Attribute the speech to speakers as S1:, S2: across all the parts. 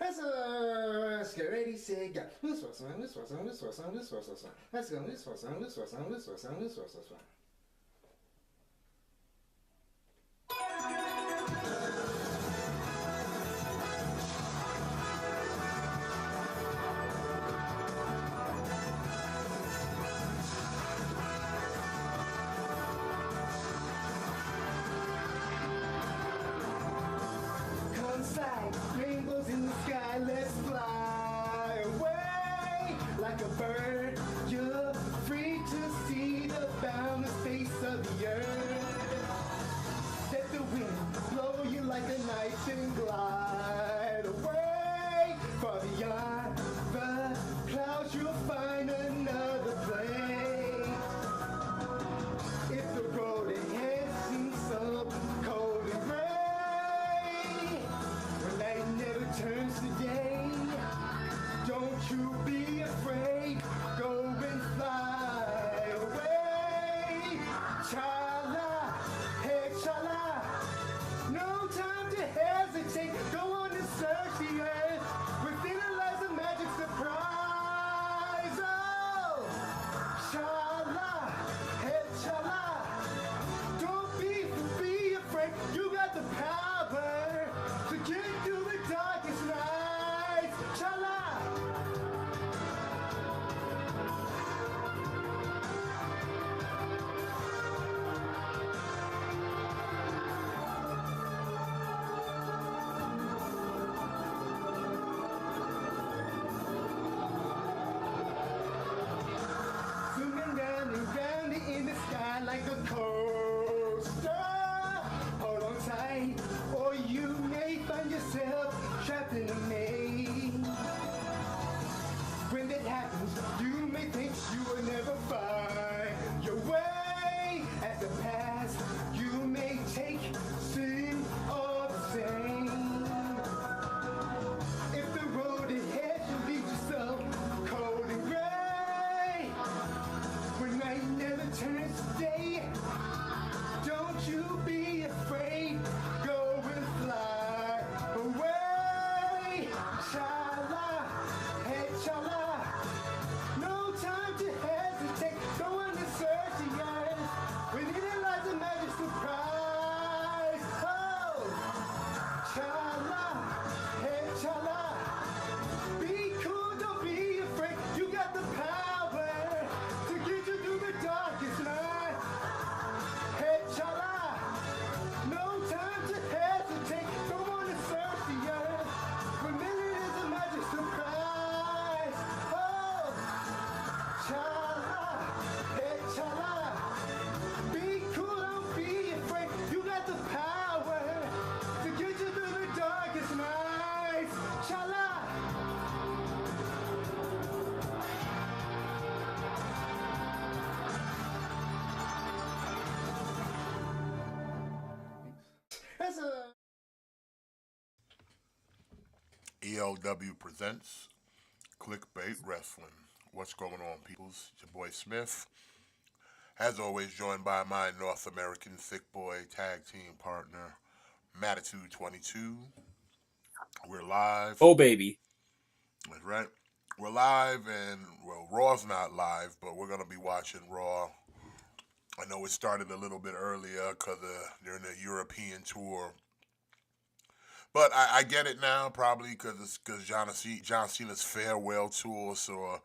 S1: Let's get ready, say go. This was on, this was on, this was on, this was on. Let's go, this was on, this was on, this was on, this was on. Rainbows in the sky, let's fly away like a bird. You're free to see the boundless face of the earth. Let the wind blow you like a knife and glide away. Far beyond the clouds, you'll find another place. If the road ahead seems so cold and gray, turns today, don't you be afraid, go and fly away. Chala, hey chala, no time to hesitate, go on and search the earth, within it lies a magic surprise. Oh, chala, hey chala, don't be afraid, you got the power to get through the darkest night. Chala! Zooming round and round in the sky like a coaster. Hold on tight, or you may find yourself trapped in a maze. When that happens, you may think you will never find your way. As the past, you may take seem all the same. If the road ahead should lead you so cold and gray, when night never turns to day, don't you be afraid, go and fly away. Chala, hey chala, no time to hesitate, go on and search the earth, within it lies a magic surprise. Oh, chala, hey chala, be cool, don't be afraid, you got the power to get you through the darkest night. Hey chala, no time to hesitate, go on and search the earth, within it is a magic surprise. Oh, chala, hey chala, be cool, don't be afraid, you got the power to get you through the darkest nights. Chala. That's a
S2: ELW presents KliqBait Wrestling. What's going on, peoples? It's your boy Smith. As always, joined by my North American Thick Boy tag team partner, Matitude 22. We're live.
S3: Oh, baby.
S2: That's right. We're live, and, well, Raw's not live, but we're going to be watching Raw. I know it started a little bit earlier because they're in the European tour. But I get it now, probably because John Cena's farewell tour, so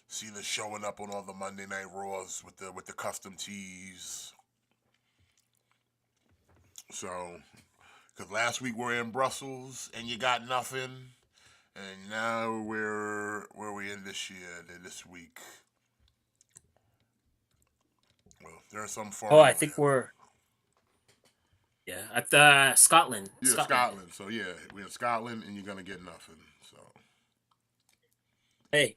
S2: Cena's showing up on all the Monday Night Raws with the custom tees. So, because last week we were in Brussels and you got nothing, and now where we in this year, this week. Well, there are some foreign.
S3: Oh, I think we're at Scotland.
S2: Yeah, Scotland. So yeah, we're in Scotland, and you're gonna get nothing. So
S3: Hey,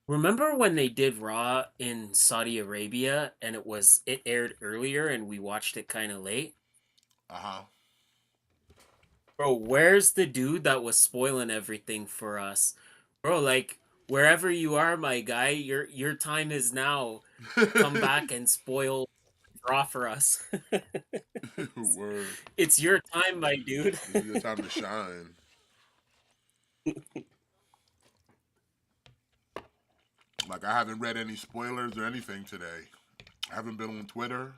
S3: remember when they did Raw in Saudi Arabia and it aired earlier and we watched it kind of late? Bro, where's the dude that was spoiling everything for us? Bro, like wherever you are, my guy, your time is now. Come back and spoil Raw for us.
S2: Word.
S3: It's your time, my dude.
S2: It's your time to shine. Like I haven't read any spoilers or anything today. I haven't been on Twitter.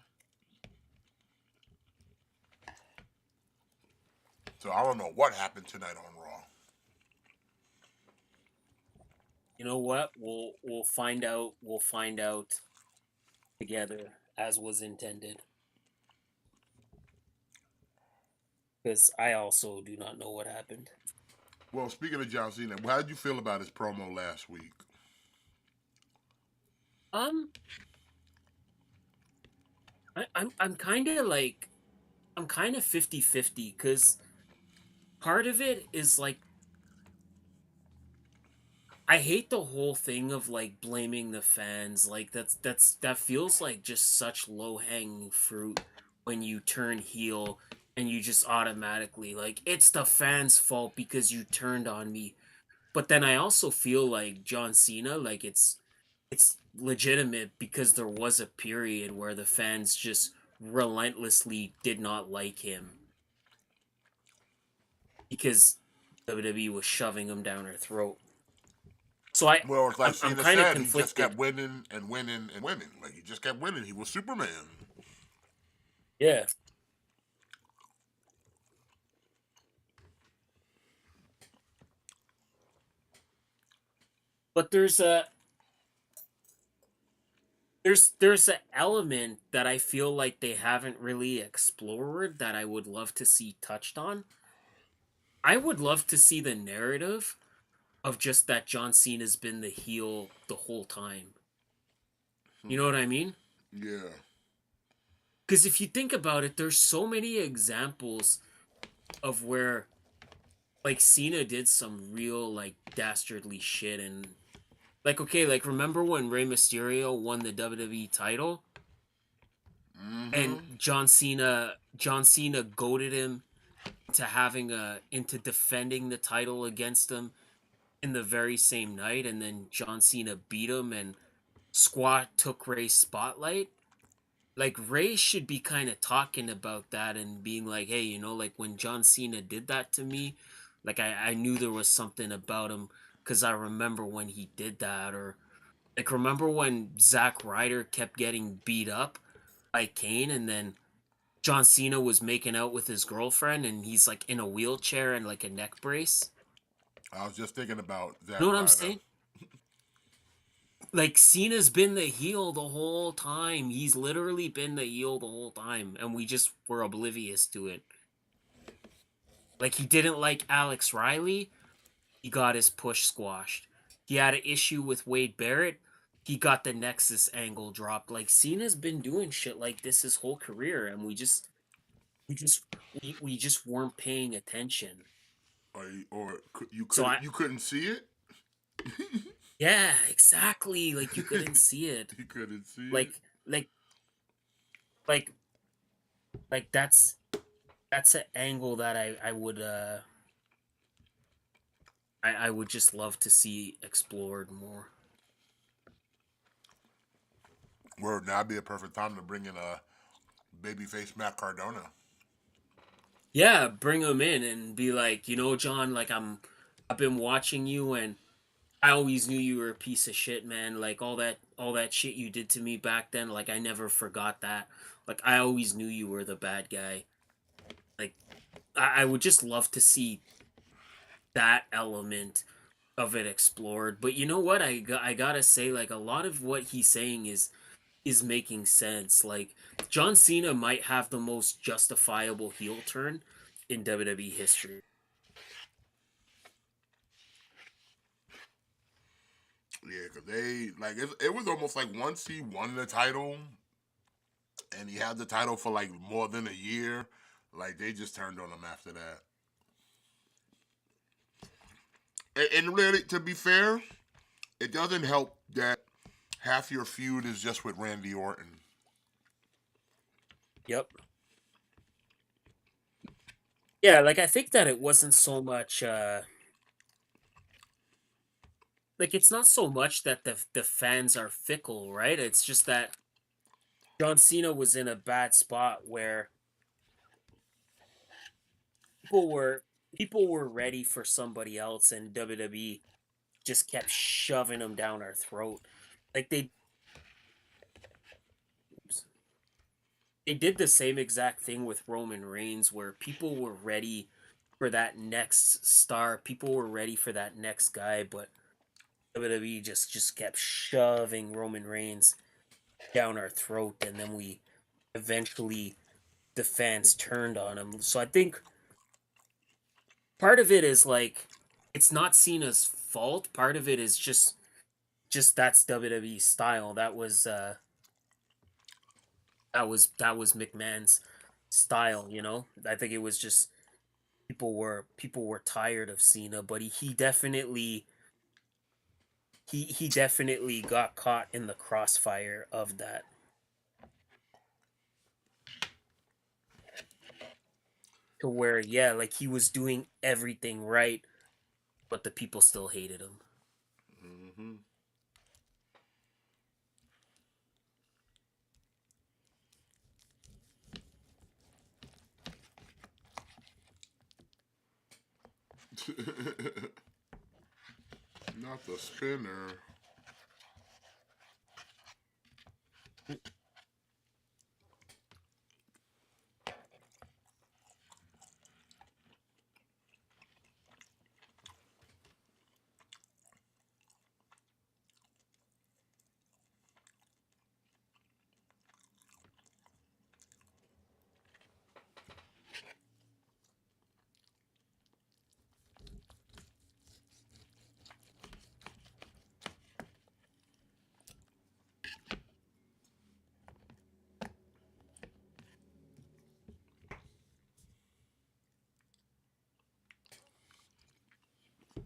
S2: So I don't know what happened tonight on Raw.
S3: You know what? We'll find out. We'll find out together as was intended. Because I also do not know what happened.
S2: Well, speaking of John Cena, how did you feel about his promo last week?
S3: Um, I'm kind of like I'm kind of 50-50 because part of it is like I hate the whole thing of like blaming the fans. Like that feels like just such low hanging fruit when you turn heel and you just automatically like it's the fans' fault because you turned on me. But then I also feel like John Cena, like it's legitimate because there was a period where the fans just relentlessly did not like him because WWE was shoving him down her throat. So
S2: Well, it's like
S3: I'm
S2: Cena
S3: kind of
S2: said, he just
S3: conflicted.
S2: kept winning and winning and winning. Like he just kept winning. He was Superman.
S3: Yeah. But there's an element that I feel like they haven't really explored that I would love to see touched on. I would love to see the narrative of just that John Cena's been the heel the whole time. You know what I mean?
S2: Yeah.
S3: Because if you think about it, there's so many examples of where like Cena did some real like dastardly shit and like okay, like remember when Rey Mysterio won the WWE title and
S2: Mm-hmm.
S3: John Cena goaded him into having a into defending the title against him in the very same night and then John Cena beat him and Squat took Ray's spotlight. Like Ray should be kind of talking about that and being like, hey, you know, like when John Cena did that to me, like I knew there was something about him because I remember when he did that, or like remember when Zack Ryder kept getting beat up by Kane and then John Cena was making out with his girlfriend and he's like in a wheelchair and like a neck brace.
S2: I was just thinking about
S3: You know
S2: Zack
S3: what I'm
S2: Ryder.
S3: saying? Like Cena's been the heel the whole time. He's literally been the heel the whole time, and we just were oblivious to it. Like he didn't like Alex Riley, he got his push squashed. He had an issue with Wade Barrett, he got the Nexus angle dropped. Like Cena's been doing shit like this his whole career, and we just we just weren't paying attention. So I
S2: You couldn't see it.
S3: yeah, exactly. Like you couldn't see it.
S2: You couldn't see it.
S3: Like like like like that's an angle that I would just love to see explored more.
S2: Word, now'd be a perfect time to bring in a babyface Matt Cardona.
S3: Yeah, bring him in and be like, you know, John, like I've been watching you and I always knew you were a piece of shit, man. Like all that shit you did to me back then, like I never forgot that. Like I always knew you were the bad guy. Like I would just love to see that element of it explored. But you know what? I gotta say, like a lot of what he's saying is making sense. Like John Cena might have the most justifiable heel turn in WWE history.
S2: Yeah, because they like it was almost like once he won the title and he had the title for like more than a year, like they just turned on him after that. And really, to be fair, it doesn't help that half your feud is just with Randy Orton.
S3: Yep. Yeah, like I think that it wasn't so much like it's not so much that the fans are fickle, right? It's just that John Cena was in a bad spot where people were people were ready for somebody else, and WWE just kept shoving them down our throat. Like they did the same exact thing with Roman Reigns, where people were ready for that next star. People were ready for that next guy, but WWE just kept shoving Roman Reigns down our throat, and then we eventually the fans turned on him. So I think part of it is like it's not Cena's fault. Part of it is just that's WWE style. That was McMahon's style, you know? I think it was just people were tired of Cena, but he definitely got caught in the crossfire of that. To where, yeah, like he was doing everything right, but the people still hated him.
S2: Mm-hmm. Not the spinner.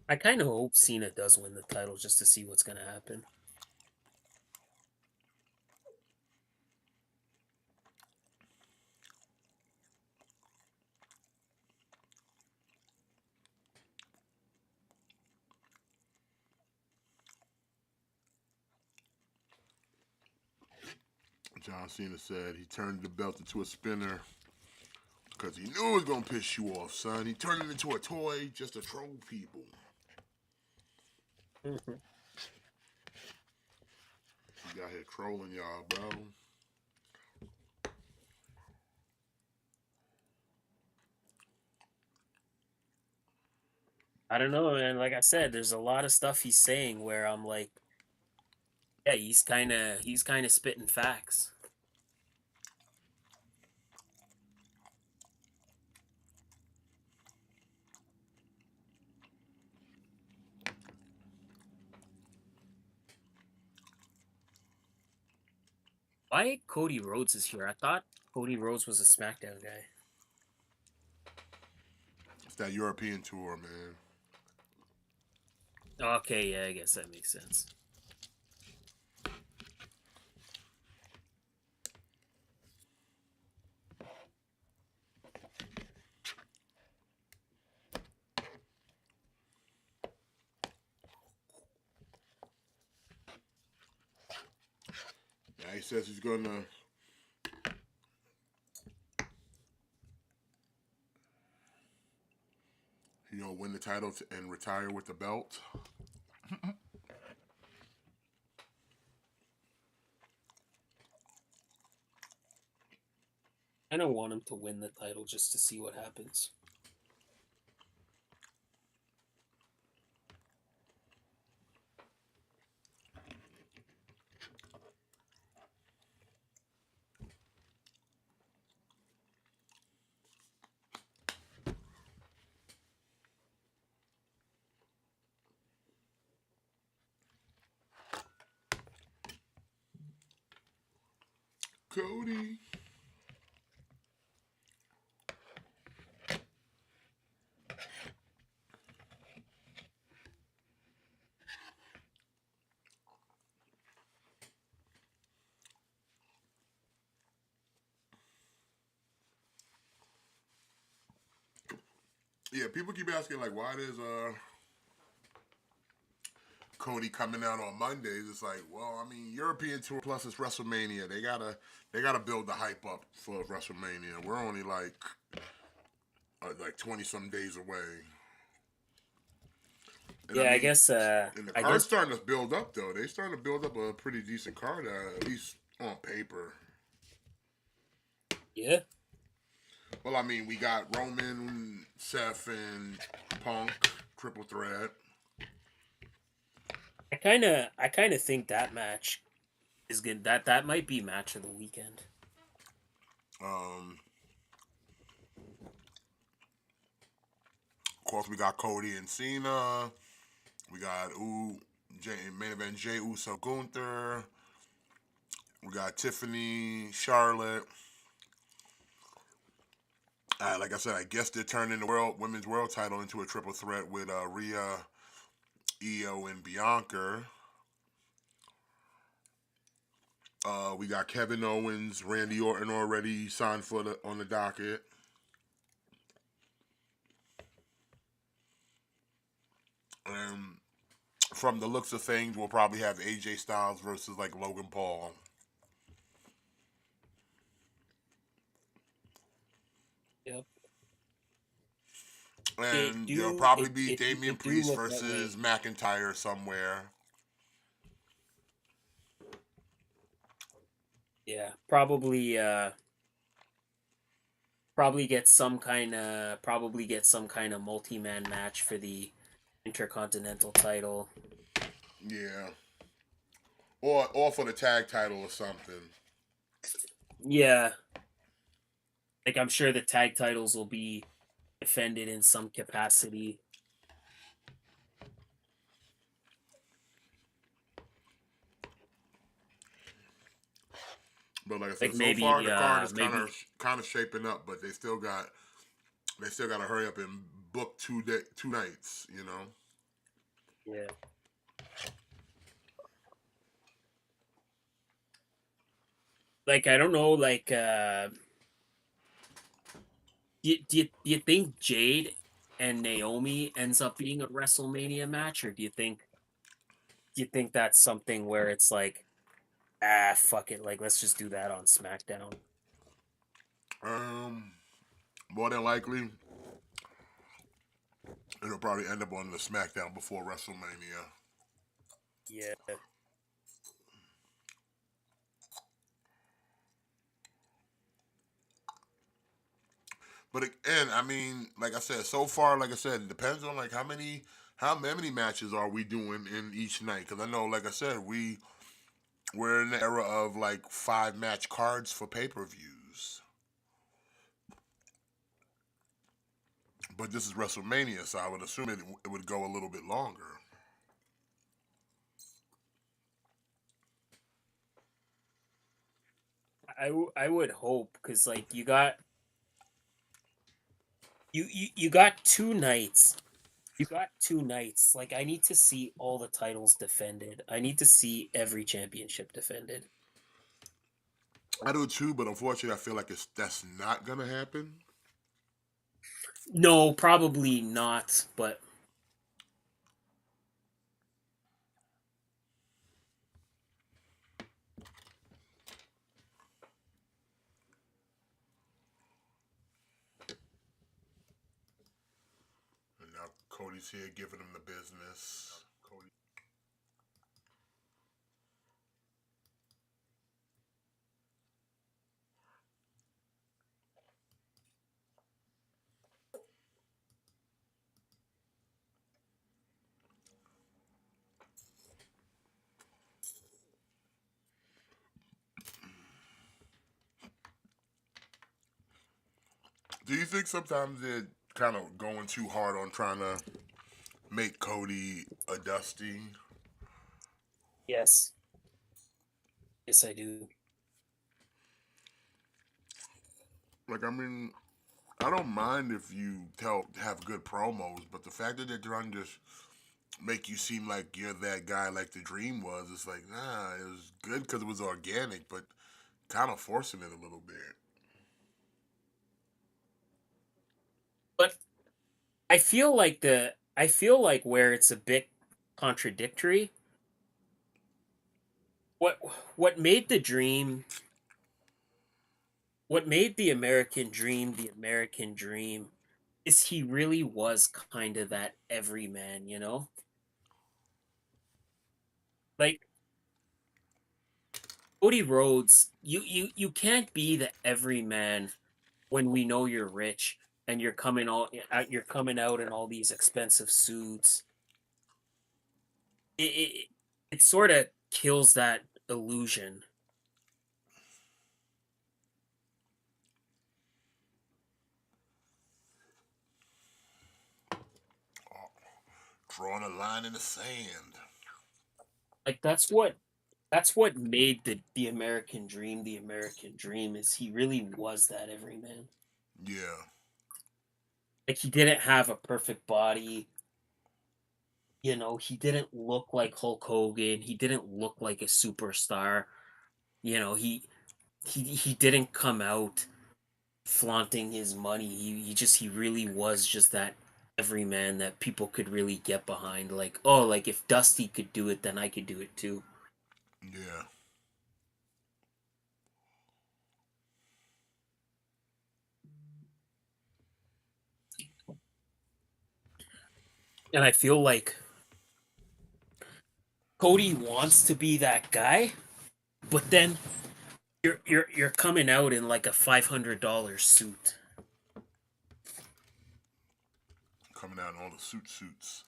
S3: I kind of hope Cena does win the title just to see what's gonna happen.
S2: John Cena said he turned the belt into a spinner because he knew it was gonna piss you off, son. He turned it into a toy just to troll people.
S3: Mhm.
S2: He got here trolling y'all, bro.
S3: I don't know, man. Like I said, there's a lot of stuff he's saying where I'm like, yeah, he's kind of spitting facts. Why Cody Rhodes is here? I thought Cody Rhodes was a SmackDown guy.
S2: It's that European tour, man.
S3: Okay, yeah, I guess that makes sense.
S2: Yeah, he says he's gonna, win the title and retire with the belt.
S3: I don't want him to win the title just to see what happens.
S2: Cody. Yeah, people keep asking like, why does Cody coming out on Mondays? It's like, well, I mean, European tour plus it's WrestleMania. They gotta build the hype up for WrestleMania. We're only like like 20 some days away. And I
S3: Yeah,
S2: mean, and the
S3: I
S2: card's
S3: guess
S2: starting to build up though. They starting to build up a pretty decent card, at least on paper.
S3: yeah.
S2: Well, I mean, we got Roman, Seth, and Punk triple threat.
S3: I kind of think that match is good. That might be match of the weekend.
S2: Um, of course, we got Cody and Cena. We got main event Jey Uso Gunther. We got Tiffany Charlotte. Like I said, I guess they're turning the women's world title into a triple threat with Rhea, Io, and Bianca. We got Kevin Owens, Randy Orton already signed on the docket. And from the looks of things, we'll probably have AJ Styles versus like Logan Paul.
S3: Yep.
S2: And there'll probably be Damian
S3: It do
S2: Priest
S3: look that way.
S2: versus McIntyre somewhere.
S3: Yeah, probably get some kind of multi-man match for the Intercontinental title.
S2: Yeah. Or for the tag title or something.
S3: Yeah, like I'm sure the tag titles will be defended in some capacity.
S2: But like I
S3: Like
S2: said, so far the card is
S3: maybe
S2: kind of shaping up, but they still got to hurry up and book 2 nights. You know.
S3: yeah. Like I don't know, like do you think Jade and Naomi ends up being a WrestleMania match, or do you think that's something where it's like, fuck it, like let's just do that on SmackDown?
S2: Um, More than likely, it'll probably end up on the SmackDown before WrestleMania.
S3: Yeah.
S2: But again, I mean, like I said, so far, like I said, it depends on like how many matches are we doing in each night? Because I know, like I said, we're in the era of like 5 match cards for pay-per-views. But this is WrestleMania, so I would assume it would go a little bit longer.
S3: I would hope, because like you got 2 nights. You got 2 nights. Like I need to see all the titles defended. I need to see every championship defended.
S2: I do too, but unfortunately, I feel like that's not gonna happen.
S3: No, probably not, but
S2: And now Cody's here giving him the business. Do you think sometimes they're kind of going too hard on trying to make Cody a Dusty?
S3: yes. Yes, I do.
S2: Like, I mean, I don't mind if you have good promos, but the fact that they're trying to just make you seem like you're that guy like the Dream was, it's like, nah, it was good because it was organic, but kind of forcing it a little bit.
S3: But I feel like where it's a bit contradictory. What what made the dream what made the American dream is he really was kind of that everyman, you know? Like Cody Rhodes, you can't be the everyman when we know you're rich and you're coming out in all these expensive suits. It sort of kills that illusion.
S2: Drawing a line in the sand.
S3: Like that's what made the American dream the American dream is he really was that everyman.
S2: Yeah.
S3: Like he didn't have a perfect body. You know, he didn't look like Hulk Hogan. He didn't look like a superstar. You know, he didn't come out flaunting his money. He really was just that everyman that people could really get behind. Like, oh, like if Dusty could do it, then I could do it too.
S2: Yeah.
S3: And I feel like Cody wants to be that guy, but then you're coming out in like a $500 suit.
S2: Coming out in all the suits.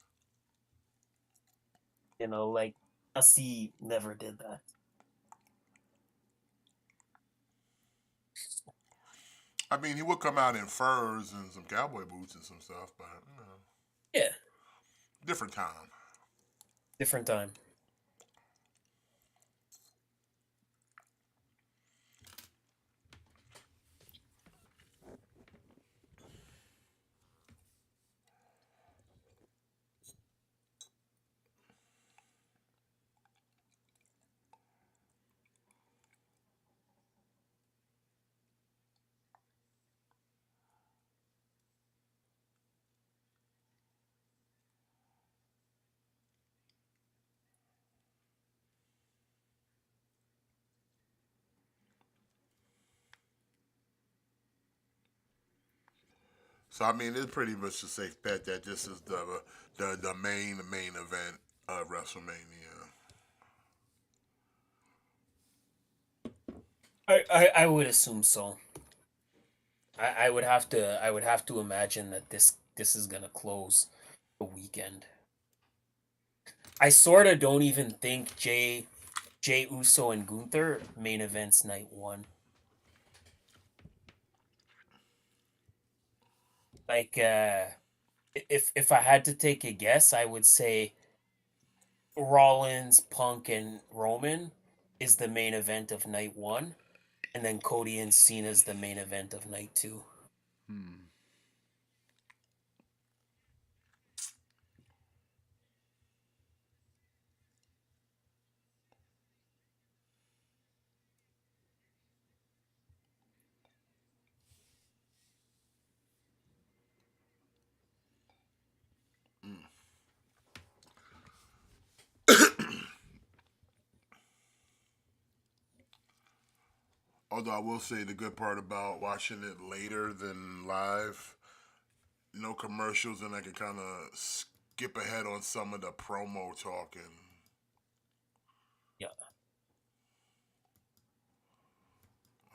S3: You know, like Dusty never did that.
S2: I mean, he would come out in furs and some cowboy boots and some stuff, but
S3: Yeah,
S2: different time.
S3: different time.
S2: So I mean, it's pretty much a safe bet that this is the main event of WrestleMania.
S3: I would assume so. I would have to imagine that this is gonna close the weekend. I sort of don't even think Jay Uso and Gunther main events night one. Like if I had to take a guess, I would say Rollins, Punk, and Roman is the main event of night one, and then Cody and Cena is the main event of night two.
S2: Although I will say the good part about watching it later than live, no commercials, and I can kind of skip ahead on some of the promo talking.
S3: Yeah,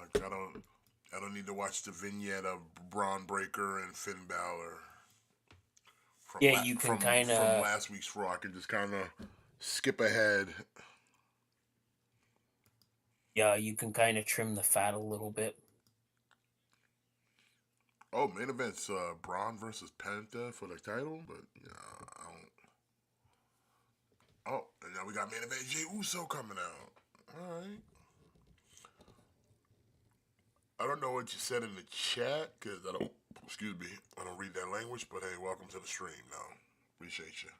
S2: Like I don't need to watch the vignette of Braun Breaker and Finn Balor
S3: yeah, you can kind
S2: from
S3: of
S2: last week's Raw. I can just kind of skip ahead.
S3: yeah, you can kind of trim the fat a little bit.
S2: Oh, main event's Braun versus Penta for the title, but yeah, I don't. Oh, and now we got main event Jey Uso coming out. All right. I don't know what you said in the chat because I don't. Excuse me, I don't read that language. But hey, welcome to the stream. Now, appreciate you.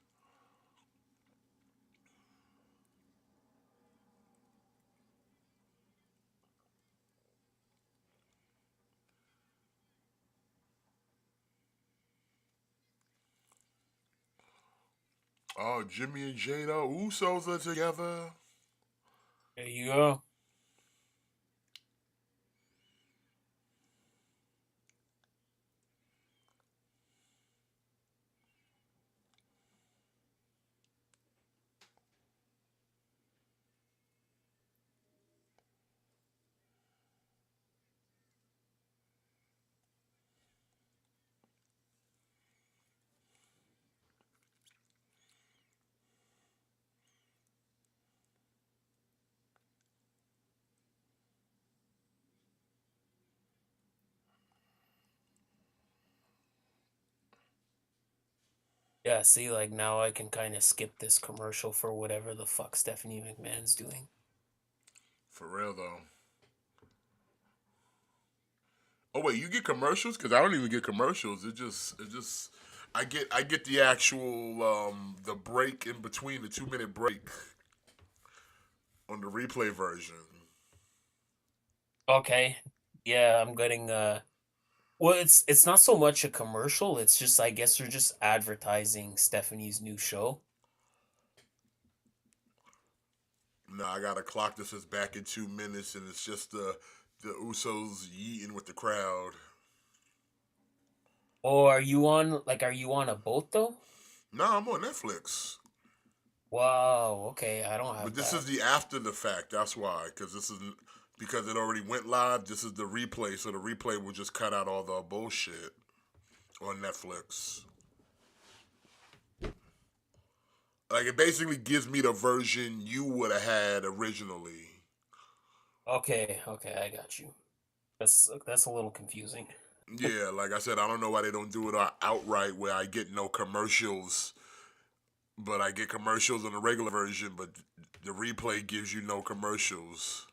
S2: Oh, Jimmy and Jada Usos are together.
S3: There you go. Yeah, see, like now I can kind of skip this commercial for whatever the fuck Stephanie McMahon's doing.
S2: For real though. Oh wait, you get commercials? Because I don't even get commercials. It just I get the actual the break in between, the 2 minute break on the replay version.
S3: Okay. Yeah, I'm getting well, it's not so much a commercial, it's just I guess they're just advertising Stephanie's new show.
S2: No, I got a clock that says back in 2 minutes, and it's just the Usos yeeting with the crowd.
S3: Or are you on a boat though?
S2: No, I'm on Netflix.
S3: Wow, okay, I don't
S2: But
S3: have
S2: this
S3: that.
S2: is the after the fact. That's why, because it already went live. This is the replay, so the replay will just cut out all the bullshit on Netflix. Like it basically gives me the version you would have had originally.
S3: Okay, okay, I got you. That's a little confusing.
S2: Yeah, like I said, I don't know why they don't do it outright where I get no commercials, but I get commercials on the regular version, but the replay gives you no commercials.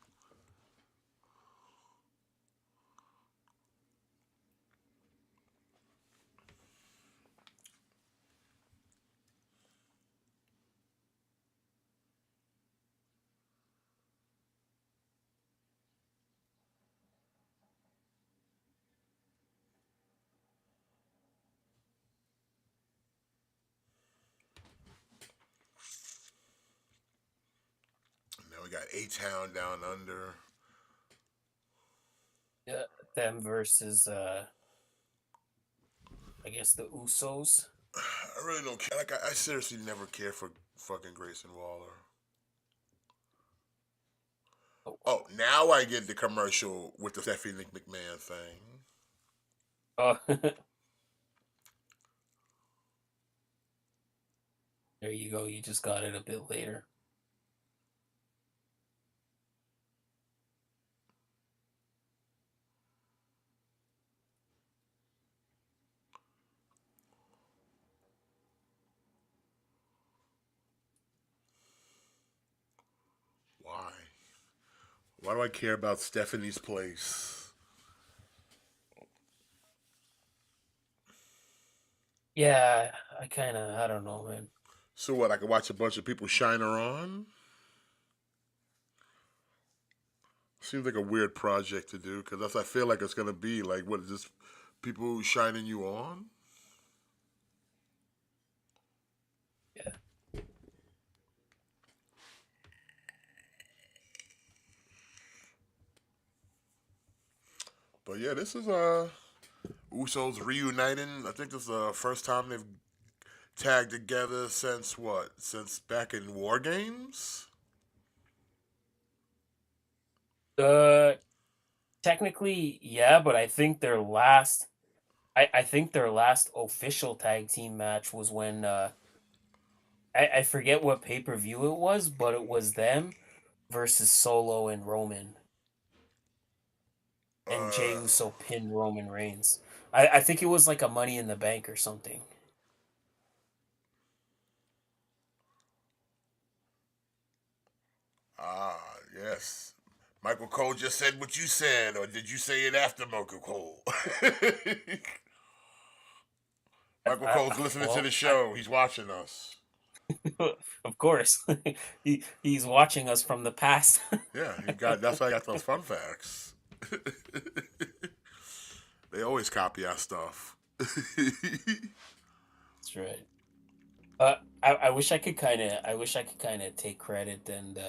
S2: Now we got A Town down under.
S3: Yeah, them versus I guess the Usos.
S2: I really don't care. Like I seriously never care for fucking Grayson Waller.
S3: Oh,
S2: Oh, now I get the commercial with the Stephanie McMahon thing.
S3: oh there you go. You just got it a bit later.
S2: Why? Why do I care about Stephanie's place?
S3: Yeah, I don't know, man.
S2: So what? I can watch a bunch of people shine her on. Seems like a weird project to do because that's I feel like it's gonna be like what is this? People shining you on?
S3: Yeah.
S2: But yeah, this is Usos reuniting. I think this is the first time they've tagged together since what? Since back in War Games.
S3: Uh, technically, yeah, but I think their last official tag team match was when I forget what pay-per-view it was, but it was them versus Solo and Roman, and Jey
S2: Uh,
S3: Uso pinned Roman Reigns. I think it was like a Money in the Bank or something.
S2: yes. Michael Cole just said what you said, or did you say it after Michael Cole? Michael Cole's listening to the
S3: Well,
S2: show. He's watching us.
S3: of course, he's watching us from the past.
S2: Yeah, he got. That's why I got those fun facts. They always copy our stuff.
S3: That's right. I wish I could kind of take credit and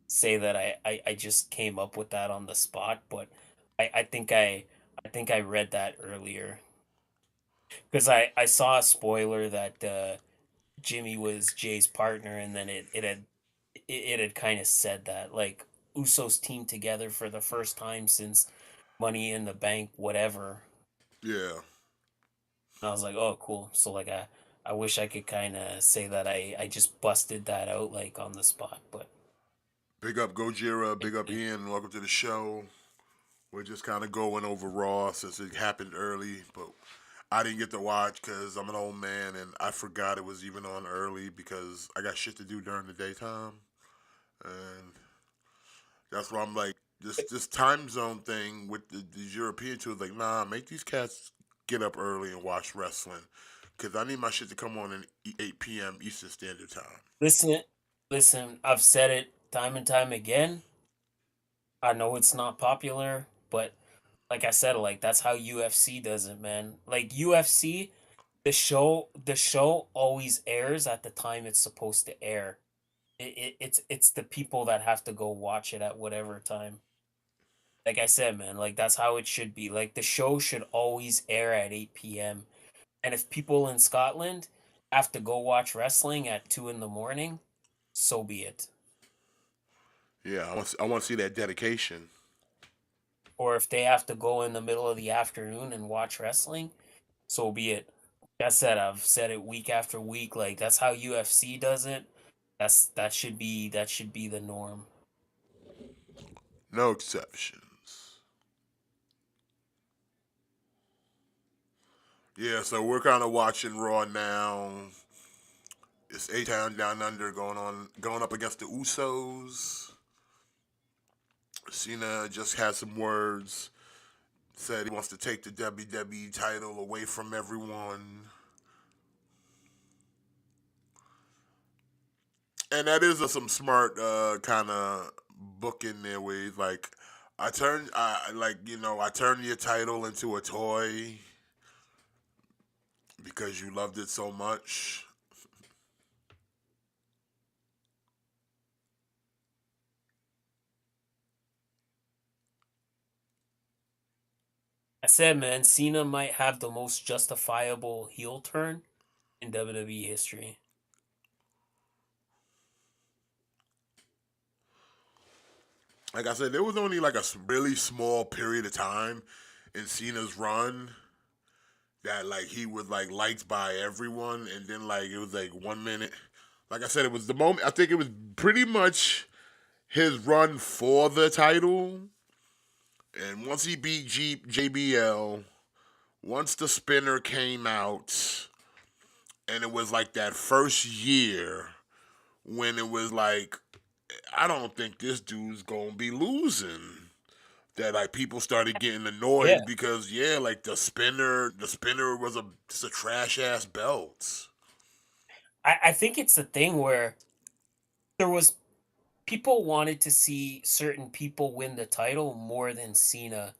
S3: say that I just came up with that on the spot, but I think I think I read that earlier because I saw a spoiler that Jimmy was Jay's partner, and then it had kind of said that like Usos teamed together for the first time since Money in the Bank, whatever.
S2: Yeah.
S3: And I was like, oh, cool. So like I wish I could kind of say that I just busted that out like on the spot, but
S2: Big up Gojira.
S3: it,
S2: Big up
S3: it,
S2: Ian. Welcome to the show. We're just kind of going over Raw since it happened early, but I didn't get to watch because I'm an old man and I forgot it was even on early because I got shit to do during the daytime, and that's why I'm like this time zone thing with these European tours. Like, nah, make these cats get up early and watch wrestling because I need my shit to come on at 8 p.m. Eastern Standard Time.
S3: Listen, listen, I've said it time and time again. I know it's not popular, but like I said, like that's how UFC does it, man. Like UFC, the show always airs at the time it's supposed to air. It's the people that have to go watch it at whatever time. Like I said, man, like that's how it should be. Like the show should always air at 8 p.m. And if people in Scotland have to go watch wrestling at 2 in the morning, so be it.
S2: Yeah, I want to see that dedication.
S3: Or if they have to go in the middle of the afternoon and watch wrestling, so be it. Like I said, I've said it week after week. Like that's how UFC does it. That should be the norm.
S2: No exceptions. Yeah, so we're kind of watching Raw now. It's A Town Down Under going up against the Usos. Cena just had some words. Said he wants to take the WWE title away from everyone. And that is some smart kind of book in there where he's like, I turned your title into a toy because you loved it so much.
S3: I said, man, Cena might have the most justifiable heel turn in WWE history.
S2: Like I said, there was only like a really small period of time in Cena's run that like he was like liked by everyone, and then like it was like 1 minute. Like I said, it was the moment. I think it was pretty much his run for the title, and once he beat JBL, once the spinner came out, and it was like that first year when it was like, I don't think this dude's gonna be losing. That like people started getting
S3: Yeah.
S2: annoyed because yeah, like the spinner was just a trash ass belt.
S3: I think it's the thing where there was people wanted to see certain people win the title more than Cena,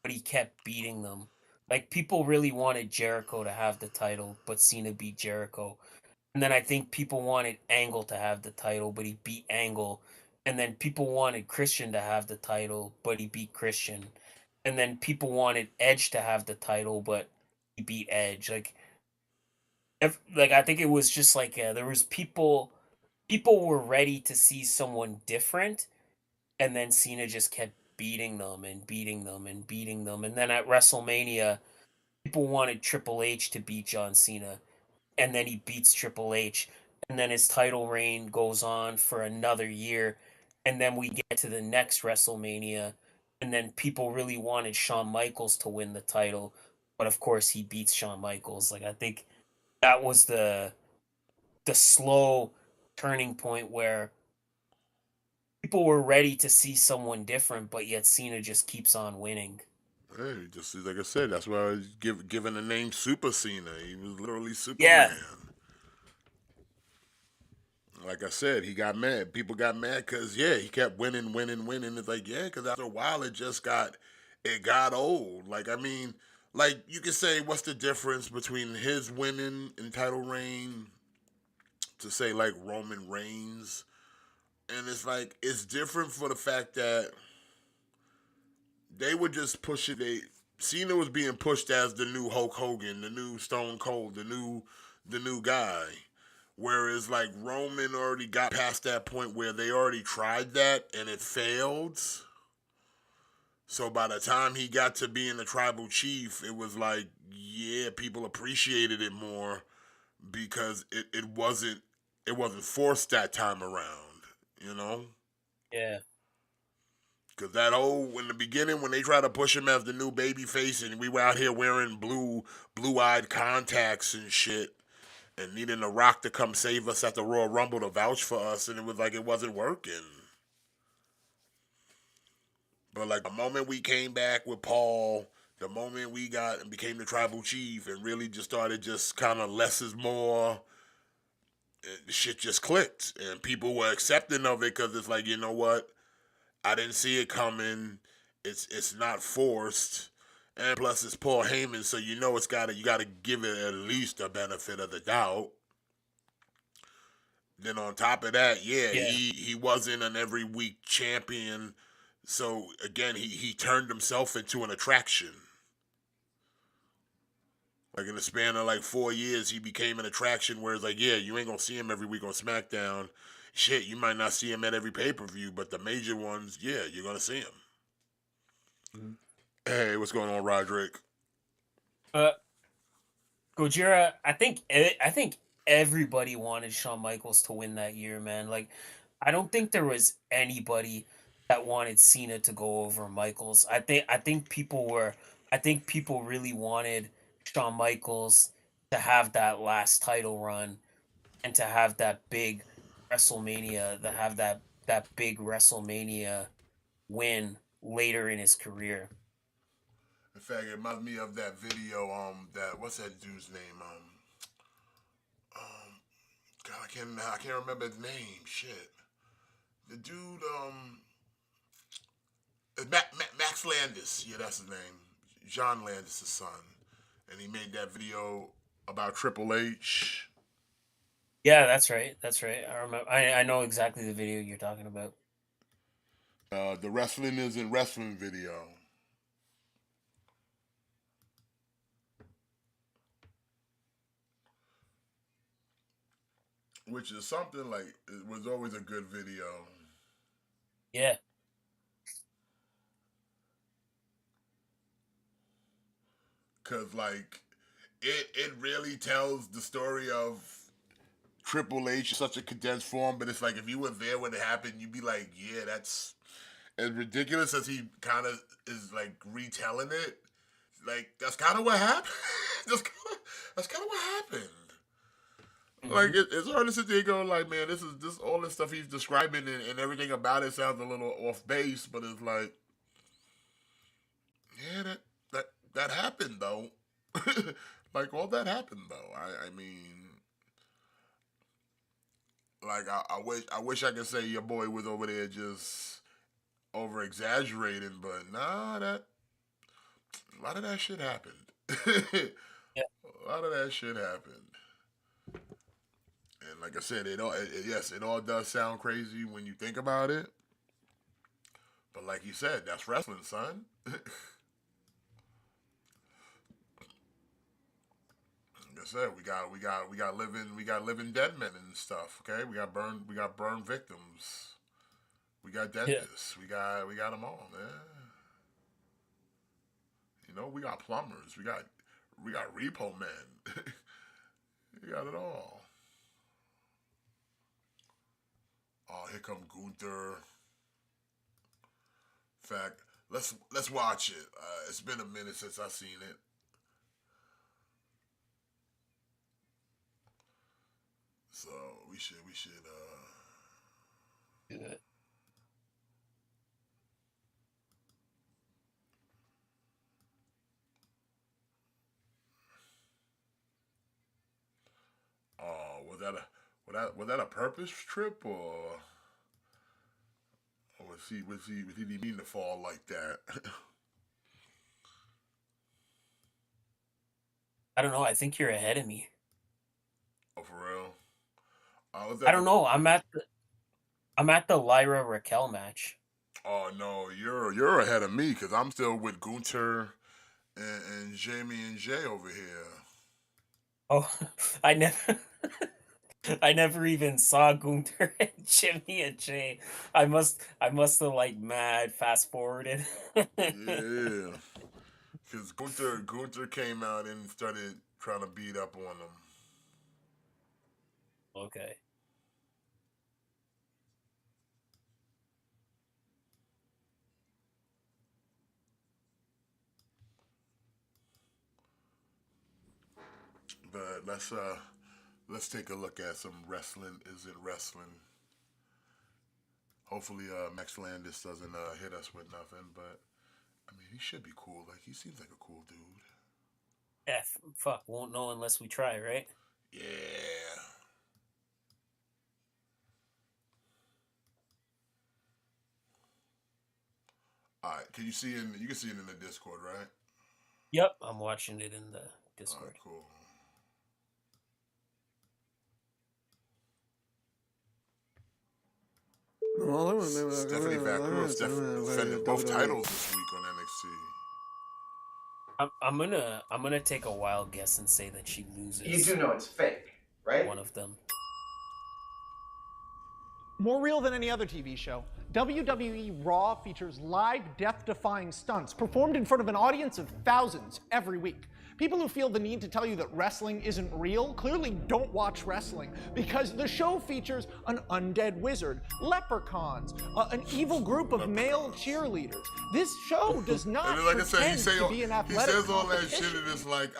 S3: but he kept beating them. Like people really wanted Jericho to have the title, but Cena beat Jericho. And then I think people wanted Angle to have the title, but he beat Angle. And then people wanted Christian to have the title, but he beat Christian. And then people wanted Edge to have the title, but he beat Edge. Like I think it was just like there was people were ready to see someone different, and then Cena just kept beating them and beating them and beating them. And then at WrestleMania, people wanted Triple H to beat John Cena, and then he beats Triple H, and then his title reign goes on for another year, and then we get to the next WrestleMania, and then people really wanted Shawn Michaels to win the title, but of course he beats Shawn Michaels. Like I think that was the slow turning point where people were ready to see someone different, but yet Cena just keeps on winning.
S2: Hey, just like I said, that's why I was given the name Super Cena. He was literally
S3: Yeah,
S2: Superman. Like I said, he got mad. People got mad because yeah, he kept winning, winning, winning. It's like yeah, because after a while it got old. Like I mean, like you could say, what's the difference between his winning and title reign to say like Roman Reigns? And it's like it's different for the fact that they were just pushing. Cena was being pushed as the new Hulk Hogan, the new Stone Cold, the new guy. Whereas like Roman already got past that point where they already tried that and it failed. So by the time he got to being the tribal chief, it was like, yeah, people appreciated it more because it wasn't forced that time around, you know?
S3: yeah.
S2: Cause that old in the beginning when they tried to push him as the new baby face and we were out here wearing blue-eyed contacts and shit and needing The Rock to come save us at the Royal Rumble to vouch for us, and it was like it wasn't working. But like the moment we came back with Paul, the moment we got and became the tribal chief and really just started just kind of less is more, shit just clicked and people were accepting of it because it's like, you know what, I didn't see it coming. It's not forced, and plus it's Paul Heyman, so you know you gotta give it at least a benefit of the doubt. Then on top of that, yeah,
S3: Yeah.
S2: he wasn't an every week champion, so again he turned himself into an attraction. Like in the span of like 4 years, he became an attraction. Where it's like, yeah, you ain't gonna see him every week on SmackDown. Shit, you might not see him at every pay per view, but the major ones, yeah, you're gonna see him.
S3: Mhm.
S2: Hey, what's going on, Roderick?
S3: Uh, Gojira, I think everybody wanted Shawn Michaels to win that year, man. Like, I don't think there was anybody that wanted Cena to go over Michaels. I think people really wanted Shawn Michaels to have that last title run and to have that big WrestleMania win later in his career.
S2: In fact, it reminds me of that video. That what's that dude's name? Um, God, I can't remember his name. Shit, the dude. Max Landis. Yeah, that's his name. John Landis' son, and he made that video about Triple H.
S3: Yeah, that's right. That's right. I remember. I know exactly the video you're talking about.
S2: The Wrestling Isn't Wrestling video. Which is something like it was always a good video.
S3: Yeah.
S2: Cause like it really tells the story of Triple H in such a condensed form, but it's like if you were there when it happened, you'd be like, yeah, that's as ridiculous as he kind of is like retelling it. Like that's kind of what happened. That's kind of what happened. Like
S3: Hmm.
S2: it's hard to sit there and go like, man, this all this stuff he's describing and everything about it sounds a little off base, but it's like, yeah, that happened though. Like all that happened though. I mean, like I wish I could say your boy was over there just over exaggerating, but nah, that a lot of that shit happened.
S3: Yeah.
S2: A lot of that shit happened. And like I said, yes, it all does sound crazy when you think about it. But like you said, that's wrestling, son. Like I said, we got living dead men and stuff. Okay, we got burned victims. We got
S3: Yeah.
S2: dentists. We got them all, man. You know, we got plumbers. We got repo men. We got it all. Oh, here come Gunther. In fact, let's watch it. It's been a minute since I've seen it, so we should.
S3: Yeah.
S2: Oh, was that a purpose trip or did he mean to fall like that?
S3: I don't know. I think you're ahead of me.
S2: Oh, for real? Was
S3: I
S2: that
S3: don't
S2: the?
S3: know. I'm at the Lyra Raquel match.
S2: Oh no, you're ahead of me because I'm still with Gunter and Jamie and Jay over here.
S3: Oh, I never. I never even saw Gunther and Jimmy and Jay. I must have like mad fast forwarded.
S2: Yeah, because Gunter came out and started trying to beat up on him.
S3: Okay.
S2: let's take a look at some wrestling. Is it wrestling? Hopefully, Max Landis doesn't hit us with nothing. But I mean, he should be cool. Like, he seems like a cool dude.
S3: Yeah, fuck, won't know unless we try, right?
S2: Yeah. All right, can you see in? You can see it in the Discord, right?
S3: Yep, I'm watching it in the Discord.
S2: All right, cool. Stephanie Vaquez defended both titles this week on NXT.
S3: I'm gonna take a wild guess and say that she loses.
S1: You do know it's fake, right?
S3: One of them.
S4: More real than any other TV show, WWE Raw features live death-defying stunts performed in front of an audience of thousands every week. People who feel the need to tell you that wrestling isn't real clearly don't watch wrestling, because the show features an undead wizard, leprechauns, an evil group of male cheerleaders. This show does not
S2: like
S4: pretend to be an athletic
S2: he says all that
S4: competition.
S2: shit, and it's like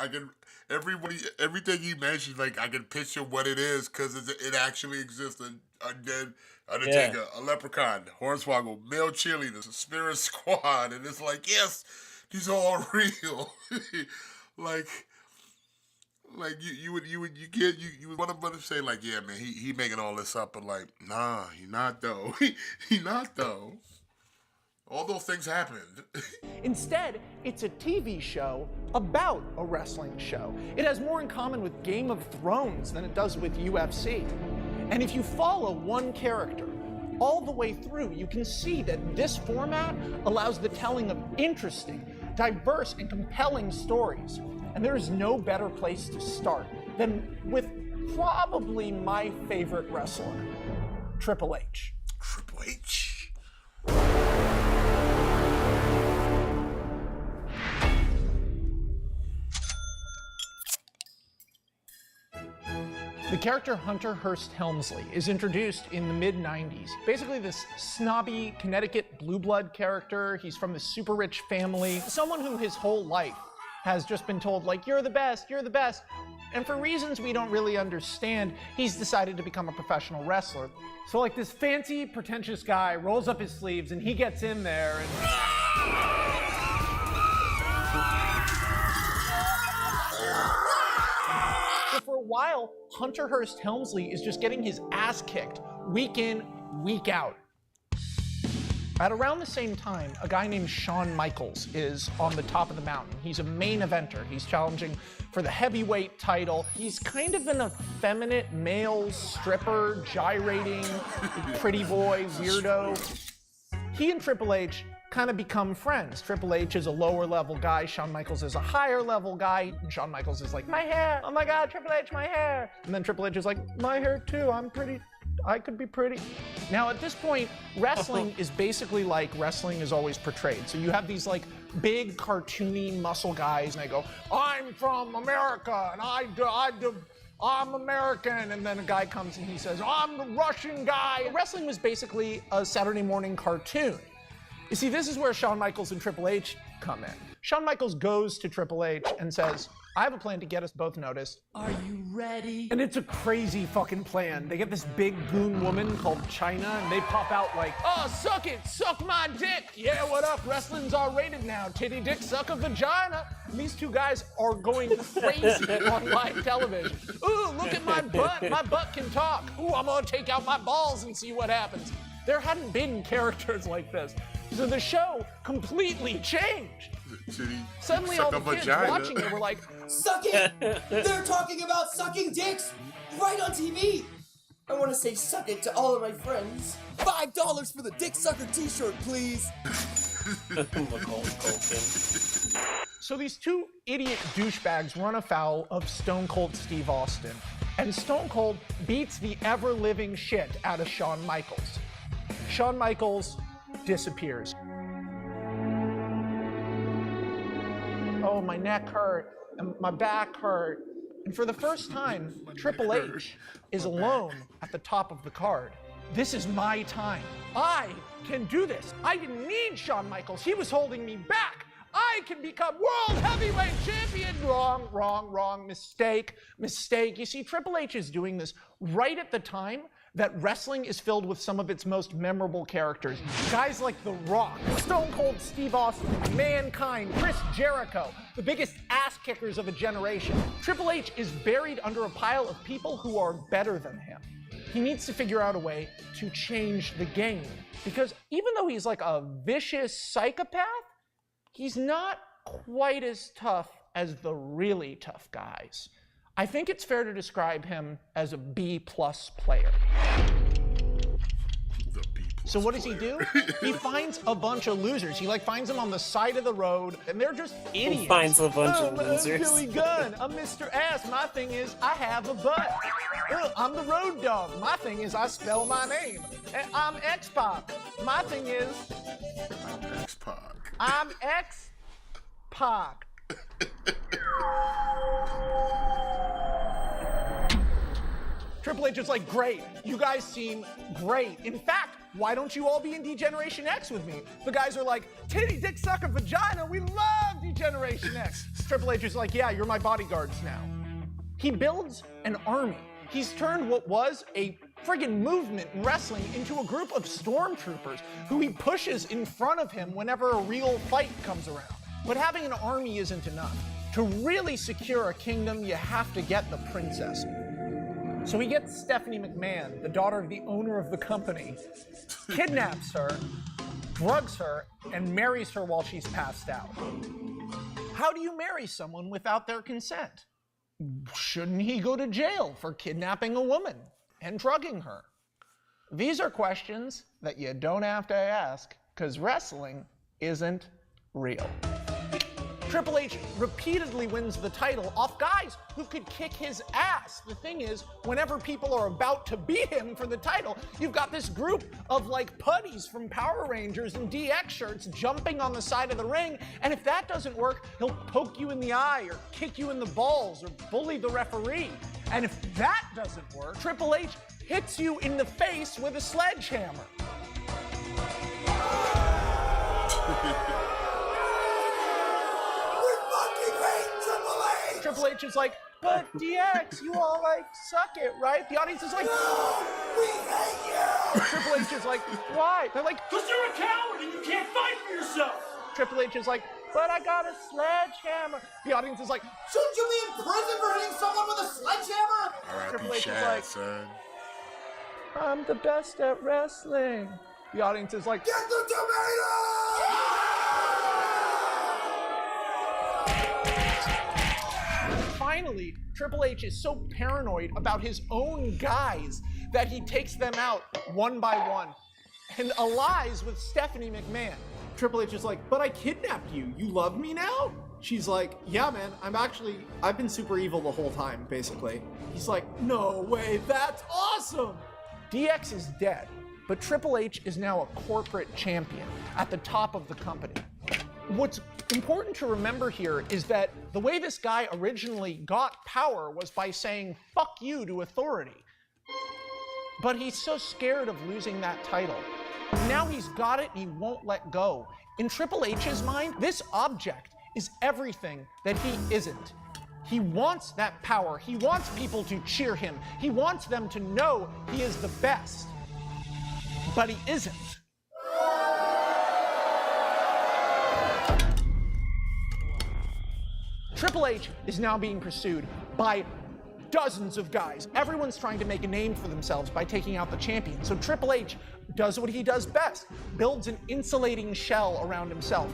S2: everything he mentions, like I can picture what it is, because it actually exists. A dead Undertaker, a leprechaun, Hornswoggle, male cheerleaders, a spirit squad, and it's like, yes, these are all real. like you would want to say like, yeah, man, he making all this up, but like, nah, he not though. he not though. All those things happened.
S4: Instead, it's a TV show about a wrestling show. It has more in common with Game of Thrones than it does with UFC. And if you follow one character all the way through, you can see that this format allows the telling of interesting, diverse, and compelling stories. And there is no better place to start than with probably my favorite wrestler, Triple H.
S2: Triple H.
S4: The character Hunter Hearst Helmsley is introduced in the mid-90s. Basically this snobby Connecticut blue blood character. He's from this super rich family. Someone who his whole life has just been told, like, you're the best, you're the best. And for reasons we don't really understand, he's decided to become a professional wrestler. So like this fancy, pretentious guy rolls up his sleeves and he gets in there and... So for a while, Hunter Hearst Helmsley is just getting his ass kicked week in, week out. At around the same time, a guy named Shawn Michaels is on the top of the mountain. He's a main eventer. He's challenging for the heavyweight title. He's kind of an effeminate male stripper, gyrating, pretty boy, weirdo. He and Triple H kind of become friends. Triple H is a lower level guy. Shawn Michaels is a higher level guy. Shawn Michaels is like, my hair, oh my God, Triple H, my hair. And then Triple H is like, my hair too, I'm pretty, I could be pretty. Now at this point, wrestling is basically like wrestling is always portrayed. So you have these like big cartoony muscle guys and they go, I'm from America and I'm American, and then a guy comes and he says, I'm the Russian guy. Wrestling was basically a Saturday morning cartoon. You see, this is where Shawn Michaels and Triple H come in. Shawn Michaels goes to Triple H and says, I have a plan to get us both noticed.
S5: Are you ready?
S4: And it's a crazy fucking plan. They get this big goon woman called Chyna, and they pop out like, oh, suck it, suck my dick. Yeah, what up? Wrestling's R-rated now. Titty dick, suck a vagina. And these two guys are going crazy on live television. Ooh, look at my butt. My butt can talk. Ooh, I'm gonna take out my balls and see what happens. There hadn't been characters like this. So the show completely changed. Suddenly all the kids watching it were like,
S5: Suck it! They're talking about sucking dicks right on TV! I want to say suck it to all of my friends. $5 for the Dick Sucker t-shirt, please!
S4: So these two idiot douchebags run afoul of Stone Cold Steve Austin. And Stone Cold beats the ever-living shit out of Shawn Michaels. Shawn Michaels disappears. Oh, my neck hurt, and my back hurt. And for the first time, Triple H is alone at the top of the card. This is my time. I can do this. I didn't need Shawn Michaels. He was holding me back. I I can become world heavyweight champion. Wrong, mistake. You see, Triple H is doing this right at the time that wrestling is filled with some of its most memorable characters. Guys like The Rock, Stone Cold Steve Austin, Mankind, Chris Jericho, the biggest ass kickers of a generation. Triple H is buried under a pile of people who are better than him. He needs to figure out a way to change the game. Because even though he's like a vicious psychopath, he's not quite as tough as the really tough guys. I think it's fair to describe him as a B-plus player. So what does he do? He finds a bunch of losers. He finds them on the side of the road, and they're just idiots.
S3: He finds a bunch of losers.
S4: I'm Billy Gunn. I'm Mr. Ass. My thing is, I have a butt. I'm the Road Dogg. My thing is, I spell my name. And I'm X-Pac. My thing is... I'm X-Pac. Triple H is like, great, you guys seem great. In fact, why don't you all be in D-Generation X with me? The guys are like, titty, dick, sucker, vagina, we love D-Generation X. Triple H is like, yeah, you're my bodyguards now. He builds an army. He's turned what was a friggin' movement in wrestling into a group of stormtroopers who he pushes in front of him whenever a real fight comes around. But having an army isn't enough. To really secure a kingdom, you have to get the princess. So he gets Stephanie McMahon, the daughter of the owner of the company, kidnaps her, drugs her, and marries her while she's passed out. How do you marry someone without their consent? Shouldn't he go to jail for kidnapping a woman and drugging her? These are questions that you don't have to ask, because wrestling isn't real. Triple H repeatedly wins the title off guys who could kick his ass. The thing is, whenever people are about to beat him for the title, you've got this group of putties from Power Rangers and DX shirts jumping on the side of the ring, and if that doesn't work, he'll poke you in the eye or kick you in the balls or bully the referee. And if that doesn't work, Triple H hits you in the face with a sledgehammer. Triple H is like, but DX, you all suck it, right? The audience is like, no, we hate you! Triple H is like, why? They're like, because you're a coward and you can't fight for yourself! Triple H is like, but I got a sledgehammer. The audience is like, shouldn't you be in prison for hitting someone with a sledgehammer? Triple H is like, son. I'm the best at wrestling. The audience is like, get the tomato! Finally, Triple H is so paranoid about his own guys that he takes them out one by one and allies with Stephanie McMahon. Triple H is like, but I kidnapped you. You love me now? She's like, yeah, man, I've been super evil the whole time, basically. He's like, no way, that's awesome. DX is dead, but Triple H is now a corporate champion at the top of the company. What's important to remember here is that the way this guy originally got power was by saying, fuck you to authority. But he's so scared of losing that title. Now he's got it and he won't let go. In Triple H's mind, this object is everything that he isn't. He wants that power. He wants people to cheer him. He wants them to know he is the best. But he isn't. Triple H is now being pursued by dozens of guys. Everyone's trying to make a name for themselves by taking out the champion. So Triple H does what he does best, builds an insulating shell around himself.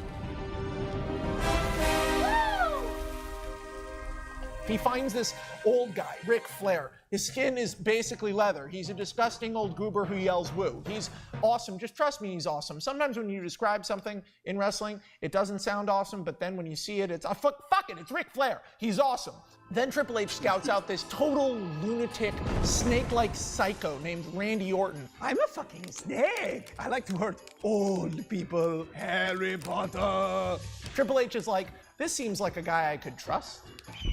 S4: He finds this old guy, Ric Flair. His skin is basically leather. He's a disgusting old goober who yells woo. He's awesome. Just trust me, he's awesome. Sometimes when you describe something in wrestling, it doesn't sound awesome, but then when you see it, it's, fuck it, it's Ric Flair. He's awesome. Then Triple H scouts out this total lunatic, snake-like psycho named Randy Orton. I'm a fucking snake. I like to hurt old people. Harry Potter. Triple H is like, this seems like a guy I could trust.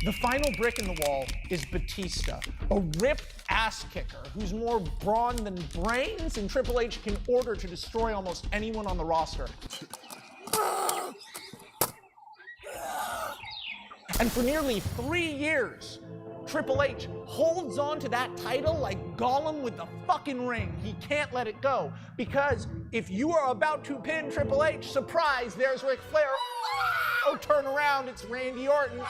S4: The final brick in the wall is Batista, a ripped ass kicker who's more brawn than brains, and Triple H can order to destroy almost anyone on the roster. And for nearly 3 years, Triple H holds on to that title like Gollum with the fucking ring. He can't let it go. Because if you are about to pin Triple H, surprise, there's Ric Flair. Oh, turn around, it's Randy Orton.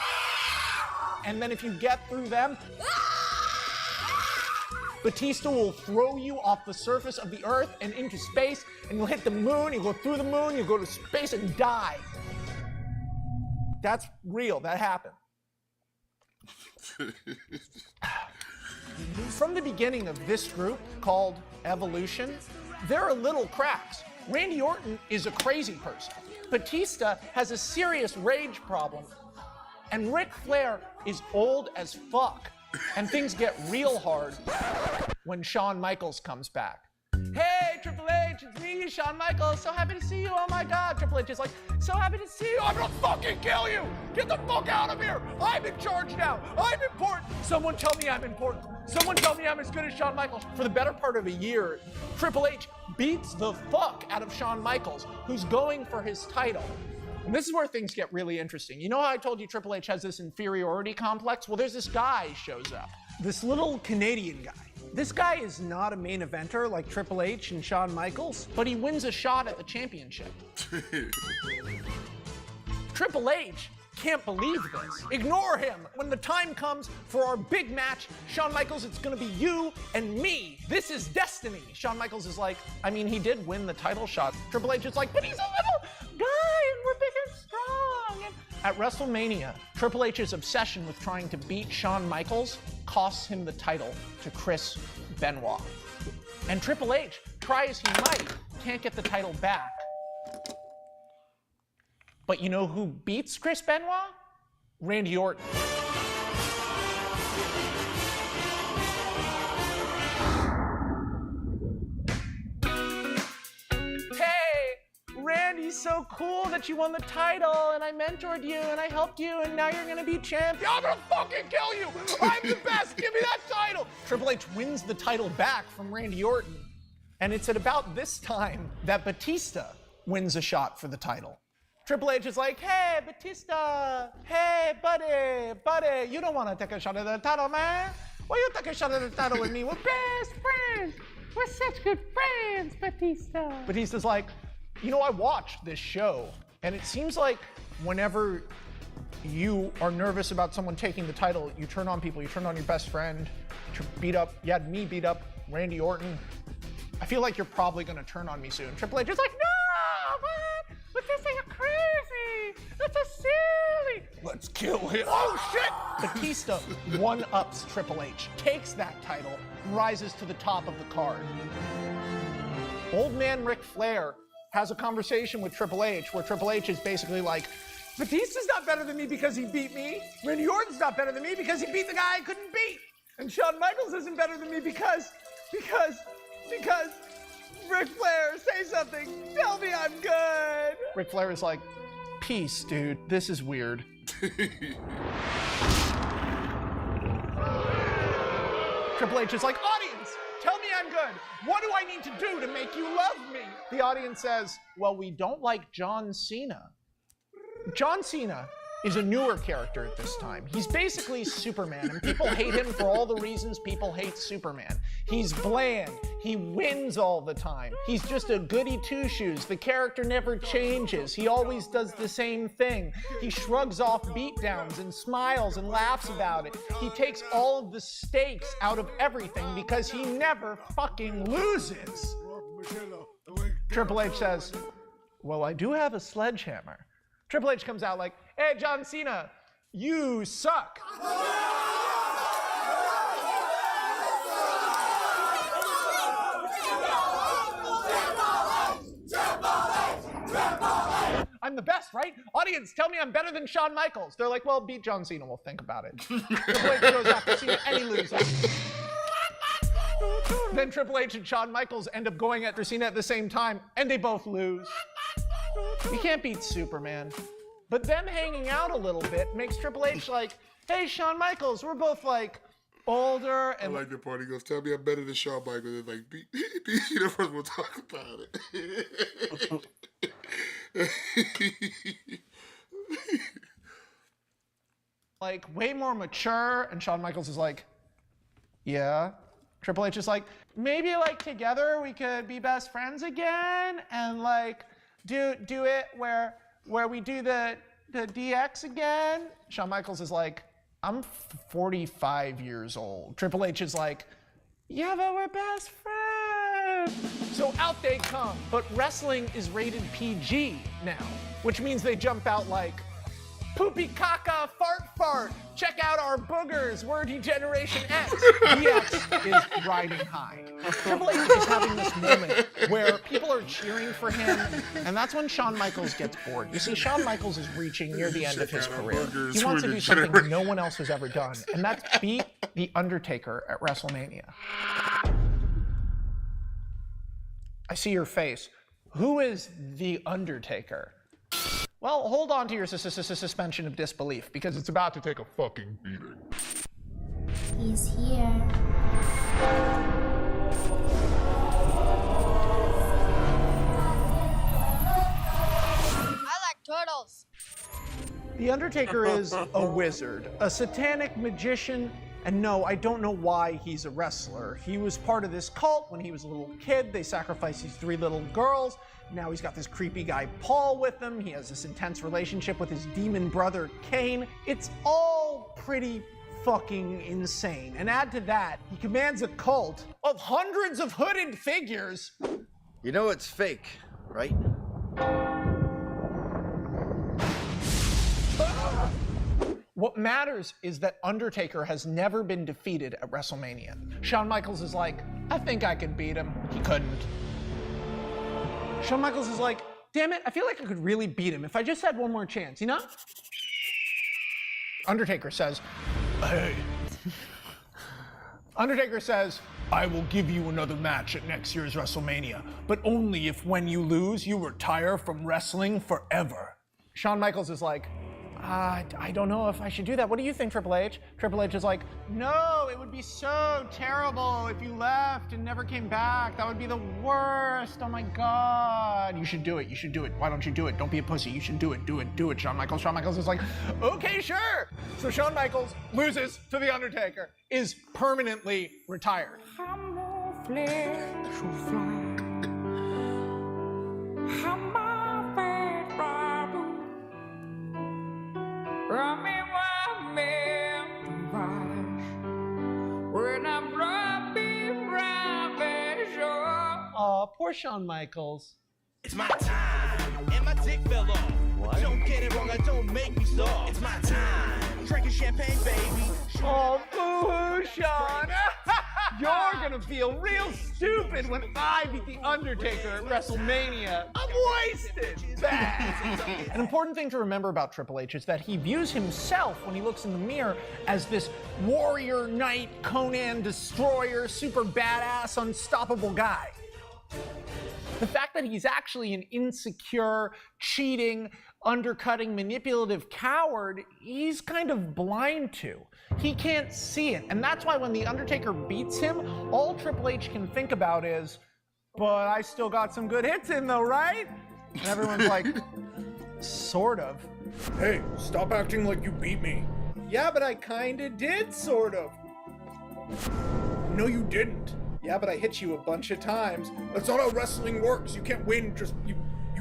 S4: And then if you get through them, Batista will throw you off the surface of the earth and into space, and you'll hit the moon, you'll go through the moon, you'll go to space and die. That's real, that happened. From the beginning of this group called Evolution, there are little cracks. Randy Orton is a crazy person. Batista has a serious rage problem. And Ric Flair is old as fuck. And things get real hard when Shawn Michaels comes back. Hey, Triple H, it's me, Shawn Michaels. So happy to see you. Oh my God. Triple H is like, so happy to see you. I'm gonna fucking kill you. Get the fuck out of here. I'm in charge now. I'm important. Someone tell me I'm important. Someone tell me I'm as good as Shawn Michaels. For the better part of a year, Triple H beats the fuck out of Shawn Michaels, who's going for his title. And this is where things get really interesting. You know how I told you Triple H has this inferiority complex? Well, there's this guy shows up. This little Canadian guy. This guy is not a main eventer like Triple H and Shawn Michaels, but he wins a shot at the championship. Triple H can't believe this. Ignore him. When the time comes for our big match, Shawn Michaels, it's gonna be you and me. This is destiny. Shawn Michaels is like, I mean, he did win the title shot. Triple H is like, but he's a little guy and we're big and strong. And at WrestleMania, Triple H's obsession with trying to beat Shawn Michaels costs him the title to Chris Benoit. And Triple H, try as he might, can't get the title back. But you know who beats Chris Benoit? Randy Orton. Hey, Randy's so cool that you won the title, and I mentored you, and I helped you, and now you're gonna be champion. I'm gonna fucking kill you! I'm the best! Give me that title! Triple H wins the title back from Randy Orton, and it's at about this time that Batista wins a shot for the title. Triple H is like, hey, Batista, hey, buddy, you don't want to take a shot at the title, man. Why you take a shot at the title with me? We're best friends. We're such good friends, Batista. Batista's like, you know, I watched this show, and it seems like whenever you are nervous about someone taking the title, you turn on people, you turn on your best friend, you had me beat up Randy Orton. I feel like you're probably gonna turn on me soon. Triple H is like, no, man. Batista, you're crazy! That's so silly! Let's kill him. Oh shit! Batista one-ups Triple H, takes that title, rises to the top of the card. Old man Ric Flair has a conversation with Triple H where Triple H is basically like, Batista's not better than me because he beat me. Randy Orton's not better than me because he beat the guy I couldn't beat. And Shawn Michaels isn't better than me because Ric Flair, say something. Tell me I'm good. Ric Flair is like, peace, dude. This is weird. Triple H is like, audience, tell me I'm good. What do I need to do to make you love me? The audience says, well, we don't like John Cena. John Cena is a newer character at this time. He's basically Superman, and people hate him for all the reasons people hate Superman. He's bland. He wins all the time. He's just a goody two-shoes. The character never changes. He always does the same thing. He shrugs off beatdowns and smiles and laughs about it. He takes all of the stakes out of everything because he never fucking loses. Triple H says, well, I do have a sledgehammer. Triple H comes out like, hey, John Cena, you suck. I'm the best, right? Audience, tell me I'm better than Shawn Michaels. They're like, well, beat John Cena, we'll think about it. Triple H goes after Cena and he loses. Then Triple H and Shawn Michaels end up going after Cena at the same time, and they both lose. You can't beat Superman. But them hanging out a little bit makes Triple H like, hey, Shawn Michaels, we're both like older and...
S2: I like the part. He goes, tell me I'm better than Shawn Michaels. And like, beat Cena first, we'll talk about it.
S4: like way more mature. And Shawn Michaels is like, yeah. Triple H is like, maybe like together we could be best friends again and like do it where we do the DX again. Shawn Michaels is like, I'm 45 years old. Triple H is like, yeah, but we're best friends. So out they come, but wrestling is rated PG now, which means they jump out like, poopy caca fart. Check out our boogers. We're Degeneration X. DX is riding high. Triple H is having this moment where people are cheering for him, and that's when Shawn Michaels gets bored. You see, Shawn Michaels is reaching near the end of his career. He wants to do something no one else has ever done, and that's beat The Undertaker at WrestleMania. I see your face. Who is The Undertaker? Well, hold on to your suspension of disbelief, because it's about to take a fucking beating.
S6: He's here.
S7: I like turtles.
S4: The Undertaker is a wizard, a satanic magician, and no, I don't know why he's a wrestler. He was part of this cult when he was a little kid. They sacrificed these 3 little girls. Now he's got this creepy guy, Paul, with him. He has this intense relationship with his demon brother, Kane. It's all pretty fucking insane. And add to that, he commands a cult of hundreds of hooded figures.
S8: You know it's fake, right?
S4: What matters is that Undertaker has never been defeated at WrestleMania. Shawn Michaels is like, I think I could beat him. He couldn't. Shawn Michaels is like, damn it, I feel like I could really beat him if I just had one more chance, you know? Undertaker says, hey. Undertaker says, I will give you another match at next year's WrestleMania, but only if when you lose, you retire from wrestling forever. Shawn Michaels is like, I don't know if I should do that. What do you think, Triple H? Triple H is like, no, it would be so terrible if you left and never came back. That would be the worst. Oh my God. You should do it. You should do it. Why don't you do it? Don't be a pussy. You should do it. Do it, Shawn Michaels. Shawn Michaels is like, okay, sure. So Shawn Michaels loses to The Undertaker, is permanently retired. Poor Shawn Michaels.
S9: It's my time, and my dick fell off. What? Don't get it wrong, I don't make me soft. It's my time, drinking champagne, baby.
S4: Oh, boo-hoo, Shawn. You're gonna feel real stupid when I beat The Undertaker at WrestleMania. I'm wasted. Bad. An important thing to remember about Triple H is that he views himself when he looks in the mirror as this warrior knight, Conan destroyer, super badass, unstoppable guy. The fact that he's actually an insecure, cheating, undercutting, manipulative coward, he's kind of blind to. He can't see it. And that's why when The Undertaker beats him, all Triple H can think about is, but I still got some good hits in though, right? And everyone's like, sort of. Hey, stop acting like you beat me. Yeah, but I kinda did, sort of. No, you didn't. Yeah, but I hit you a bunch of times. That's not how wrestling works. You can't win, just, you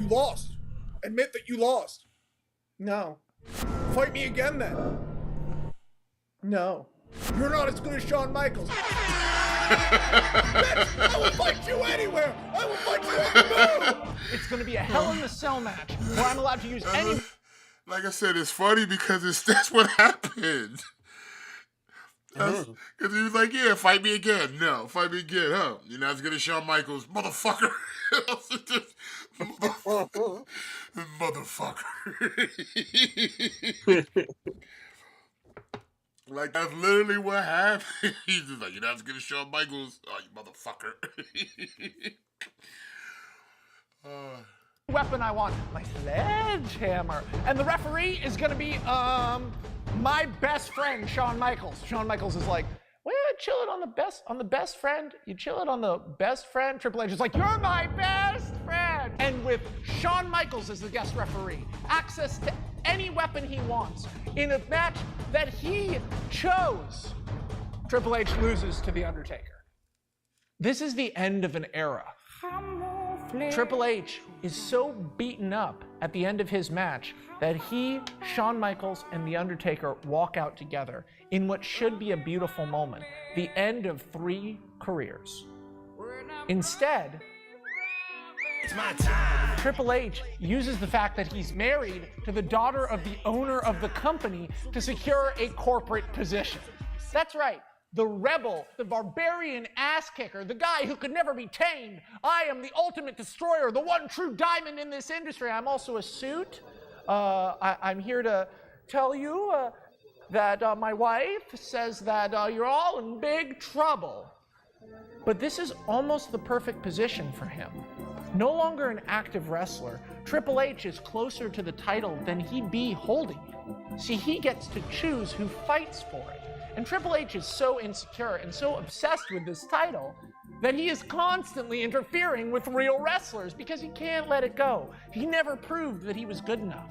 S4: lost. Admit that you lost. No. Fight me again then. No. You're not as good as Shawn Michaels. Bitch, I will fight you anywhere. I will fight you on the move. It's gonna be a Hell in a Cell match where I'm allowed to use any...
S2: Like I said, it's funny because that's what happened. Because he was like, yeah, fight me again. No, fight me again, huh? You're not as good as Shawn Michaels. Motherfucker. Motherfucker. Like, that's literally what happened. He's just like, you're not as good as Shawn Michaels. Oh, you motherfucker.
S4: Weapon I want, my sledgehammer. And the referee is gonna be, my best friend, Shawn Michaels. Shawn Michaels is like, well, chill it on the best friend. You chill it on the best friend. Triple H is like, you're my best friend. And with Shawn Michaels as the guest referee, access to any weapon he wants in a match that he chose. Triple H loses to The Undertaker. This is the end of an era. Triple H is so beaten up at the end of his match that he, Shawn Michaels, and The Undertaker walk out together in what should be a beautiful moment, the end of 3 careers. Instead,
S9: It's my time.
S4: Triple H uses the fact that he's married to the daughter of the owner of the company to secure a corporate position. That's right. The rebel, the barbarian ass kicker, the guy who could never be tamed. I am the ultimate destroyer, the one true diamond in this industry. I'm also a suit. I'm here to tell you that my wife says that you're all in big trouble. But this is almost the perfect position for him. No longer an active wrestler, Triple H is closer to the title than he'd be holding it. See, he gets to choose who fights for it. And Triple H is so insecure and so obsessed with this title that he is constantly interfering with real wrestlers because he can't let it go. He never proved that he was good enough.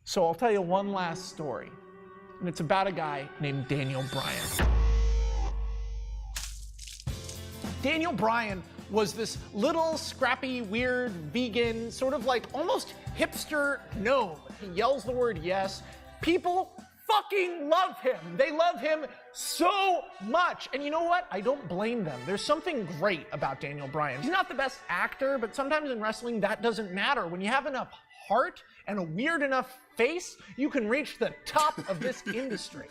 S4: So I'll tell you one last story, and it's about a guy named Daniel Bryan. Daniel Bryan was this little scrappy, weird, vegan, sort of like almost hipster gnome. He yells the word yes. People fucking love him. They love him so much. And you know what? I don't blame them. There's something great about Daniel Bryan. He's not the best actor, but sometimes in wrestling that doesn't matter. When you have enough heart and a weird enough face, you can reach the top of this industry.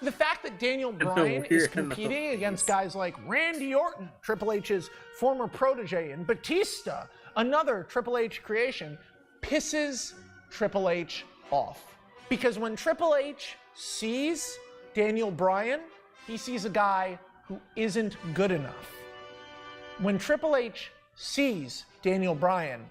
S4: The fact that Daniel Bryan is competing against guys like Randy Orton, Triple H's former protege, and Batista, another Triple H creation, pisses Triple H off. Because when Triple H sees Daniel Bryan, he sees a guy who isn't good enough. When Triple H sees Daniel Bryan,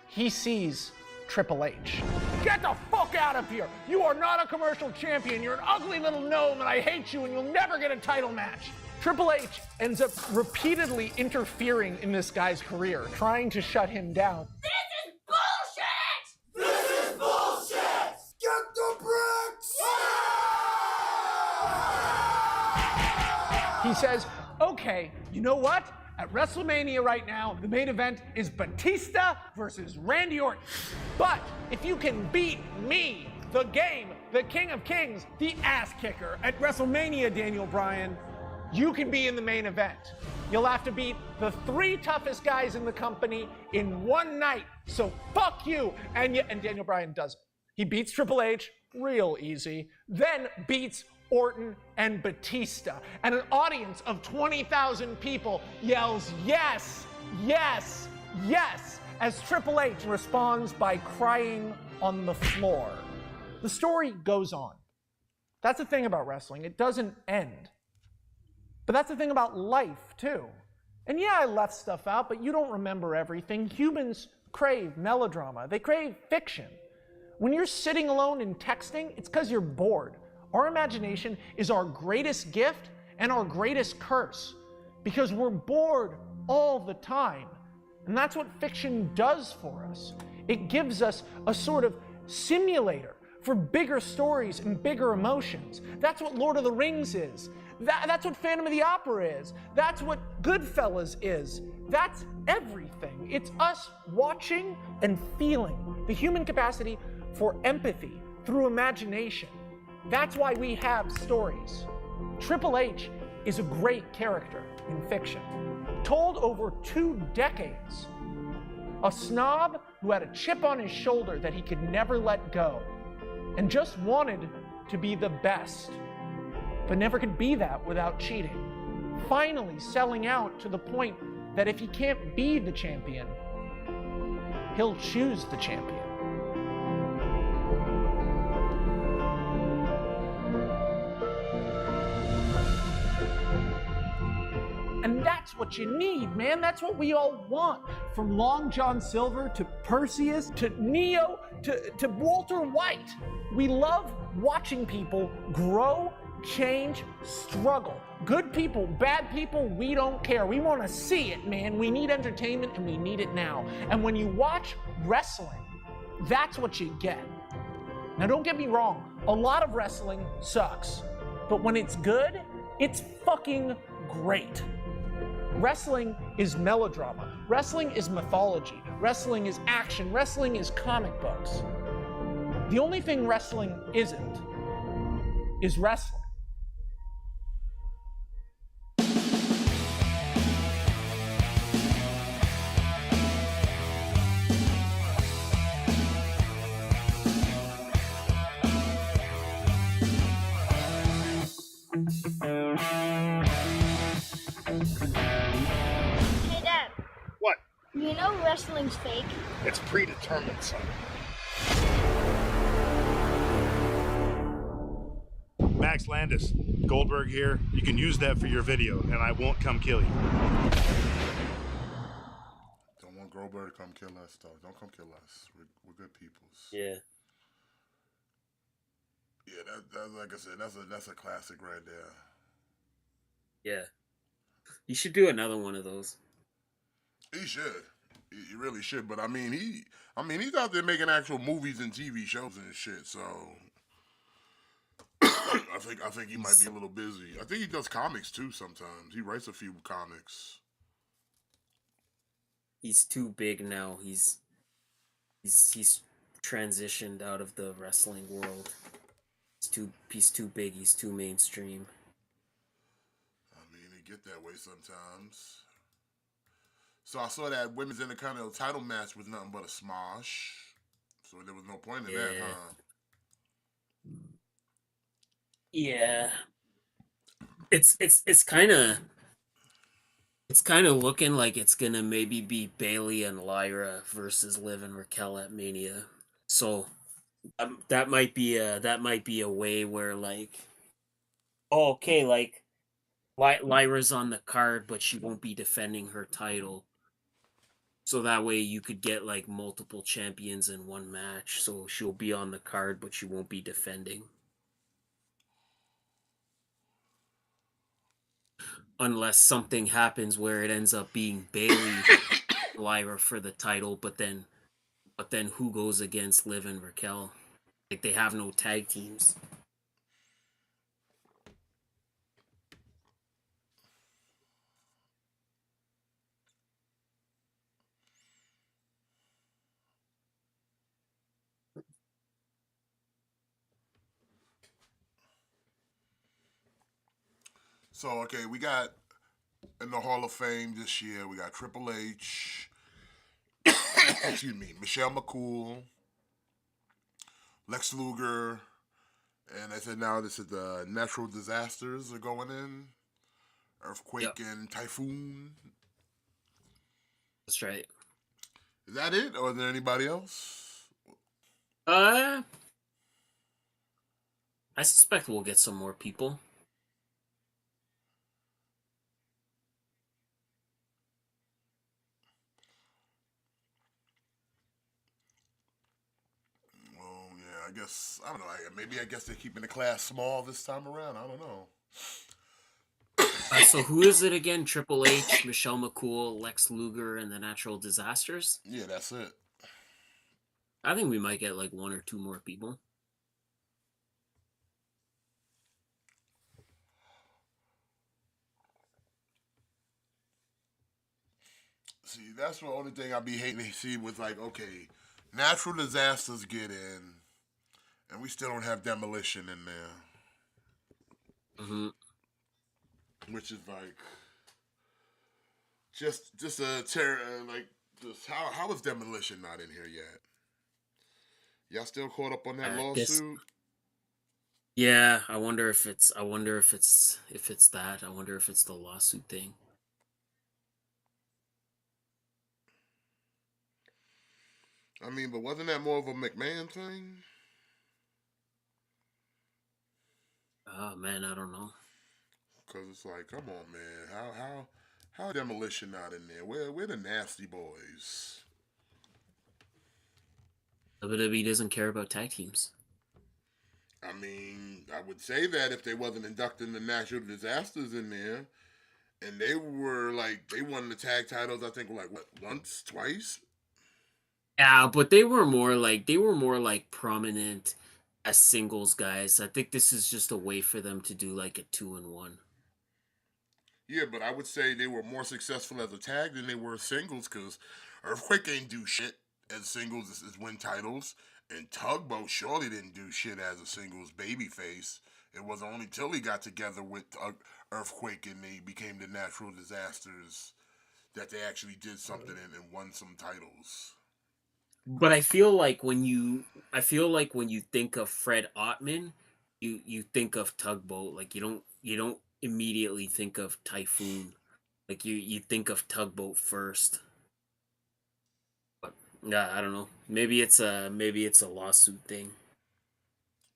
S4: he sees Triple H. Get the fuck out of here! You are not a commercial champion. You're an ugly little gnome and I hate you and you'll never get a title match. Triple H ends up repeatedly interfering in this guy's career, trying to shut him down.
S9: This is bullshit! This is bullshit!
S1: Get the bricks!
S4: He says, okay, you know what? At WrestleMania right now, the main event is Batista versus Randy Orton. But if you can beat me, the game, the King of Kings, the ass kicker at WrestleMania, Daniel Bryan, you can be in the main event. You'll have to beat the 3 toughest guys in the company in one night. So fuck you. And Daniel Bryan does it. He beats Triple H real easy, then beats Orton and Batista. And an audience of 20,000 people yells, yes, yes, yes, as Triple H responds by crying on the floor. The story goes on. That's the thing about wrestling. It doesn't end. But that's the thing about life, too. And yeah, I left stuff out, but you don't remember everything. Humans crave melodrama. They crave fiction. When you're sitting alone and texting, it's because you're bored. Our imagination is our greatest gift and our greatest curse because we're bored all the time. And that's what fiction does for us. It gives us a sort of simulator for bigger stories and bigger emotions. That's what Lord of the Rings is. That's what Phantom of the Opera is. That's what Goodfellas is. That's everything. It's us watching and feeling, the human capacity for empathy through imagination. That's why we have stories. Triple H is a great character in fiction, told over 2 decades. A snob who had a chip on his shoulder that he could never let go, and just wanted to be the best, but never could be that without cheating. Finally selling out to the point that if he can't be the champion, he'll choose the champion. And that's what you need, man. That's what we all want. From Long John Silver to Perseus to Neo to Walter White. We love watching people grow, change, struggle. Good people, bad people, we don't care. We want to see it, man. We need entertainment and we need it now. And when you watch wrestling, That's what you get. Now, don't get me wrong, a lot of wrestling sucks, but when it's good, it's fucking great. Wrestling is melodrama. Wrestling is mythology. Wrestling is action. Wrestling is comic books. The only thing wrestling isn't is wrestling.
S7: Hey, Dad.
S1: What?
S7: You know wrestling's fake.
S1: It's predetermined, son.
S10: Max Landis, Goldberg here. You can use that for your video, and I won't come kill you.
S2: Don't want Goldberg to come kill us, though. Don't come kill us. We're good peoples.
S3: Yeah.
S2: Yeah, that like I said, that's a classic right there.
S3: Yeah. You should do another one of those.
S2: He should. He really should. But I mean, he's out there making actual movies and TV shows and shit. So I think he might be a little busy. I think he does comics too sometimes. He writes a few comics.
S3: He's too big now. He's transitioned out of the wrestling world. He's too big. He's too mainstream.
S2: I mean, they get that way sometimes. So I saw that Women's Intercontinental title match was nothing but a smosh. So there was no point in that, huh?
S3: Yeah. It's kind of looking like it's gonna maybe be Bailey and Lyra versus Liv and Raquel at Mania. So that might be a way where like, oh, okay, like Lyra's on the card, but she won't be defending her title. So that way you could get like multiple champions in one match. So she'll be on the card, but she won't be defending. Unless something happens where it ends up being Bailey Lyra for the title, but then who goes against Liv and Raquel? Like they have no tag teams.
S2: So, okay, we got in the Hall of Fame this year, we got Triple H, excuse me, Michelle McCool, Lex Luger, and I said now this is the natural disasters are going in. Earthquake and typhoon.
S3: That's right.
S2: Is that it? Or is there anybody else?
S3: I suspect we'll get some more people.
S2: I guess, I don't know, maybe I guess they're keeping the class small this time around. I don't know.
S3: So who is it again? Triple H, Michelle McCool, Lex Luger, and the Natural Disasters?
S2: Yeah, that's it.
S3: I think we might get like one or two more people.
S2: See, that's the only thing I'd be hating to see was like, okay, natural disasters get in, and we still don't have demolition in there.
S3: Mm-hmm.
S2: Which is like, just a terror, like, just how is demolition not in here yet? Y'all still caught up on that lawsuit?
S3: Yeah, I wonder if it's that. I wonder if it's the lawsuit thing.
S2: I mean, but wasn't that more of a McMahon thing?
S3: Oh man, I don't know.
S2: Cause it's like, come on, man, how demolition not in there? We're the nasty boys.
S3: WWE doesn't care about tag teams.
S2: I mean, I would say that if they wasn't inducting the natural disasters in there, and they were like, they won the tag titles, I think, like, what, once, twice?
S3: Yeah, but they were more like prominent as singles guys. I think this is just a way for them to do like a 2-1.
S2: Yeah, but I would say they were more successful as a tag than they were as singles because Earthquake ain't do shit as singles as win titles, and Tugboat surely didn't do shit as a singles babyface. It was only till he got together with Earthquake and they became the Natural Disasters that they actually did something and won some titles.
S3: But I feel like when you think of Fred Ottman, you think of Tugboat. Like you don't immediately think of Typhoon. Like you think of Tugboat first. But yeah, I don't know. Maybe it's a lawsuit thing.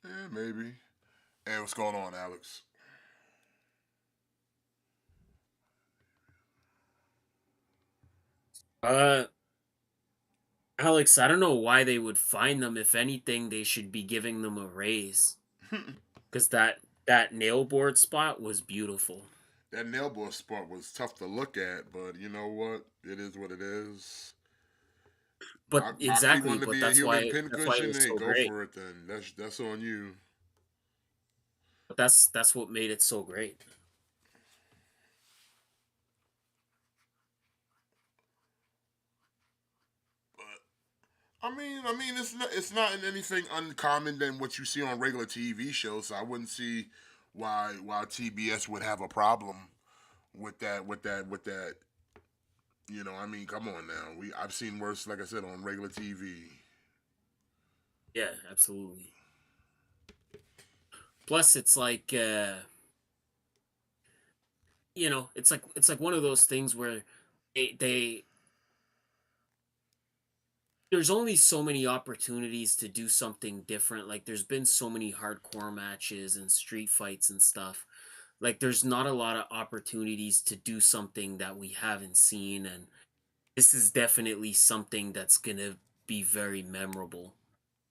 S2: Yeah, maybe. Hey, what's going on, Alex?
S3: Uh Alex, I don't know why they would fine them. If anything, they should be giving them a raise. Because that nail board spot was beautiful.
S2: That nail board spot was tough to look at, but you know what? It is what it is.
S3: But
S2: Moxley
S3: exactly,
S2: wanted to
S3: but
S2: be a human
S3: that's why it
S2: pincushion.
S3: was
S2: Hey,
S3: so
S2: go
S3: great.
S2: for it then. That's on you.
S3: But that's what made it so great.
S2: It's not in anything uncommon than what you see on regular TV shows. So I wouldn't see why TBS would have a problem with that. Come on now. I've seen worse, like I said, on regular TV.
S3: Yeah, absolutely. Plus, it's like it's like one of those things where they there's only so many opportunities to do something different. Like there's been so many hardcore matches and street fights and stuff. Like there's not a lot of opportunities to do something that we haven't seen, and this is definitely something that's going to be very memorable.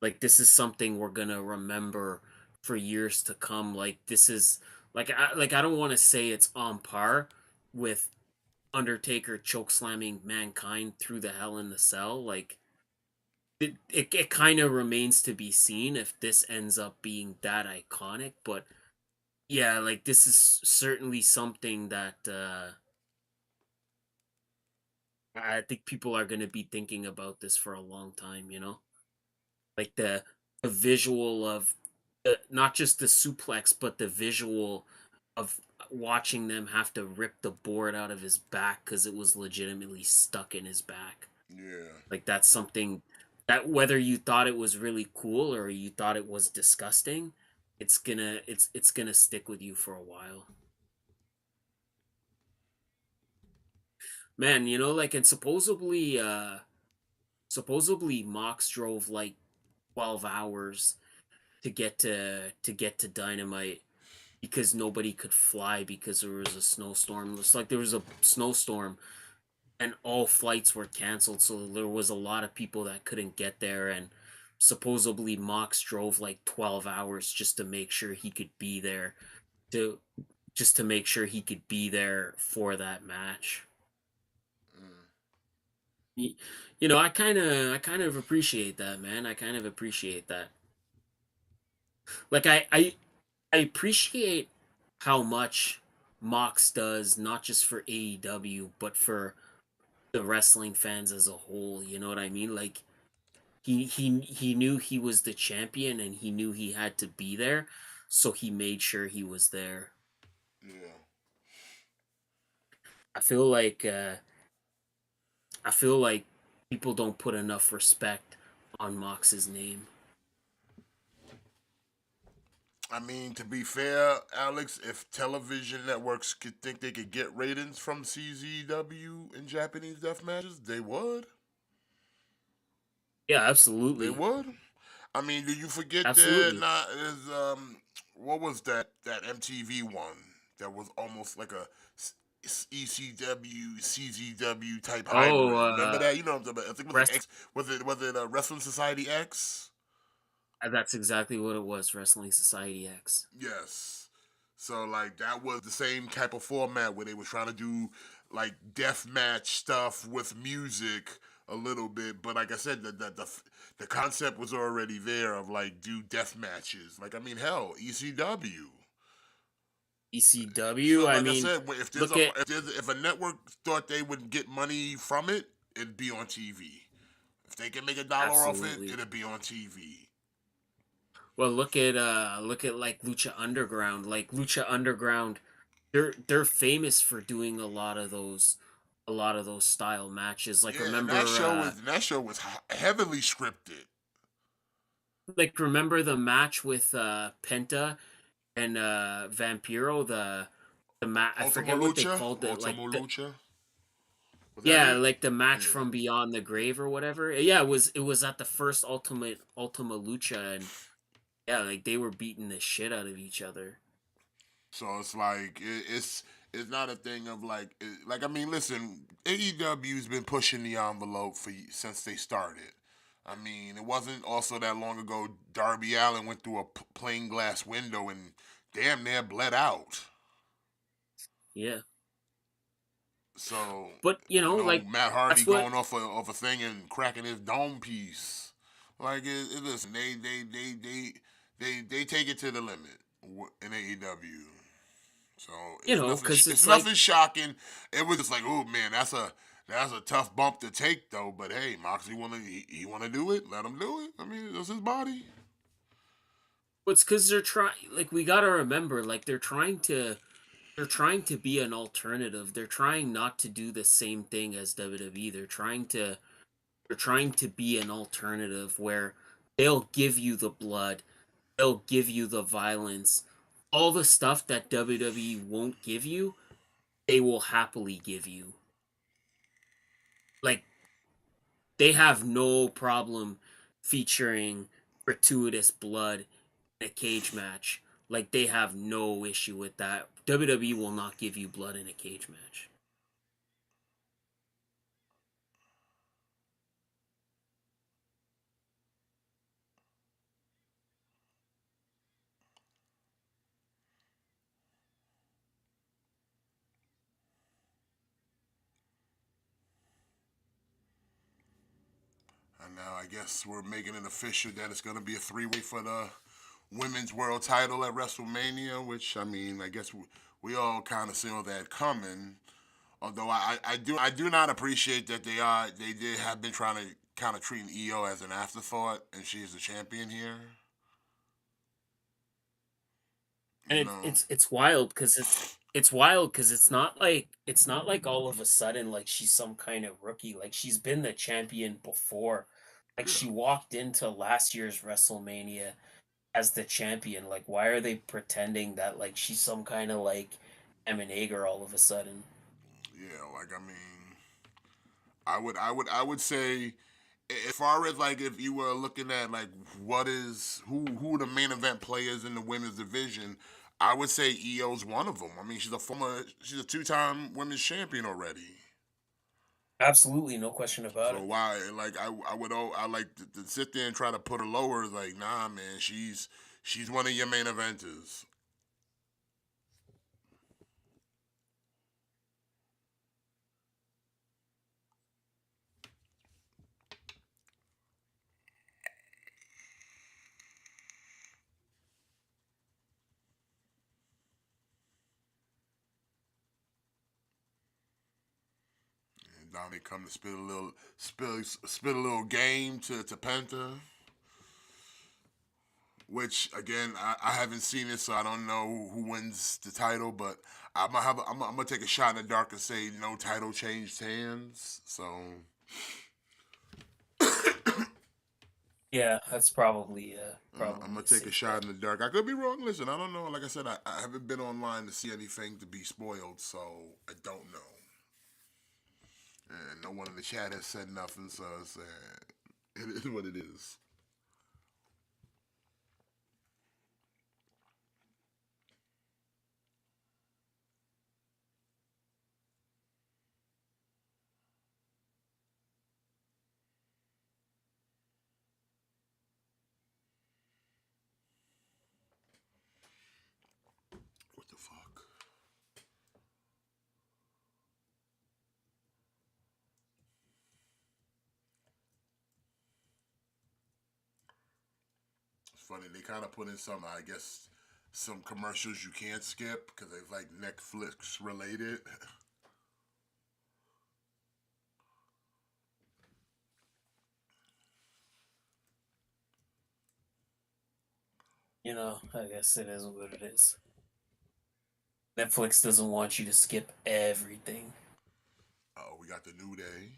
S3: Like this is something we're going to remember for years to come. Like this is like I don't want to say it's on par with Undertaker choke slamming Mankind through the Hell in the Cell. Like it kind of remains to be seen if this ends up being that iconic, but yeah, like this is certainly something that I think people are going to be thinking about this for a long time. Like the visual of not just the suplex but the visual of watching them have to rip the board out of his back cuz it was legitimately stuck in his back.
S2: Yeah.
S3: Like that's something that whether you thought it was really cool or you thought it was disgusting, it's gonna stick with you for a while. Man, like and supposedly Mox drove like 12 hours to get to Dynamite because nobody could fly because there was a snowstorm. It's like there was a snowstorm and all flights were canceled, so there was a lot of people that couldn't get there, and supposedly Mox drove like 12 hours just to make sure he could be there to just to make sure he could be there for that match. Y- I kind of appreciate that, man. I kind of appreciate that. Like I appreciate how much Mox does not just for AEW but for the wrestling fans as a whole, you know what I mean? Like he knew he was the champion and he knew he had to be there, so he made sure he was there.
S2: Yeah.
S3: I feel like uh I feel like people don't put enough respect on Mox's name.
S2: To be fair, Alex, if television networks could think they could get ratings from CZW in Japanese death matches, they would.
S3: Yeah,
S2: They
S3: absolutely.
S2: would. Did you forget that?
S3: Absolutely.
S2: Not is what was that MTV one that was almost like a ECW CZW type
S3: Oh,
S2: hybrid? Remember that? You know, what I'm talking about. I think it was like
S3: rest
S2: X. Was it Wrestling Society X?
S3: that's exactly what it was, Wrestling Society X.
S2: Yes. So like that was the same type of format where they were trying to do like death match stuff with music, a little bit, but like I said, the concept was already there of like do death matches. Like I mean, hell, ECW. So
S3: ECW. I
S2: like I
S3: mean,
S2: said, if there's
S3: look
S2: a
S3: at
S2: if a network thought they would get money from it, it'd be on TV. If they can make a dollar off it,
S3: absolutely.
S2: it'd be on TV.
S3: Well, look at like Lucha Underground. Like Lucha Underground, they're famous for doing a lot of those style matches.
S2: Yeah, and that show was heavily scripted.
S3: Remember the match with Penta and Vampiro, I
S2: Ultima
S3: forget what they
S2: Lucha,
S3: called it.
S2: Ultima Lucha. Was that
S3: Yeah,
S2: it?
S3: like the match
S2: Yeah.
S3: from Beyond the Grave or whatever. Yeah, it was at the first Ultima Lucha, and yeah, like they were beating the shit out of each other.
S2: So it's like it's not a thing of like like I mean, listen, AEW's been pushing the envelope since they started. I mean, it wasn't also that long ago. Darby Allin went through a plain glass window and damn near bled out.
S3: Yeah,
S2: So
S3: but like
S2: Matt Hardy
S3: that's what.
S2: going off a thing and cracking his dome piece. Like listen, they take it to the limit in AEW. So
S3: Because
S2: it's
S3: it's like,
S2: nothing shocking. It was just like, oh man, that's a tough bump to take though. But hey, Moxley he wanna do it. Let him do it. I mean, it's his body.
S3: it's because they're trying. Like we gotta remember, like they're trying to be an alternative. They're trying not to do the same thing as WWE. They're trying to be an alternative where they'll give you the blood, they'll give you the violence, all the stuff that WWE won't give you, they will happily give you. Like they have no problem featuring gratuitous blood in a cage match. Like they have no issue with that. WWE will not give you blood in a cage match.
S2: And now I guess we're making it official that it's gonna be a 3-way for the women's world title at WrestleMania. Which I mean, I guess we all kind of saw that coming. Although I do not appreciate that they did have been trying to kind of treating EO as an afterthought, and she's the champion here. You
S3: And
S2: know,
S3: it's wild because it's wild because it's not like all of a sudden like she's some kind of rookie. Like she's been the champion before. Like
S2: yeah,
S3: she walked into last year's WrestleMania as the champion. Like why are they pretending that like she's some kind of like Eminager all of a sudden?
S2: yeah. Like I mean, I would say, as far as like if you were looking at like who are the main event players in the women's division, I would say EO's one of them. I mean, she's a 2-time women's champion already.
S3: Absolutely, no question about
S2: So
S3: it.
S2: why, like, I like to sit there and try to put her lower. Like, nah, man, she's one of your main eventers. And Dominic come to spit a little game to Penta. Which again, I haven't seen it, so I don't know who wins the title. But I'm gonna take a shot in the dark and say no title changed hands. So
S3: Yeah, that's probably
S2: I'm gonna
S3: a
S2: take a
S3: safe
S2: shot
S3: bet.
S2: in the dark. I could be wrong. Listen, I don't know. Like I said, I haven't been online to see anything to be spoiled, so I don't know. And no one in the chat has said nothing, so it is what it is. What the fuck? funny. They kind of put in some, I guess, some commercials you can't skip because they're like Netflix related.
S3: You know, I guess it is what it is. Netflix doesn't want you to skip everything.
S2: Oh, we got the New Day.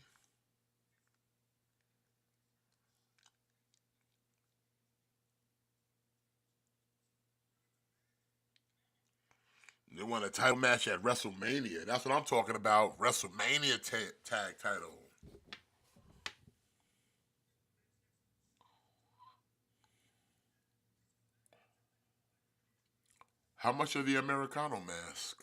S2: They won a title match at WrestleMania. That's what I'm talking about. WrestleMania tag title. How much of the Americano mask?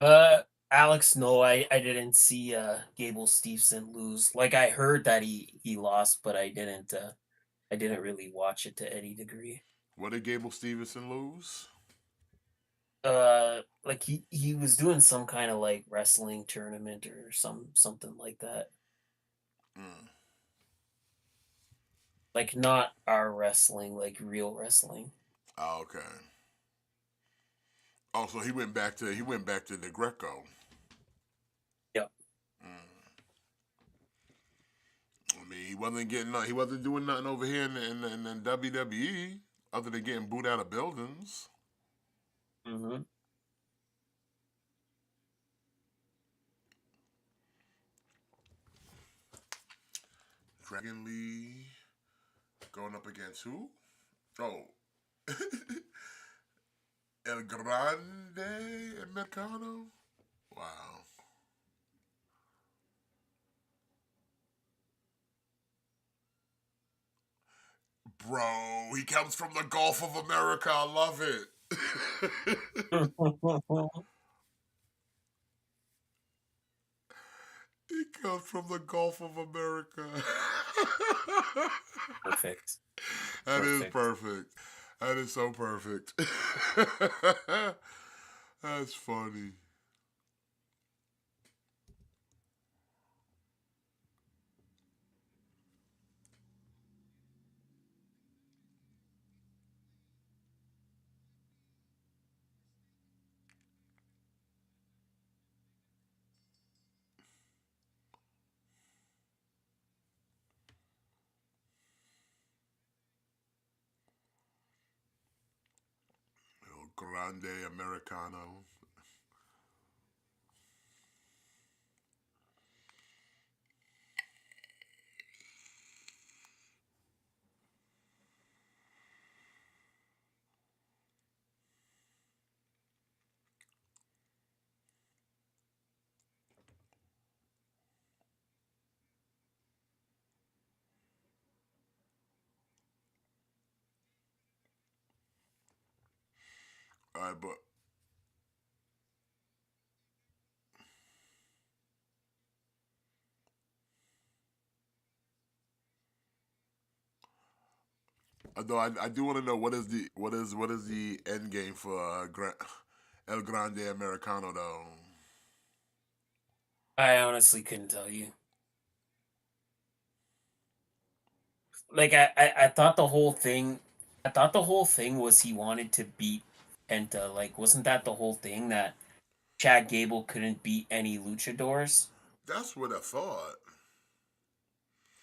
S3: Uh, Alex, no, I didn't see Gable Steveson lose. Like I heard that he lost, but I didn't really watch it to any degree.
S2: What did Gable Stevenson lose?
S3: Like he was doing some kind of like wrestling tournament or something like that.
S2: Mm.
S3: Like not our wrestling, like real wrestling.
S2: Oh, okay. Oh, so he went back to the Greco.
S3: Yep.
S2: I mean, he wasn't doing nothing over here in WWE other than getting booed out of buildings.
S3: Mm-hmm.
S2: Dragon Lee going up against who? Oh, El Grande Americano. Wow. Bro, he comes from the Gulf of America. I love it. He comes from the Gulf of America.
S3: Perfect.
S2: That is perfect. That is so perfect. That's funny. El Grande Americano. All right, but though I do want to know what is the end game for El Grande Americano though.
S3: I honestly couldn't tell you. Like I thought the whole thing was he wanted to beat Penta. Like wasn't that the whole thing that Chad Gable couldn't beat any luchadors?
S2: That's what I thought.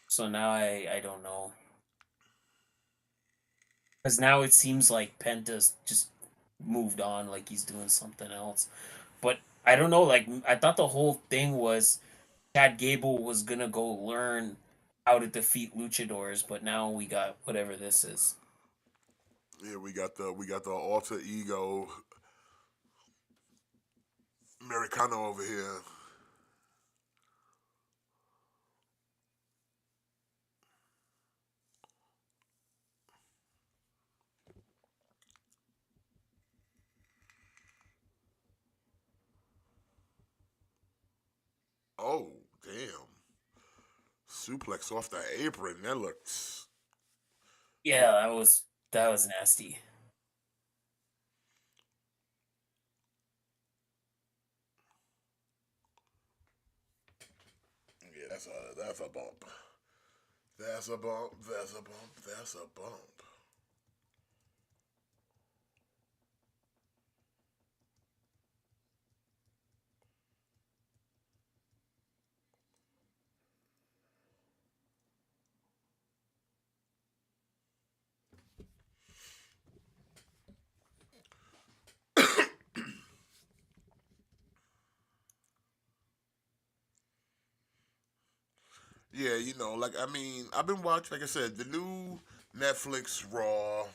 S3: So now I don't know. Because now it seems like Penta's just moved on, like he's doing something else. But I don't know, like I thought the whole thing was Chad Gable was gonna go learn how to defeat luchadors, but now we got whatever this is.
S2: Yeah, we got the alter ego Americano over here. Oh, damn. suplex off the apron. That looked.
S3: Yeah, that was nasty.
S2: Yeah, that's a bump. That's a bump. That's a bump. That's a bump. Yeah, like I mean, I've been watching. Like I said, the new Netflix Raw.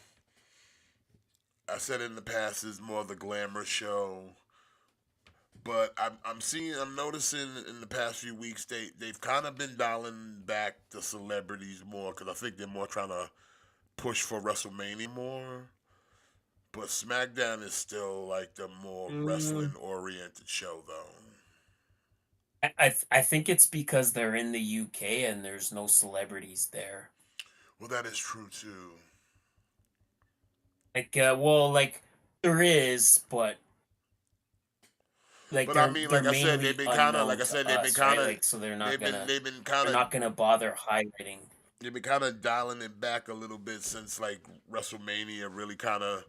S2: I said in the past is more the glamour show. But I'm noticing in the past few weeks they've kind of been dialing back the celebrities more because I think they're more trying to push for WrestleMania more. But SmackDown is still like the more wrestling oriented show though.
S3: I think it's because they're in the UK and there's no celebrities there.
S2: Well, that is true too.
S3: Like, well, like there is, but like
S2: But I mean,
S3: they're
S2: like I said, they've
S3: mainly
S2: been kind of,
S3: unknown
S2: like I
S3: to
S2: said,
S3: us, right? Like, so they're not gonna
S2: they've been kind
S3: they're
S2: of
S3: not gonna bother highlighting.
S2: they've been kind of dialing it back a little bit since like WrestleMania really kind of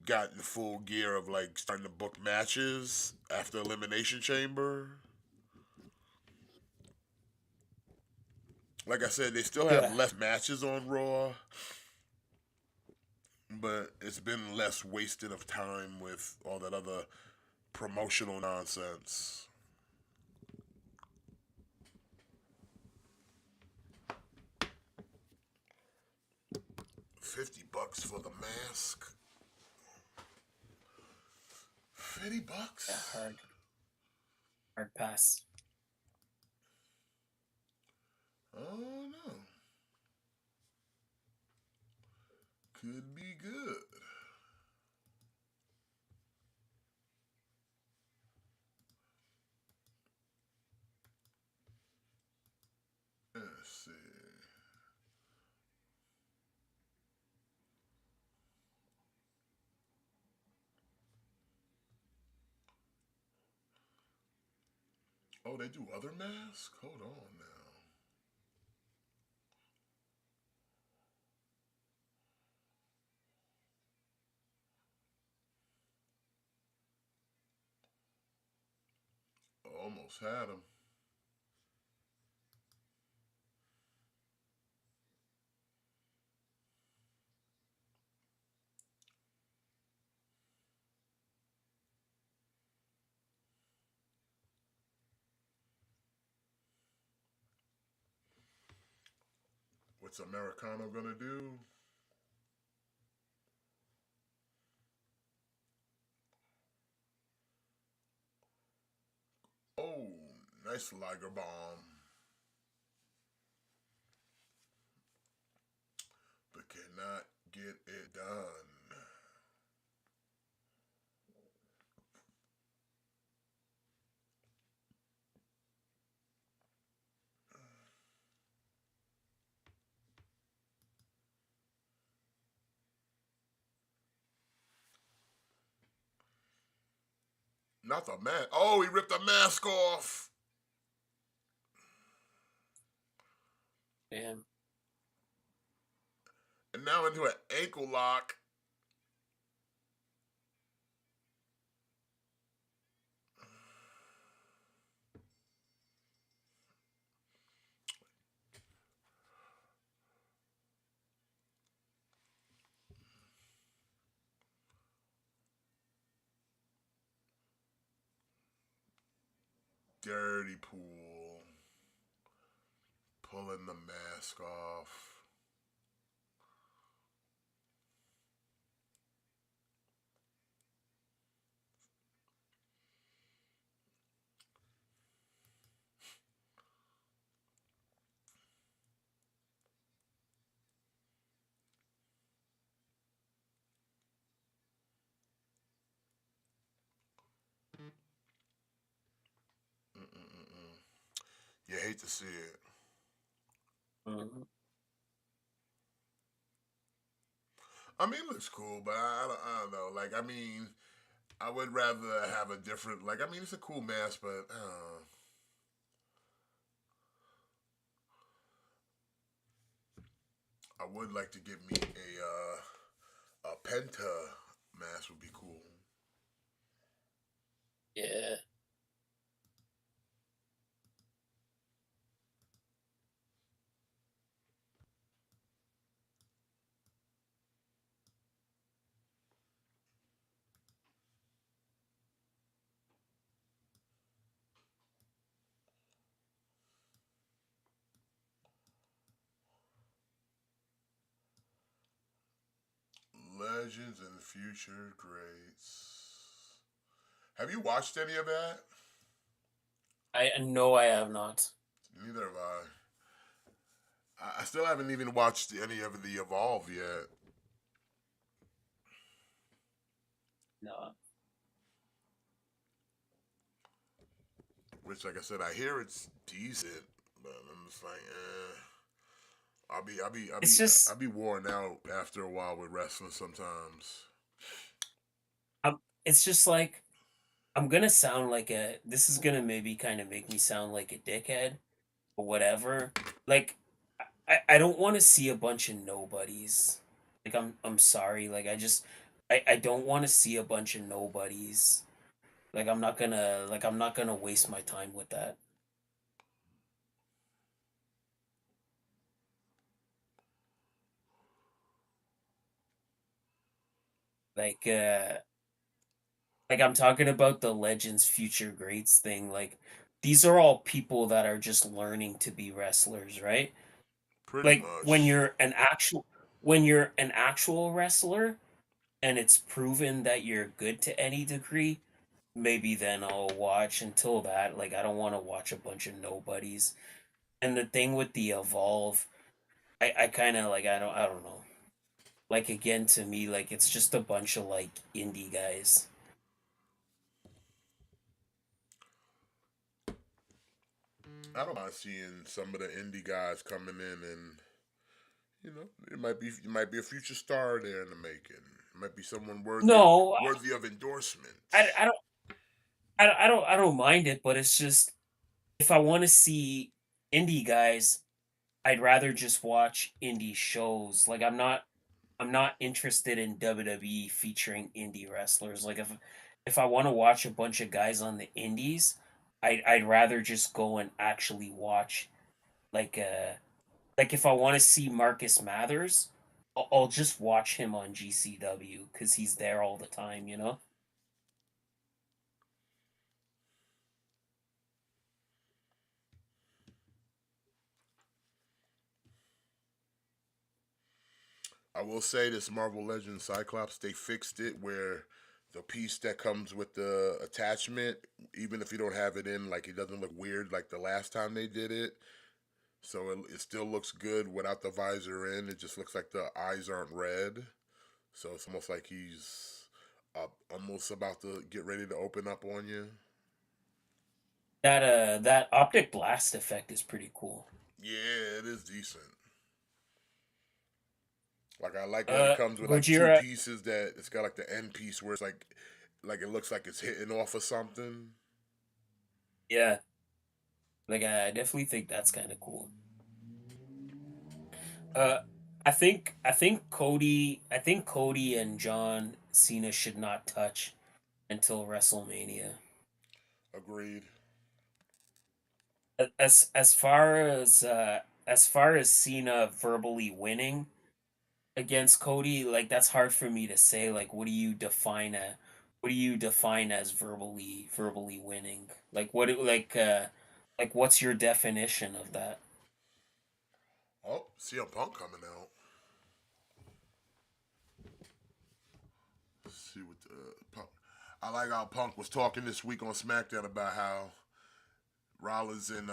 S2: got in full gear of like starting to book matches after Elimination Chamber. Like I said, they still have
S3: Yeah.
S2: less matches on Raw, but it's been less wasted of time with all that other promotional nonsense. $50 for the mask. $50.
S3: Yeah, hard pass.
S2: Oh no. Could be good. Let's see. Oh, they do other masks? Hold on now. Almost had him. What's Americano gonna do? Oh, nice Liger bomb. But cannot get it done. Not the mask. Oh, he ripped the mask off.
S3: Damn.
S2: And now into an ankle lock. Dirty pool. Pulling the mask off. You hate to see it.
S3: Mhm.
S2: I mean, it looks cool, but I don't know. Like, I mean, I would rather have a different. Like, I mean, it's a cool mask, but I would like to get me a Penta mask would be cool.
S3: Yeah.
S2: Legends and Future Greats. Have you watched any of that?
S3: I know I have not.
S2: Neither have I still haven't even watched any of the Evolve yet.
S3: No.
S2: Which, like I said, I hear it's decent, but I'm just like,
S3: It's just
S2: I'll be worn out after a while with wrestling sometimes.
S3: it's just like I'm gonna sound like a this is gonna maybe kind of make me sound like a dickhead or whatever. Like I don't want to see a bunch of nobodies. Like I'm sorry. Like I don't want to see a bunch of nobodies. Like I'm not gonna waste my time with that. Like like I'm talking about the Legends Future Greats thing. Like these are all people that are just learning to be wrestlers, right?
S2: Pretty
S3: Like
S2: much.
S3: when you're an actual wrestler and it's proven that you're good to any degree, maybe then I'll watch. Until that, like I don't want to watch a bunch of nobodies. And the thing with the Evolve, I kind of like I don't know. Like again to me, like it's just a bunch of like indie guys.
S2: I don't mind seeing some of the indie guys coming in, and you know, it might be a future star there in the making. It might be someone
S3: No,
S2: worthy of endorsement.
S3: I don't I don't mind it, but it's just if I want to see indie guys, I'd rather just watch indie shows. Like I'm not interested in WWE featuring indie wrestlers. Like if I want to watch a bunch of guys on the indies, I'd rather just go and actually watch like like if I want to see Marcus Mathers, I'll just watch him on GCW because he's there all the time, you know?
S2: I will say this Marvel Legends Cyclops, they fixed it where the piece that comes with the attachment, even if you don't have it in, like it doesn't look weird like the last time they did it. So it still looks good without the visor in. It just looks like the eyes aren't red. So it's almost like he's almost about to get ready to open up on you.
S3: That optic blast effect is pretty cool.
S2: Yeah, it is decent. Like I like that it comes with like two
S3: Gojira,
S2: pieces that it's got like the end piece where it's like it looks like it's hitting off of something.
S3: yeah, like I definitely think that's kind of cool. Uh, I think Cody and John Cena should not touch until WrestleMania.
S2: Agreed.
S3: As far as Cena verbally winning against Cody, like that's hard for me to say. Like, what do you define as verbally winning? Like what's your definition of that?
S2: Oh, CM Punk coming out. Let's see what Punk. I like how Punk was talking this week on SmackDown about how Rollins and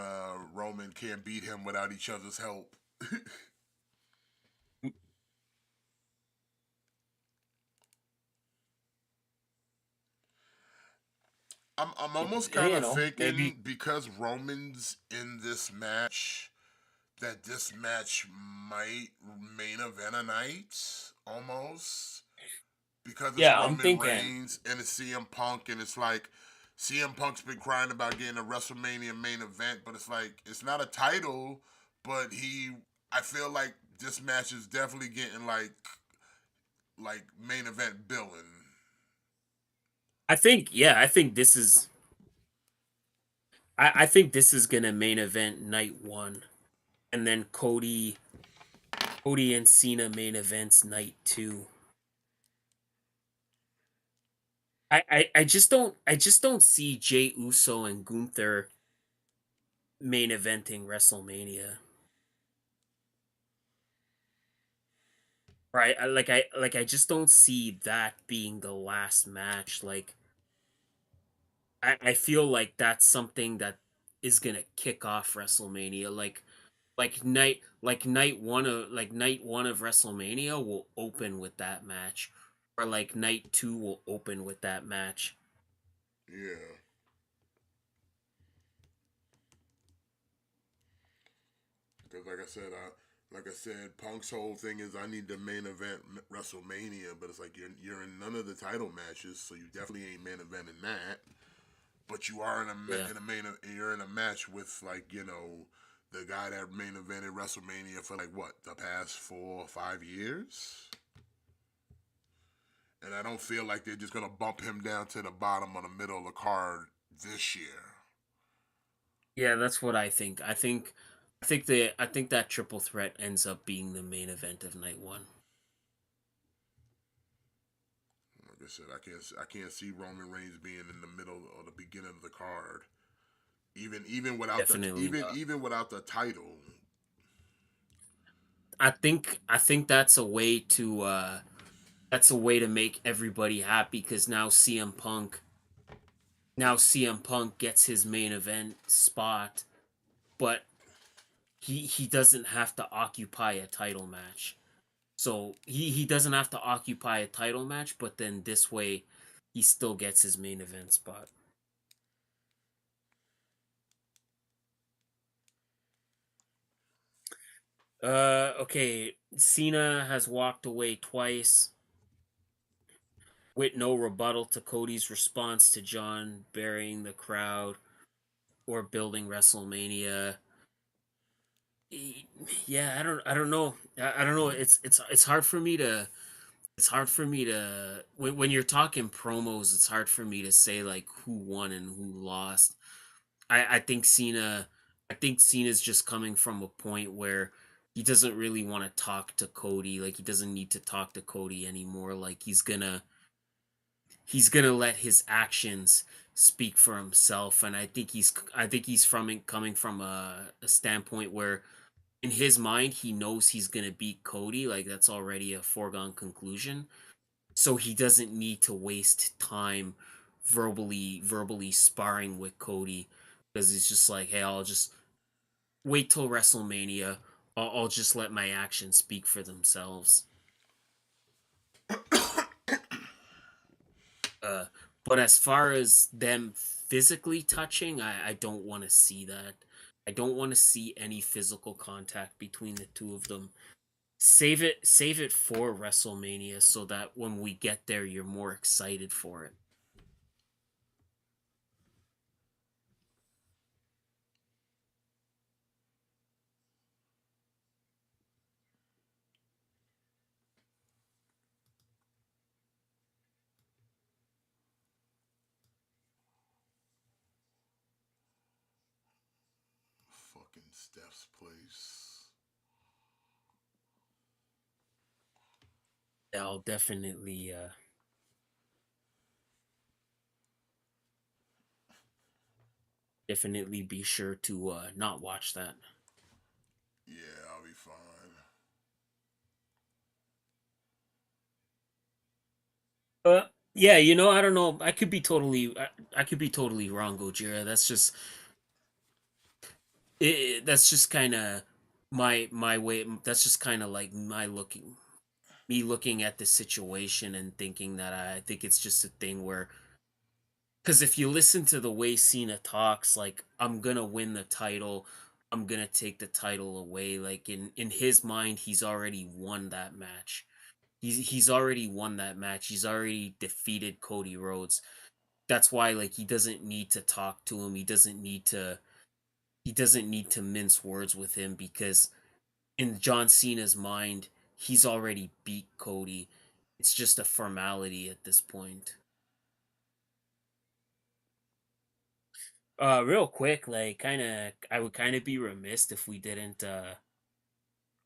S2: Roman can't beat him without each other's help. I'm almost kind
S3: You
S2: of
S3: know, maybe
S2: thinking because Roman's in this match that this match might main event a night almost because it's
S3: Yeah, I'm
S2: Roman
S3: thinking.
S2: Reigns and it's CM Punk, and it's like CM Punk's been crying about getting a WrestleMania main event, but it's like it's not a title, but I feel like this match is definitely getting like main event billing.
S3: I think this is. I think this is gonna main event night one, and then Cody and Cena main events night two. I just don't see Jay Uso and Gunther main eventing WrestleMania. Right? I just don't see that being the last match. Like I feel like that's something that is gonna kick off WrestleMania. Like night one of WrestleMania will open with that match. Or like night two will open with that match.
S2: Yeah. Because like I said, Punk's whole thing is I need the main event WrestleMania, but it's like you're in none of the title matches, so you definitely ain't main eventing that. But you are
S3: Yeah.
S2: you're in a match with like the guy that main evented WrestleMania for like what the past 4 or 5 years, and I don't feel like they're just gonna bump him down to the bottom of the middle of the card this year.
S3: Yeah, that's what I think. I think that triple threat ends up being the main event of night one.
S2: Like I said, I can't see Roman Reigns being in the middle or the beginning of the card, even without
S3: Definitely not.
S2: even without the title.
S3: I think that's a way to make everybody happy because now CM Punk gets his main event spot, but he doesn't have to occupy a title match. So he doesn't have to occupy a title match, but then this way he still gets his main event spot. Okay, Cena has walked away twice with no rebuttal to Cody's response to John burying the crowd or building WrestleMania. Yeah, I don't know. I don't know. It's hard for me to when you're talking promos, it's hard for me to say like who won and who lost. I think Cena's just coming from a point where he doesn't really want to talk to Cody. Like he doesn't need to talk to Cody anymore. Like he's gonna let his actions speak for himself. And I think he's from coming from a standpoint where in his mind he knows he's gonna beat Cody. Like that's already a foregone conclusion. So he doesn't need to waste time verbally sparring with Cody because he's just like, hey, I'll just wait till WrestleMania. I'll just let my actions speak for themselves. Uh, but as far as them physically touching, I don't want to see that. I don't want to see any physical contact between the two of them. Save it for WrestleMania so that when we get there, you're more excited for it.
S2: Fucking Steph's place.
S3: I'll definitely be sure to not watch that.
S2: Yeah, I'll be fine.
S3: Yeah, I don't know. I could be totally wrong, Gojira. That's just kind of my way. That's just kind of like me looking at the situation and thinking that I think it's just a thing where because if you listen to the way Cena talks, like I'm gonna win the title, I'm gonna take the title away. Like in his mind, he's already won that match. He's already won that match. He's already defeated Cody Rhodes. That's why like he doesn't need to talk to him. He doesn't need to mince words with him because in John Cena's mind, he's already beat Cody. It's just a formality at this point. Real quick, like I would kind of be remiss if we didn't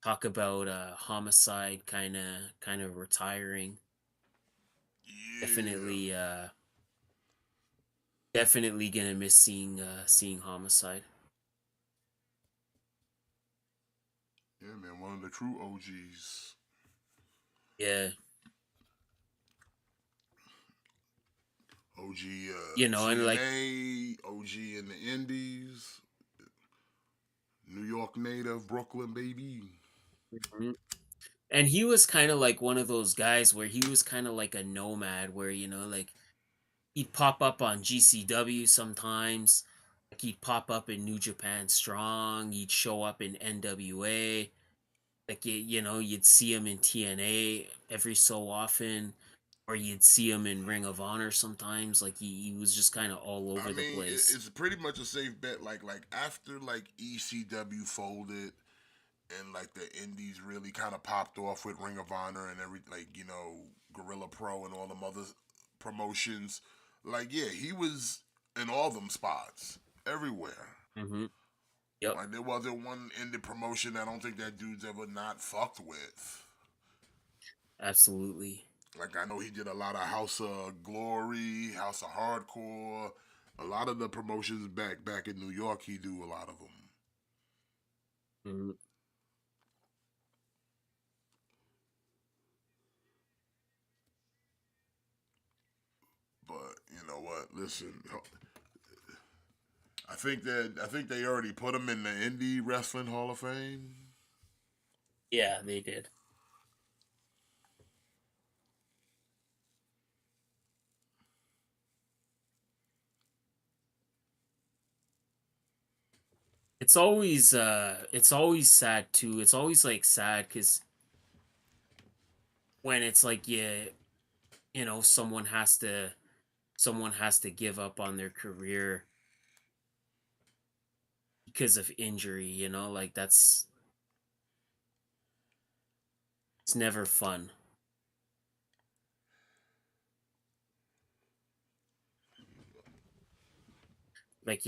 S3: talk about Homicide kind of retiring.
S2: Yeah.
S3: Definitely definitely gonna miss seeing Homicide.
S2: Yeah, man, one of the true OGs.
S3: Yeah.
S2: OG
S3: And like
S2: TNA, OG in the Indies, New York native, Brooklyn baby.
S3: mhm. And he was kind of like one of those guys where he was kind of like a nomad where like he'd pop up on GCW sometimes. Like he'd pop up in New Japan Strong. He'd show up in NWA. Like you'd see him in TNA every so often, or you'd see him in Ring of Honor sometimes. Like he was just kind of all
S2: I
S3: over the
S2: mean,
S3: place.
S2: it's pretty much a safe bet. Like after like ECW folded and like the Indies really kind of popped off with Ring of Honor and every Gorilla Pro and all them other promotions. Like yeah, he was in all them spots everywhere.
S3: Mm-hmm. Yep.
S2: Like there wasn't one indie promotion I don't think that dude's ever not fucked with.
S3: Absolutely.
S2: Like I know he did a lot of House of Glory, House of Hardcore, a lot of the promotions back in New York. He do a lot of them.
S3: Mm-hmm.
S2: But you know what? Listen, I think they already put him in the Indie Wrestling Hall of Fame.
S3: Yeah, they did. It's always sad too. It's always like sad because when it's like someone has to give up on their career because of injury, like it's never fun. Like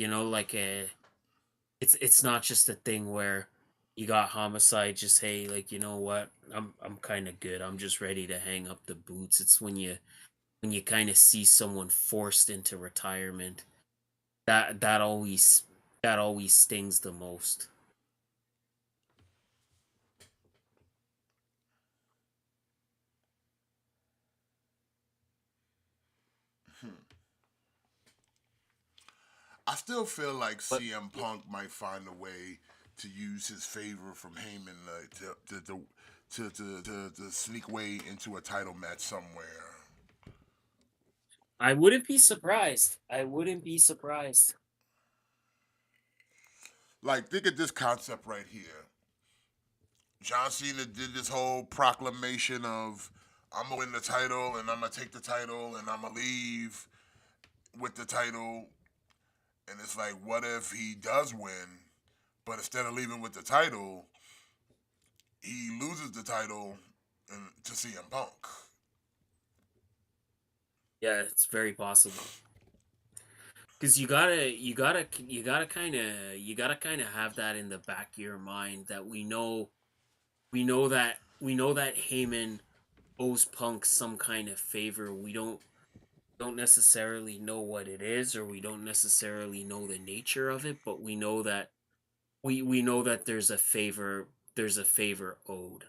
S3: it's not just a thing where you got Homicide just hey like what I'm kind of good. I'm just ready to hang up the boots. It's when you kind of see someone forced into retirement that always stings the most.
S2: I still feel like
S3: But
S2: CM Punk might find a way to use his favor from Heyman to sneak way into a title match somewhere.
S3: I wouldn't be surprised. I wouldn't be surprised.
S2: Like, think of this concept right here. John Cena did this whole proclamation of I'm gonna win the title and I'm gonna take the title and I'm gonna leave with the title. And it's like, what if he does win, but instead of leaving with the title, he loses the title to CM Punk?
S3: Yeah, it's very possible. Because you gotta kind of have that in the back of your mind that we know that Heyman owes Punk some kind of favor. We don't necessarily know what it is, or we don't necessarily know the nature of it, but we know that there's a favor owed.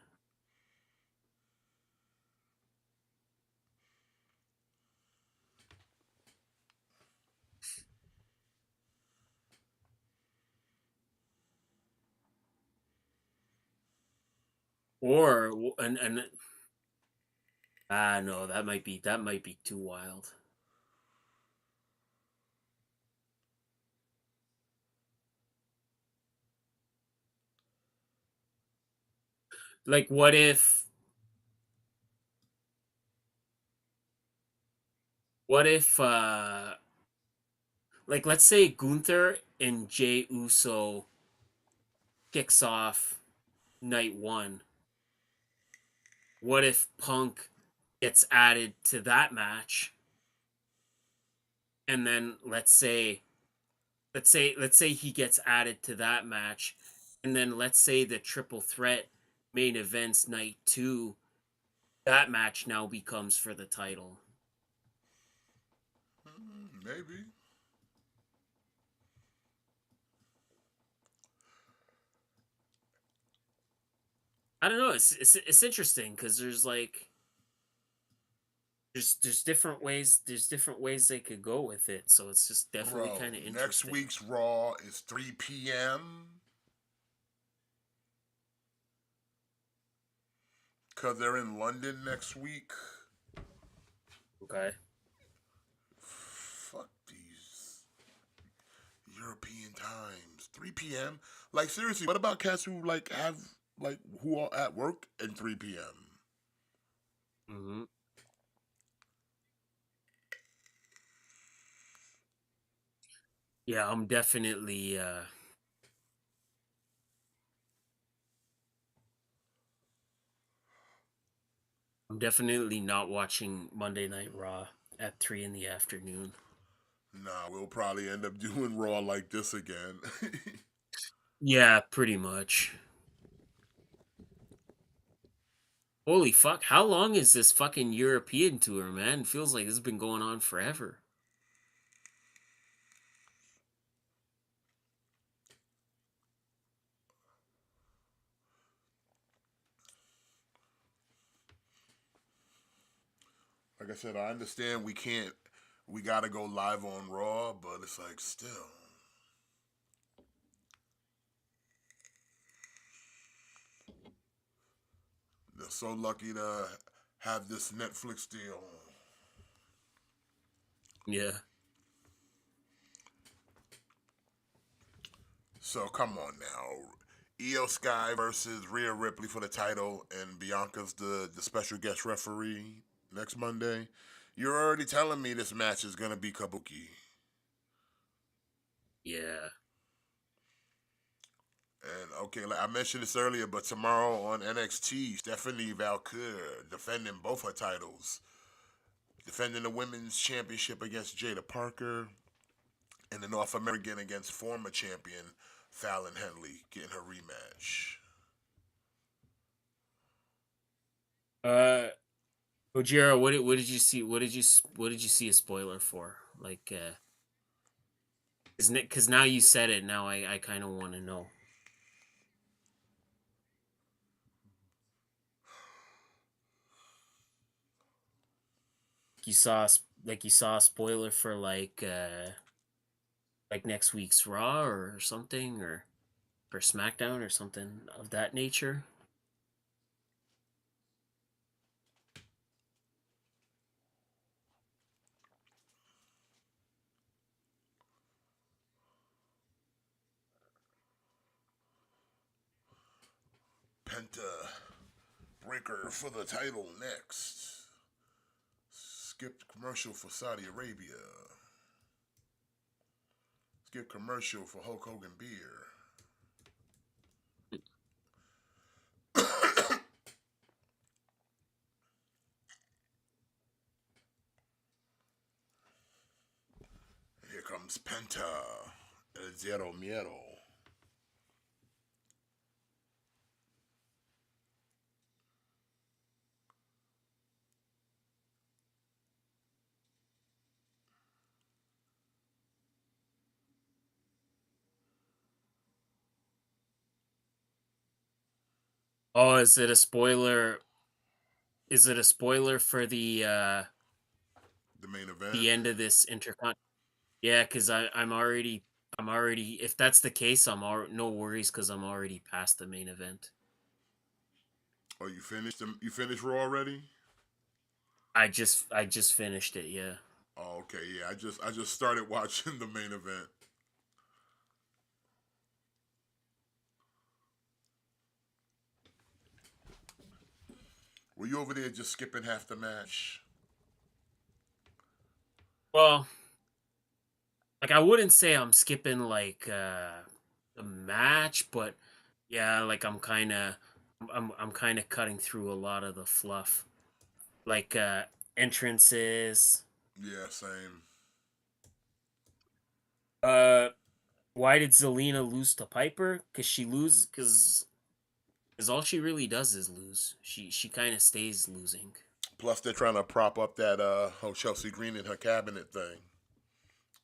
S3: Or and no, that might be too wild. Like, what if like, let's say Gunther and Jey Uso kicks off night one. What if Punk gets added to that match, and then let's say he gets added to that match, and then let's say the triple threat main events night two, that match now becomes for the title.
S2: Maybe.
S3: I don't know. It's interesting because there's different ways they could go with it. So it's just definitely
S2: Bro,
S3: kind of interesting.
S2: next week's Raw is 3 p.m. Because they're in London next week.
S3: Okay.
S2: Fuck these European times. 3 p.m. Like, seriously, what about cats who who are at work at 3 p.m.?
S3: Mm-hmm. Yeah, I'm definitely not watching Monday Night Raw at 3 in the afternoon.
S2: Nah, we'll probably end up doing Raw like this again.
S3: Yeah, pretty much. Holy fuck, how long is this fucking European tour, man? Feels like this has been going on forever.
S2: Like I said, I understand we gotta go live on Raw, but it's like still. They're so lucky to have this Netflix deal.
S3: Yeah.
S2: So come on now. Io Sky versus Rhea Ripley for the title, and Bianca's the special guest referee next Monday. You're already telling me this match is gonna be kabuki.
S3: Yeah.
S2: And okay, like I mentioned this earlier, but tomorrow on NXT, Stephanie Valkyrie defending both her titles, defending the women's championship against Jada Parker, and the North American against former champion Fallon Henley, getting her rematch.
S3: Ojiro, what did you see? What did you see a spoiler for? Like, because now you said it. Now I kind of want to know. You saw a spoiler for like next week's Raw or something, or for SmackDown or something of that nature.
S2: Penta Breaker for the title next. Skipped commercial for Saudi Arabia. Skip commercial for Hulk Hogan beer. Here comes Penta. El Zero Miedo.
S3: Oh, is it a spoiler? Is it a spoiler for
S2: The main event.
S3: the end of this intercon? Yeah, because I'm already. If that's the case, no worries because I'm already past the main event.
S2: Oh, you finished them? You finished Raw already?
S3: I just finished it. Yeah.
S2: Oh, okay, yeah. I just started watching the main event. Were you over there just skipping half the match?
S3: Well, like I wouldn't say I'm skipping like a match, but yeah, like I'm kind of cutting through a lot of the fluff, like entrances.
S2: Yeah, same.
S3: Uh, why did Zelina lose to Piper? Cause all she really does is lose. She kind of stays losing.
S2: Plus, they're trying to prop up that whole Chelsea Green in her cabinet thing,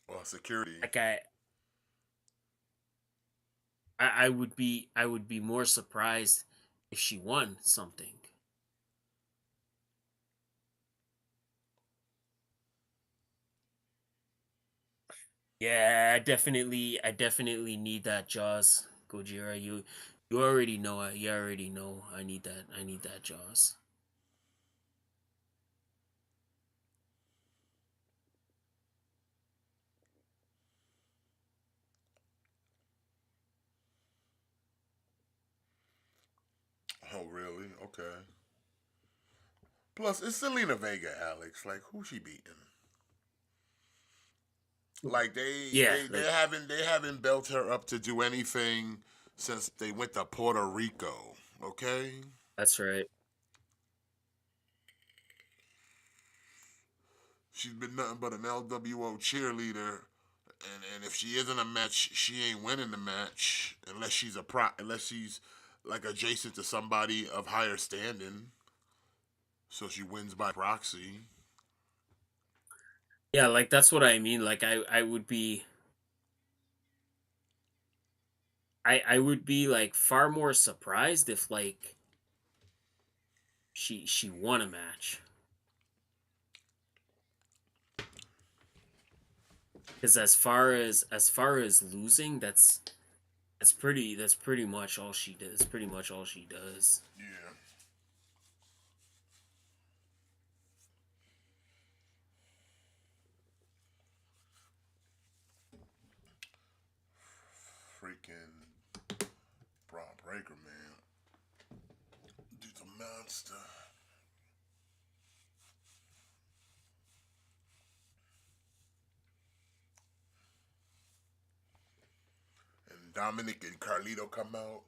S2: or security.
S3: Like I would be more surprised if she won something. Yeah, I definitely need that Jaws, Gojira. You already know it. You already know I need that. I need that Jaws.
S2: Oh, really? Okay. Plus, it's Selena Vega, Alex. Like, who she beating? Like
S3: Yeah,
S2: they haven't built her up to do anything since they went to Puerto Rico. Okay.
S3: that's right.
S2: She's been nothing but an LWO cheerleader, and if she is in a match, she ain't winning the match unless she's unless she's like adjacent to somebody of higher standing. So she wins by proxy.
S3: Yeah, like that's what I mean. Like I would be I would be like far more surprised if like she won a match. Because as far as losing, that's pretty much all she does. Pretty much all she does.
S2: Yeah. Freaking Braun Breaker, man. Dude's a monster. And Dominic and Carlito come out.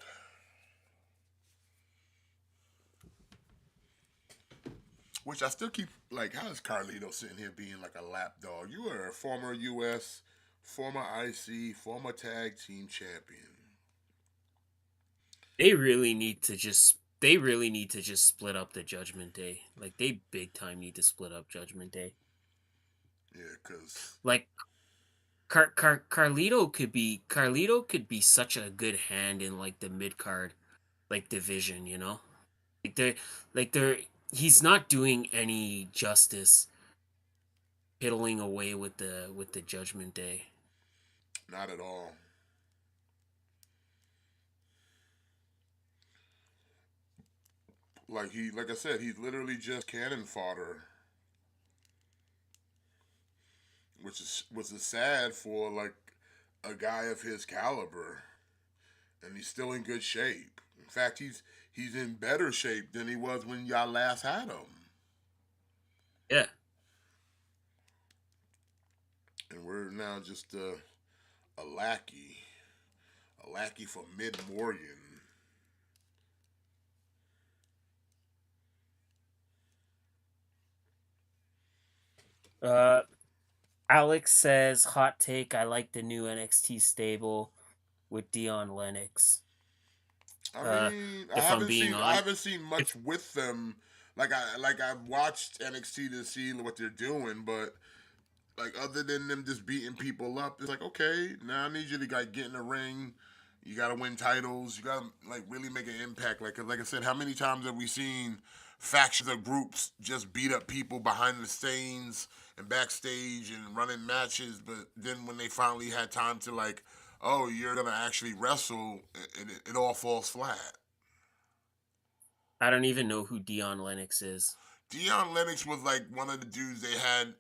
S2: Which I still keep, like, how is Carlito sitting here being like a lapdog? You are a former US, former IC, former tag team champion.
S3: They really need to just split up the Judgment Day. Like they big time need to split up Judgment Day.
S2: Yeah, cause
S3: Like Carlito could be such a good hand in like the mid card like division, you know? Like they're he's not doing any justice piddling away with the Judgment Day.
S2: not at all. Like I said, he's literally just cannon fodder, which is sad for like a guy of his caliber, and he's still in good shape. In fact, he's in better shape than he was when y'all last had him.
S3: Yeah.
S2: And we're now just a lackey for Mid Morgan.
S3: Uh Alex says hot take, I like the new NXT stable with Dion Lennox.
S2: I mean,
S3: If I'm being
S2: I
S3: honest,
S2: haven't seen much with them. I've watched NXT to see what they're doing, but like other than them just beating people up, it's like, okay, now I need you to like get in the ring. You gotta win titles. You gotta like really make an impact. Like I said, how many times have we seen factions or groups just beat up people behind the scenes and backstage and running matches, but then when they finally had time to like, oh, you're gonna actually wrestle, it all falls flat.
S3: I don't even know who Dion Lennox is.
S2: Dion Lennox was like one of the dudes they had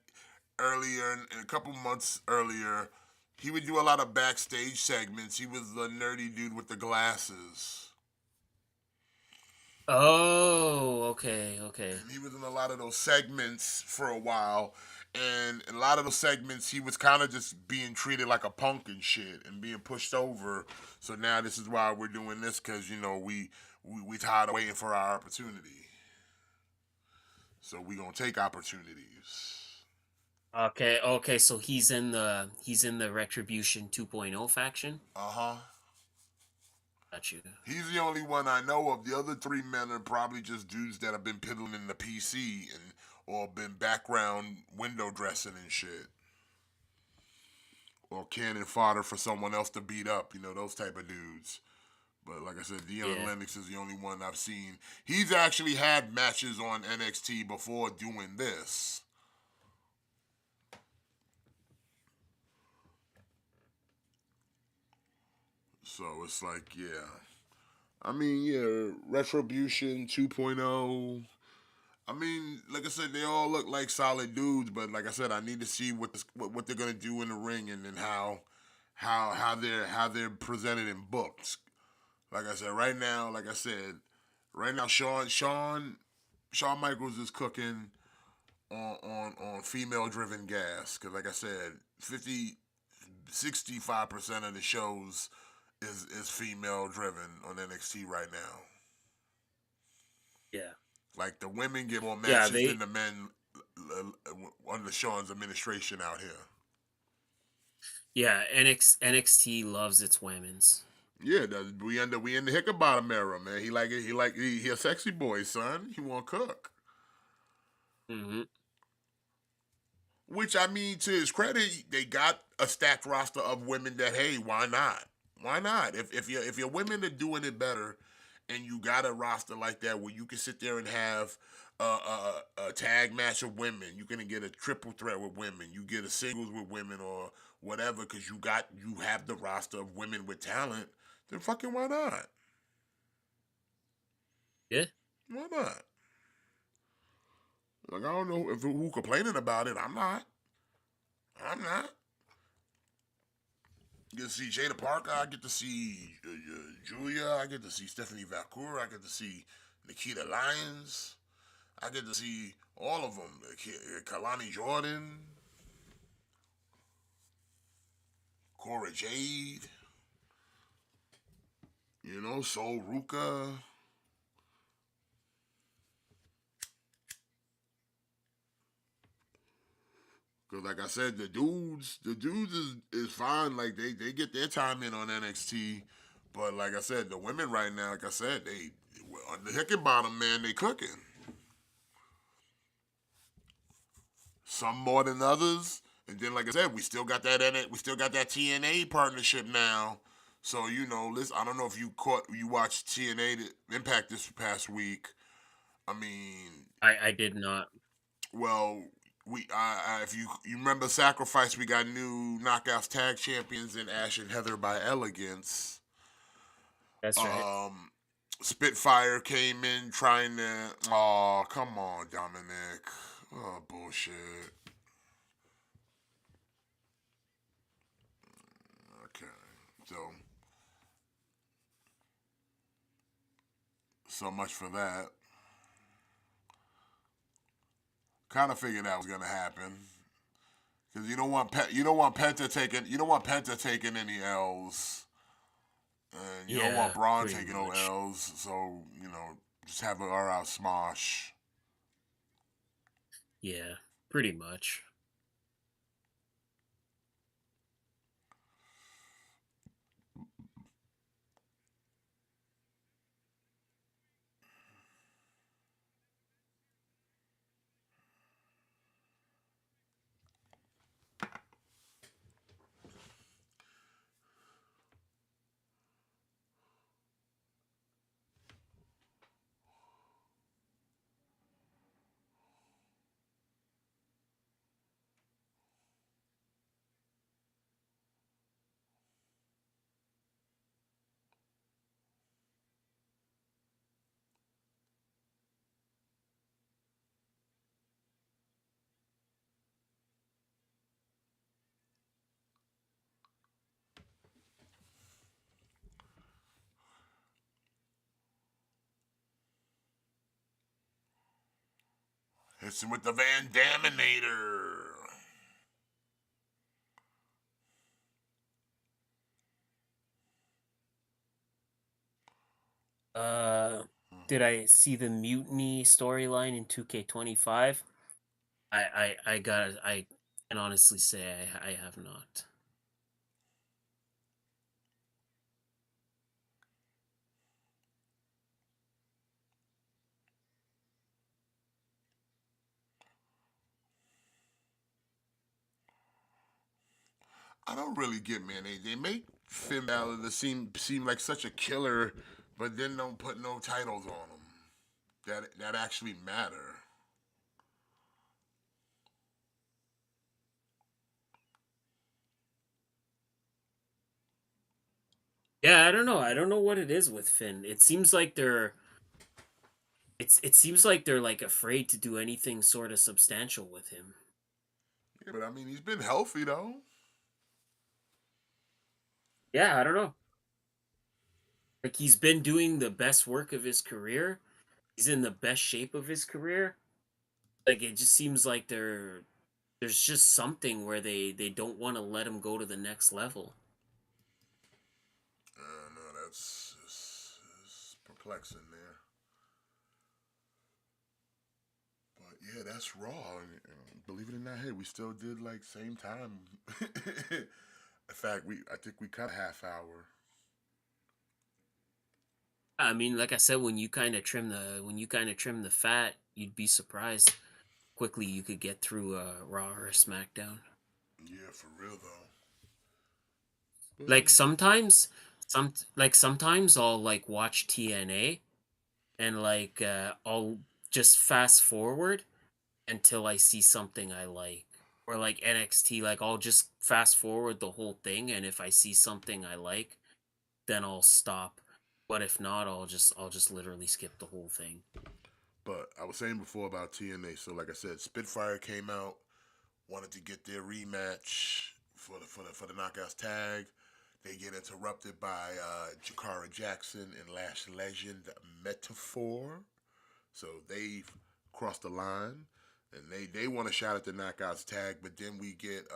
S2: earlier, a couple months earlier. He would do a lot of backstage segments. He was the nerdy dude with the glasses.
S3: Oh, okay.
S2: And he was in a lot of those segments for a while. And in a lot of those segments, he was kind of just being treated like a punk and shit and being pushed over. So now this is why we're doing this, because, you know, we tired of waiting for our opportunity. So we gonna take opportunities.
S3: Okay, so he's in the Retribution 2.0 faction.
S2: Uh-huh.
S3: Got you.
S2: He's the only one I know of. The other three men are probably just dudes that have been piddling in the PC and or been background window dressing and shit. Or cannon fodder for someone else to beat up, you know, those type of dudes. But like I said, Dion
S3: Yeah.
S2: Lennox is the only one I've seen. He's actually had matches on NXT before doing this. So it's like, yeah. I mean, yeah, Retribution 2.0. I mean, like I said, they all look like solid dudes, but like I said, I need to see what they're gonna do in the ring and then how they're presented in books. Like I said, right now, Shawn Michaels is cooking on female driven gas, because like I said, 65% of the shows is female driven on NXT right now.
S3: Yeah.
S2: Like the women get more
S3: Yeah,
S2: matches than the men under Shawn's administration out here.
S3: Yeah, NXT loves its women's.
S2: Yeah, we in the Hickabottom era, man. He a sexy boy, son. He want to cook.
S3: Mm-hmm.
S2: Which, I mean, to his credit, they got a stacked roster of women that, hey, why not? Why not? If your women are doing it better, and you got a roster like that where you can sit there and have a tag match of women, you're gonna get a triple threat with women, you get a singles with women or whatever, because you have the roster of women with talent. Then fucking why not?
S3: Yeah.
S2: Why not? Like, I don't know who complaining about it. I'm not. I get to see Jada Parker. I get to see Julia. I get to see Stephanie Valcour. I get to see Nikita Lyons. I get to see all of them. Kalani Jordan. Cora Jade. You know, Sol Ruka. Cause like I said, the dudes is fine. Like they get their time in on NXT, but like I said, the women right now, like I said, they on the Hickenbottom, man, they cooking. Some more than others, and then like I said, we still got that TNA partnership now. So you know, listen, I don't know if you watched TNA Impact this past week. I mean,
S3: I did not.
S2: well, if you remember Sacrifice, we got new Knockouts Tag Champions in Ash and Heather by Elegance.
S3: That's right.
S2: Spitfire came in trying to. Oh, come on, Dominic. Oh, bullshit. Okay, so much for that. Kind of figured that was gonna happen. Because you don't want Penta taking any L's, and you don't want
S3: Yeah,
S2: Braun
S3: pretty
S2: taking no
S3: much.
S2: L's. So you know, just have an all-out smosh.
S3: Yeah, pretty much.
S2: Missing with the Van Daminator.
S3: Did I see the Mutiny storyline in 2K25? I can honestly say I have not.
S2: I don't really get, man. They make Finn Balor seem like such a killer, but then don't put no titles on him that actually matter.
S3: Yeah, I don't know. I don't know what it is with Finn. It seems like it seems like they're like afraid to do anything sort of substantial with him.
S2: Yeah, but I mean, he's been healthy though.
S3: Yeah, I don't know. Like he's been doing the best work of his career. He's in the best shape of his career. Like it just seems like there's just something where they don't want to let him go to the next level.
S2: No, it's perplexing there. But yeah, that's Raw. Believe it or not, hey, we still did like same time. In fact, I think we cut a half hour.
S3: I mean, like I said, when you kind of trim the fat, you'd be surprised quickly you could get through a Raw or a SmackDown.
S2: Yeah, for real though.
S3: Like sometimes I'll like watch TNA and like I'll just fast forward until I see something I like. Or like NXT, like I'll just fast forward the whole thing, and if I see something I like, then I'll stop. But if not, I'll just literally skip the whole thing.
S2: But I was saying before about TNA. So like I said, Spitfire came out, wanted to get their rematch for the Knockouts tag. They get interrupted by Jakara Jackson and Lash Legend Metaphor. So they crossed the line, and they want a shot at the Knockouts tag. But then we get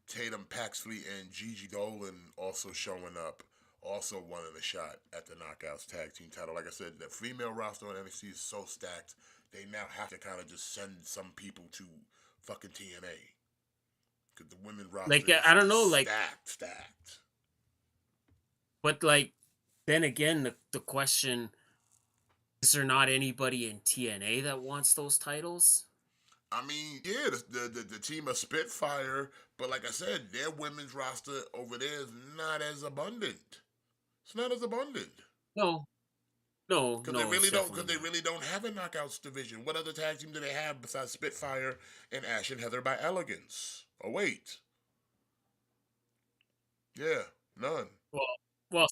S2: Tatum Paxley and Gigi Dolan also showing up, also wanting a shot at the Knockouts tag team title. Like I said, the female roster on NXT is so stacked, they now have to kind of just send some people to fucking TNA. Because the women roster
S3: Like
S2: is
S3: I don't know, like
S2: stacked.
S3: but like then again the question is there not anybody in TNA that wants those titles?
S2: I mean, yeah, the team of Spitfire, but like I said, their women's roster over there is not as abundant. It's not as abundant.
S3: No. No,
S2: Because
S3: no, it's definitely
S2: they
S3: not.
S2: really don't have a Knockouts division. What other tag team do they have besides Spitfire and Ash and Heather by Elegance? Oh wait, yeah, none.
S3: Well, well,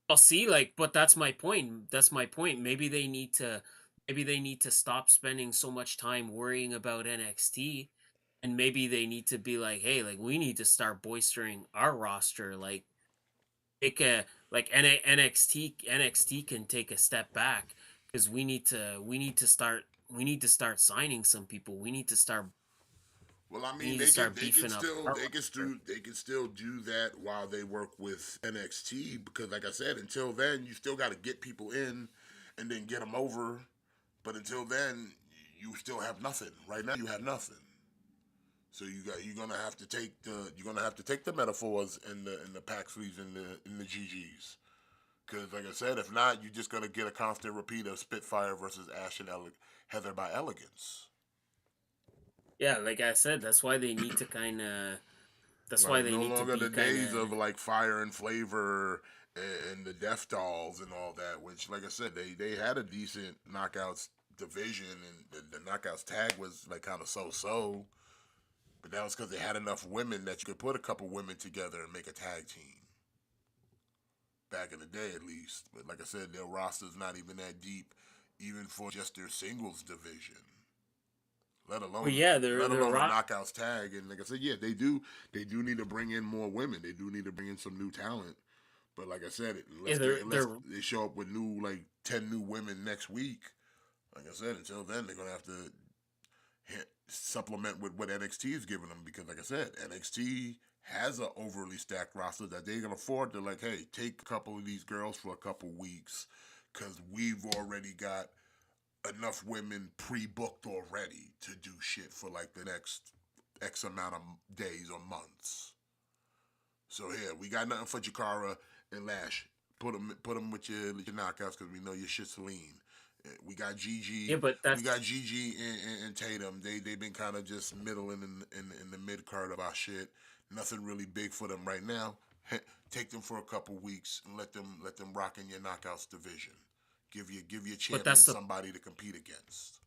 S3: I'll see. Like, but that's my point. That's my point. Maybe they need to stop spending so much time worrying about NXT, and maybe they need to be like, hey, like we need to start bolstering our roster. Like, take a like NXT can take a step back because we need to start signing some people.
S2: Well, I
S3: We
S2: mean,
S3: need to start beefing up our roster.
S2: they can still do that while they work with NXT because, like I said, until then, you still got to get people in and then get them over. But until then, you still have nothing. Right now, you have nothing. So you're gonna have to take the metaphors and the Paxleys and the GGs. Because, like I said, if not, you're just gonna get a constant repeat of Spitfire versus Ash and Heather by Elegance.
S3: Yeah, like I said, that's why they need to kind of. That's why
S2: Like
S3: they
S2: no
S3: need to
S2: longer
S3: be
S2: the
S3: kind
S2: days of
S3: of.
S2: like Fire and Flavor and the Death Dolls and all that. Which, like I said, they had a decent Knockouts division, and the Knockouts tag was like kind of so. But that was because they had enough women that you could put a couple women together and make a tag team. Back in the day, at least. But like I said, their roster's not even that deep, even for just their singles division. Let
S3: Well, yeah,
S2: alone a Knockouts tag. And like I said, yeah, they do need to bring in more women. They do need to bring in some new talent. But like I said,
S3: yeah,
S2: unless they show up with 10 new women next week, like I said, until then they're gonna have to supplement with what NXT is giving them, because like I said, NXT has an overly stacked roster that they can afford to, like, hey, take a couple of these girls for a couple weeks because we've already got enough women pre-booked already to do shit for like the next X amount of days or months. So here, we got nothing for Jakara and Lash. Put them with your knockouts because we know your shit's lean. We got Gigi.
S3: Yeah, but that's
S2: We got Gigi and Tatum. They've been kind of just middling in the mid card of our shit. Nothing really big for them right now. Take them for a couple weeks and let them rock in your knockouts division. Give your champion somebody to compete against.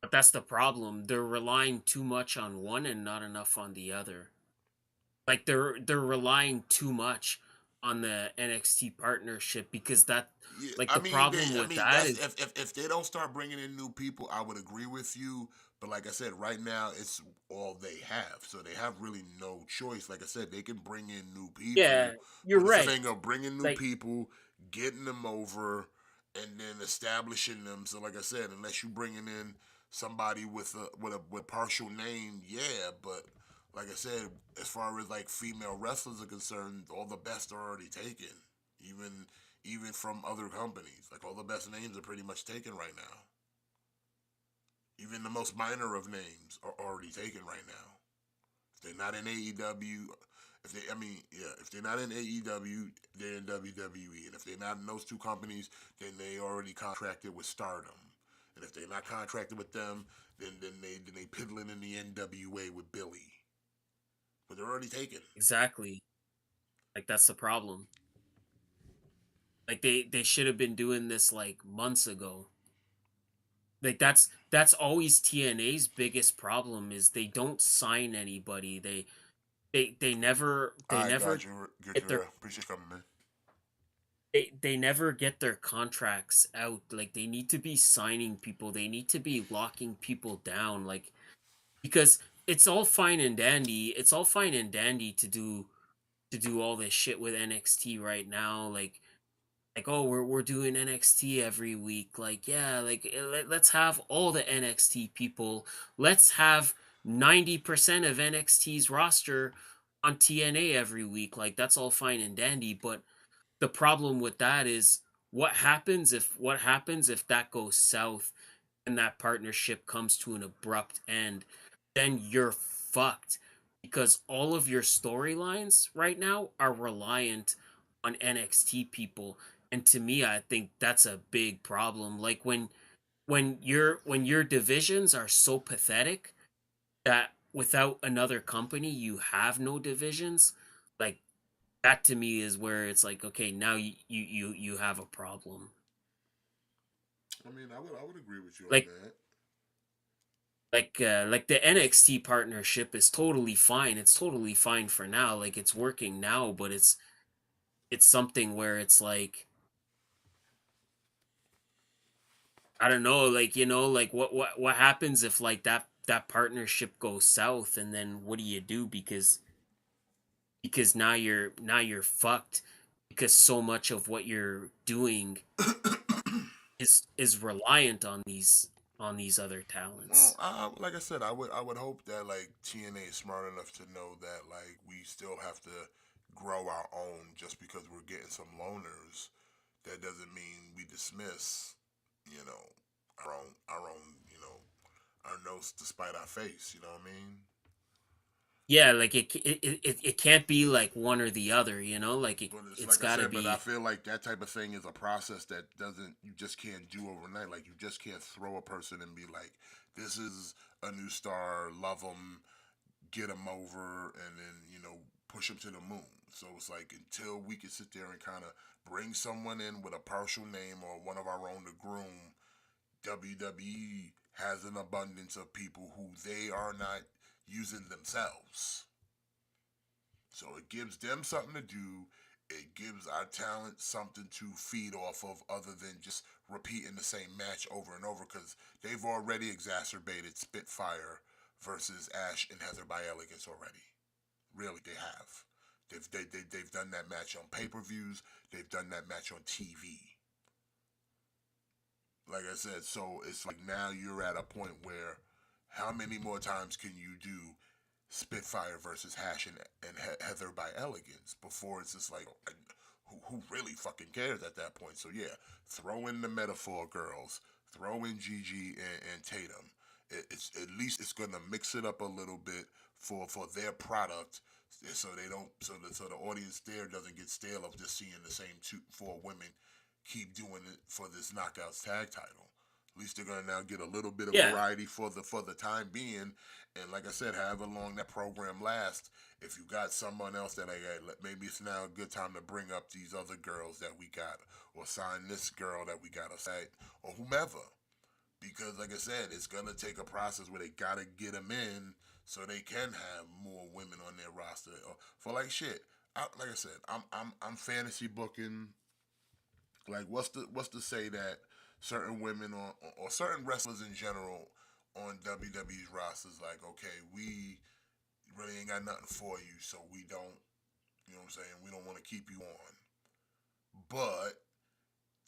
S3: But that's the problem. They're relying too much on one and not enough on the other. Like they're relying too much on the NXT partnership because that problem with that is
S2: if they don't start bringing in new people, I would agree with you. But like I said, right now it's all they have, so they have really no choice. Like I said, they can bring in new people.
S3: Yeah, you're right.
S2: Thing of bringing new people, getting them over, and then establishing them. So like I said, unless you bringing in somebody with a partial name, yeah, but like I said, as far as like female wrestlers are concerned, all the best are already taken. Even from other companies, like all the best names are pretty much taken right now. Even the most minor of names are already taken right now. If they're not in AEW, if they're not in AEW, they're in WWE. And if they're not in those two companies, then they already contracted with Stardom. And if they're not contracted with them, then they piddling in the NWA with Billy. But they're already taken.
S3: Exactly. Like that's the problem. Like they should have been doing this like months ago. Like that's always TNA's biggest problem is they don't sign anybody. They never
S2: Get your appreciate coming, man.
S3: They never get their contracts out. Like they need to be signing people. They need to be locking people down. Like because it's all fine and dandy. It's all fine and dandy to do all this shit with NXT right now. Like oh we're doing NXT every week. Like yeah, like let's have all the NXT people. Let's have 90% of NXT's roster on TNA every week. Like that's all fine and dandy, but the problem with that is what happens if that goes south and that partnership comes to an abrupt end, then you're fucked because all of your storylines right now are reliant on NXT people. And to me, I think that's a big problem. Like when your divisions are so pathetic that without another company you have no divisions, like that to me is where it's like, okay, now you have a problem.
S2: I mean, I would agree with you
S3: like
S2: on that.
S3: Like the NXT partnership is totally fine. It's totally fine for now. Like it's working now, but it's something where it's like I don't know, like like what happens if like that partnership goes south, and then what do you do because now you're fucked because so much of what you're doing is reliant on these other talents.
S2: Well, like I said, I would hope that like TNA is smart enough to know that like we still have to grow our own. Just because we're getting some loners, that doesn't mean we dismiss, our own, our nose to spite our face. You know what I mean?
S3: Yeah, like it can't be like one or the other, like it's
S2: like
S3: gotta
S2: I said,
S3: be.
S2: But I feel like that type of thing is a process that you just can't do overnight. Like you just can't throw a person and be like, this is a new star, love them, get them over, and then push them to the moon. So it's like until we can sit there and kind of bring someone in with a partial name or one of our own to groom, WWE has an abundance of people who they are not using themselves. So it gives them something to do. It gives our talent something to feed off of other than just repeating the same match over and over, because they've already exacerbated Spitfire versus Ash and Heather by Elegance already. Really, they have. They've done that match on pay-per-views. They've done that match on TV. Like I said, so it's like now you're at a point where, how many more times can you do Spitfire versus Hash and Heather by Elegance before it's just like, who really fucking cares at that point? So yeah, throw in the Metaphor girls, throw in Gigi and Tatum. It's at least it's gonna mix it up a little bit for their product, so they don't so the audience there doesn't get stale of just seeing the same four women keep doing it for this Knockouts tag title. At least they're gonna now get a little bit of
S3: Yeah.
S2: variety for the time being. And like I said, however long that program lasts, if you got someone else that maybe it's now a good time to bring up these other girls that we got, or sign this girl that we got to say, or whomever. Because like I said, it's gonna take a process where they gotta get them in so they can have more women on their roster. For like shit, like I said, I'm fantasy booking. Like what's to say that certain women or certain wrestlers in general on WWE's rosters, like, okay, we really ain't got nothing for you, so we don't, you know what I'm saying, we don't want to keep you on. But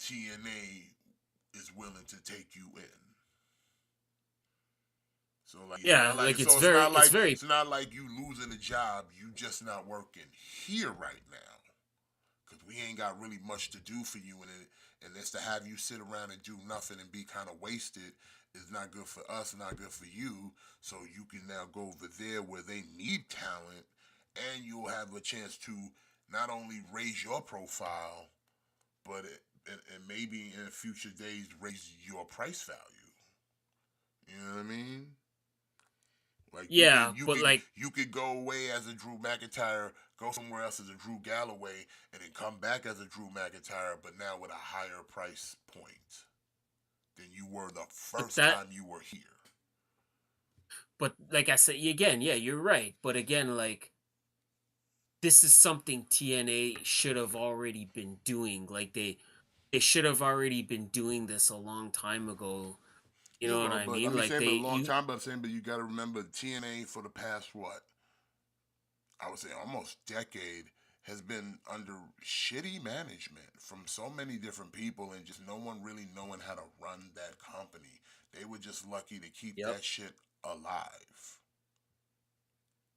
S2: TNA is willing to take you in. So like,
S3: Yeah,
S2: it's not like you losing a job, you just not working here right now. Cause we ain't got really much to do for you, and it's to have you sit around and do nothing and be kind of wasted is not good for us, not good for you. So you can now go over there where they need talent, and you'll have a chance to not only raise your profile, but and maybe in future days raise your price value. You know what I mean? Like
S3: Yeah, but like,
S2: you could go away as a Drew McIntyre, go somewhere else as a Drew Galloway, and then come back as a Drew McIntyre, but now with a higher price point than you were the first time you were here.
S3: But like I said again, yeah, you're right. But again, like, this is something TNA should have already been doing. Like they should have already been doing this a long time ago. You know what I mean?
S2: But
S3: Like
S2: a long time, but I'm saying, but you got to remember TNA for the past I would say almost decade has been under shitty management from so many different people, and just no one really knowing how to run that company. They were just lucky to keep that shit alive.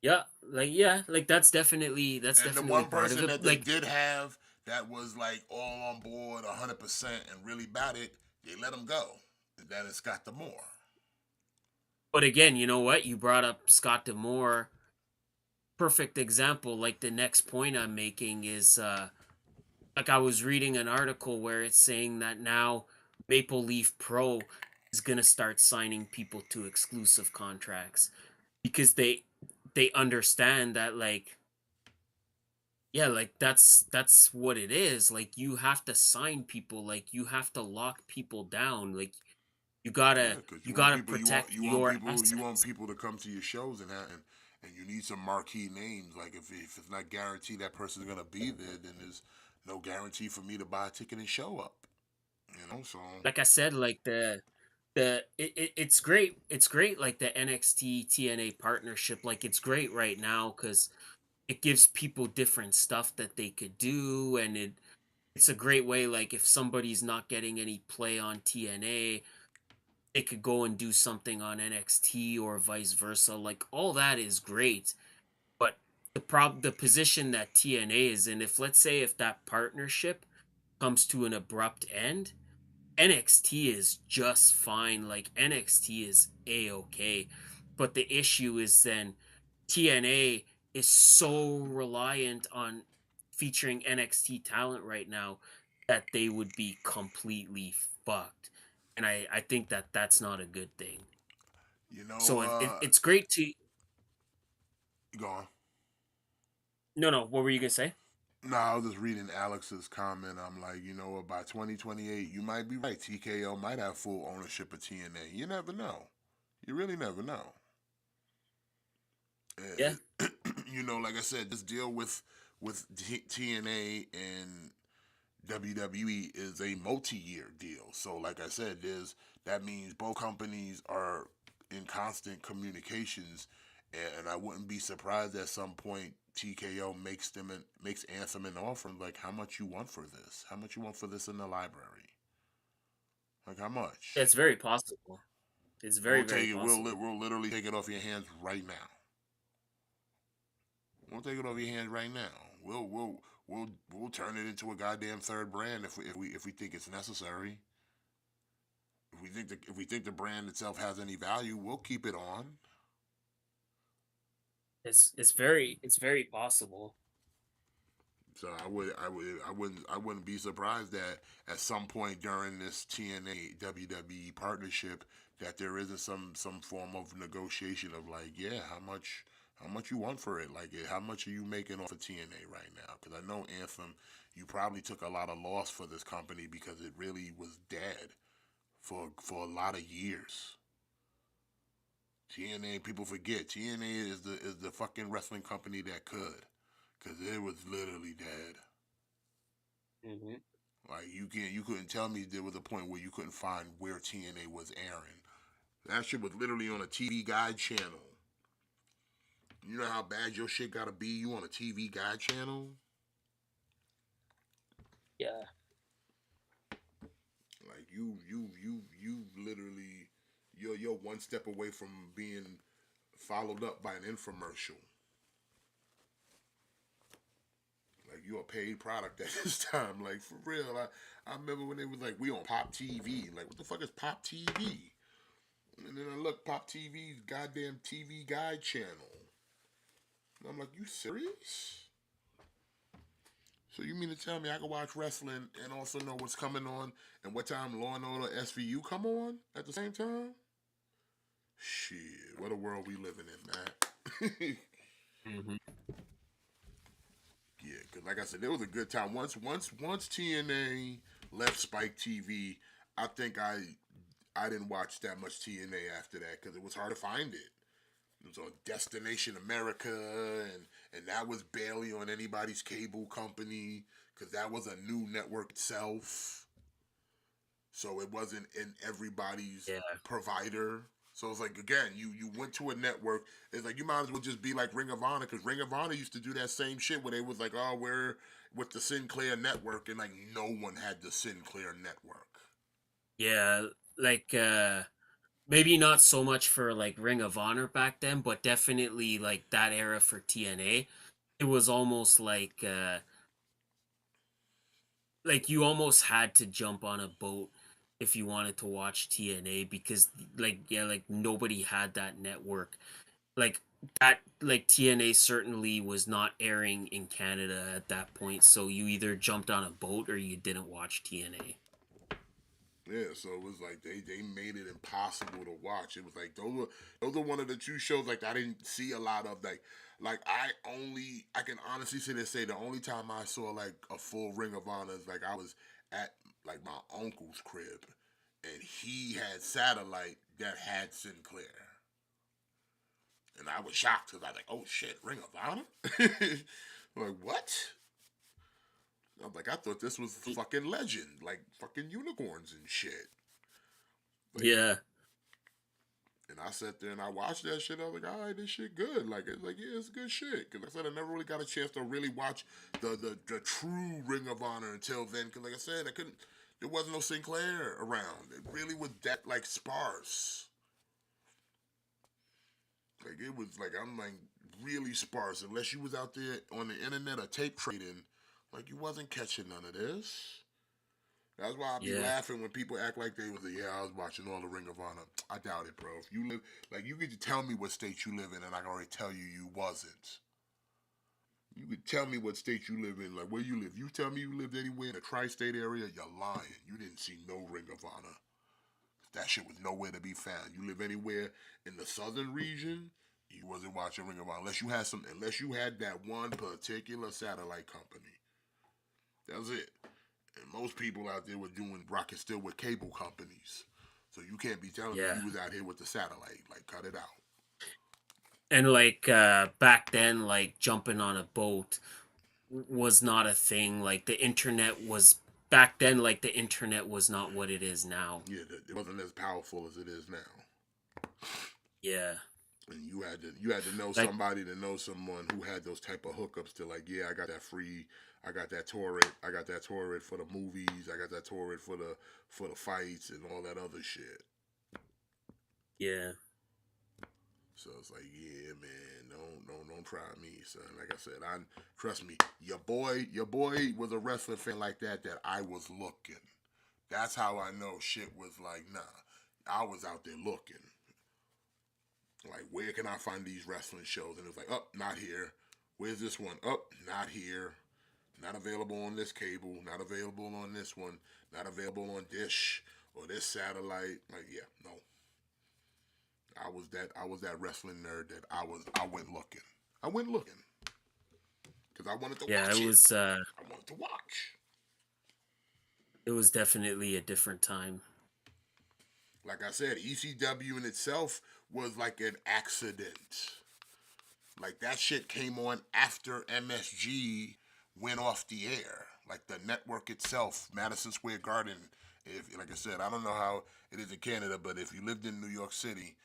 S3: Yeah, like that's definitely
S2: the one
S3: part of
S2: person
S3: it.
S2: that they did have that was like all on board 100% and really about it, they let him go. That is Scott D'Amore.
S3: But again, you know what? You brought up Scott D'Amore. Perfect example. Like the next point I'm making is like I was reading an article where it's saying that now Maple Leaf Pro is gonna start signing people to exclusive contracts because they understand that, like, yeah, like that's what it is. Like you have to sign people, like you have to lock people down, like you gotta protect your assets.
S2: You want people to come to your shows and you need some marquee names. Like if it's not guaranteed that person's gonna be there, then there's no guarantee for me to buy a ticket and show up. You know, so
S3: Like I said, like it's great. It's great, like the NXT TNA partnership. Like it's great right now because it gives people different stuff that they could do, and it's a great way. Like if somebody's not getting any play on TNA, they could go and do something on NXT or vice versa. Like all that is great, but the position that TNA is in, if let's say if that partnership comes to an abrupt end, NXT is just fine. Like NXT is a-okay. But the issue is then TNA is so reliant on featuring NXT talent right now that they would be completely fucked. And I think that that's not a good thing.
S2: You know,
S3: so it's great to
S2: go on.
S3: No, what were you gonna say?
S2: No, I was just reading Alex's comment. I'm like, you know what, by 2028, you might be right. TKO might have full ownership of TNA. You never know. You really never know.
S3: Yeah.
S2: You know, like I said, this deal with TNA and WWE is a multi-year deal. So, like I said, that means both companies are in constant communications, and I wouldn't be surprised at some point TKO makes Anthem an offer like, how much you want for this? How much you want for this in the library? Like how much?
S3: It's very possible. It's very,
S2: We'll
S3: very
S2: take it.
S3: possible.
S2: We'll literally take it off your hands right now. We'll take it off your hands right now. We'll turn it into a goddamn third brand if we think it's necessary. If we think the brand itself has any value, we'll keep it on.
S3: It's very possible.
S2: So I wouldn't be surprised that at some point during this TNA WWE partnership that there isn't some form of negotiation of like, yeah, how much you want for it? Like, how much are you making off of TNA right now? Because I know Anthem, you probably took a lot of loss for this company because it really was dead for a lot of years. TNA, people forget TNA is the fucking wrestling company that could, because it was literally dead.
S3: Mm-hmm.
S2: Like you couldn't tell me there was a point where you couldn't find where TNA was airing. That shit was literally on a TV guide channel. You know how bad your shit gotta be? You on a TV guide channel?
S3: Yeah.
S2: Like you literally, you're one step away from being followed up by an infomercial. Like, you're a paid product at this time. Like, for real. I remember when they was like, we on Pop TV. Like, what the fuck is Pop TV? And then I look, Pop TV's goddamn TV guide channel. And I'm like, you serious? So you mean to tell me I can watch wrestling and also know what's coming on and what time Law and Order SVU come on at the same time? Shit, what a world we living in, man.
S3: Mm-hmm.
S2: Yeah, because like I said, it was a good time. Once TNA left Spike TV, I think I didn't watch that much TNA after that because it was hard to find it. It was on Destination America, and that was barely on anybody's cable company because that was a new network itself. So it wasn't in everybody's provider. So it's like, again, you went to a network. It's like, you might as well just be like Ring of Honor, because Ring of Honor used to do that same shit where they was like, oh, we're with the Sinclair network, and like no one had the Sinclair network.
S3: Yeah, like maybe not so much for like Ring of Honor back then, but definitely like that era for TNA. It was almost like you almost had to jump on a boat if you wanted to watch TNA because like nobody had that network. Like that like TNA certainly was not airing in Canada at that point, so you either jumped on a boat or you didn't watch TNA.
S2: Yeah, so it was like they made it impossible to watch. It was like those are one of the two shows like I didn't see a lot of like I can honestly sit and say the only time I saw like a full Ring of Honor is like I was at like my uncle's crib and he had satellite that had Sinclair. And I was shocked because I was like, oh shit, Ring of Honor? Like, what? I'm like, I thought this was fucking legend, like fucking unicorns and shit. Like,
S3: Yeah.
S2: and I sat there and I watched that shit. I was like, all right, this shit good. Like, it's like, yeah, it's good shit. Because I said I never really got a chance to really watch the true Ring of Honor until then. Because like I said, there wasn't no Sinclair around. It really was that like sparse. Like, it was like, I'm like really sparse. Unless you was out there on the internet or tape trading, like, you wasn't catching none of this. That's why I be laughing when people act like they was like, yeah, I was watching all the Ring of Honor. I doubt it, bro. If you live, like, you could tell me what state you live in, and I can already tell you wasn't. You could tell me what state you live in, like where you live. You tell me you lived anywhere in the tri-state area, you're lying. You didn't see no Ring of Honor. That shit was nowhere to be found. You live anywhere in the southern region, you wasn't watching Ring of Honor unless you had that one particular satellite company. That was it. And most people out there were rocking still with cable companies. So you can't be telling me you was out here with the satellite. Like, cut it out.
S3: And like back then, like jumping on a boat was not a thing. Like the internet was back then, like the internet was not what it is now.
S2: Yeah, it wasn't as powerful as it is now.
S3: Yeah.
S2: And you had to know like, somebody to know someone who had those type of hookups to like, yeah, I got that torrent for the movies, I got that torrent for the fights and all that other shit.
S3: Yeah.
S2: So it's like, yeah, man, don't try me, son. Like I said, trust me, your boy was a wrestling fan like that I was looking. That's how I know shit was like, nah. I was out there looking. Like, where can I find these wrestling shows? And it was like, oh, not here. Where's this one? Oh, not here. Not available on this cable. Not available on this one. Not available on Dish or this satellite. Like, yeah, no. I was that wrestling nerd that I went looking. I went looking. Because I wanted to watch
S3: Yeah,
S2: it.
S3: it was
S2: I wanted to watch.
S3: it was definitely a different time.
S2: Like I said, ECW in itself was like an accident. Like that shit came on after MSG went off the air. Like the network itself, Madison Square Garden. If, like I said, I don't know how it is in Canada, but if you lived in New York City,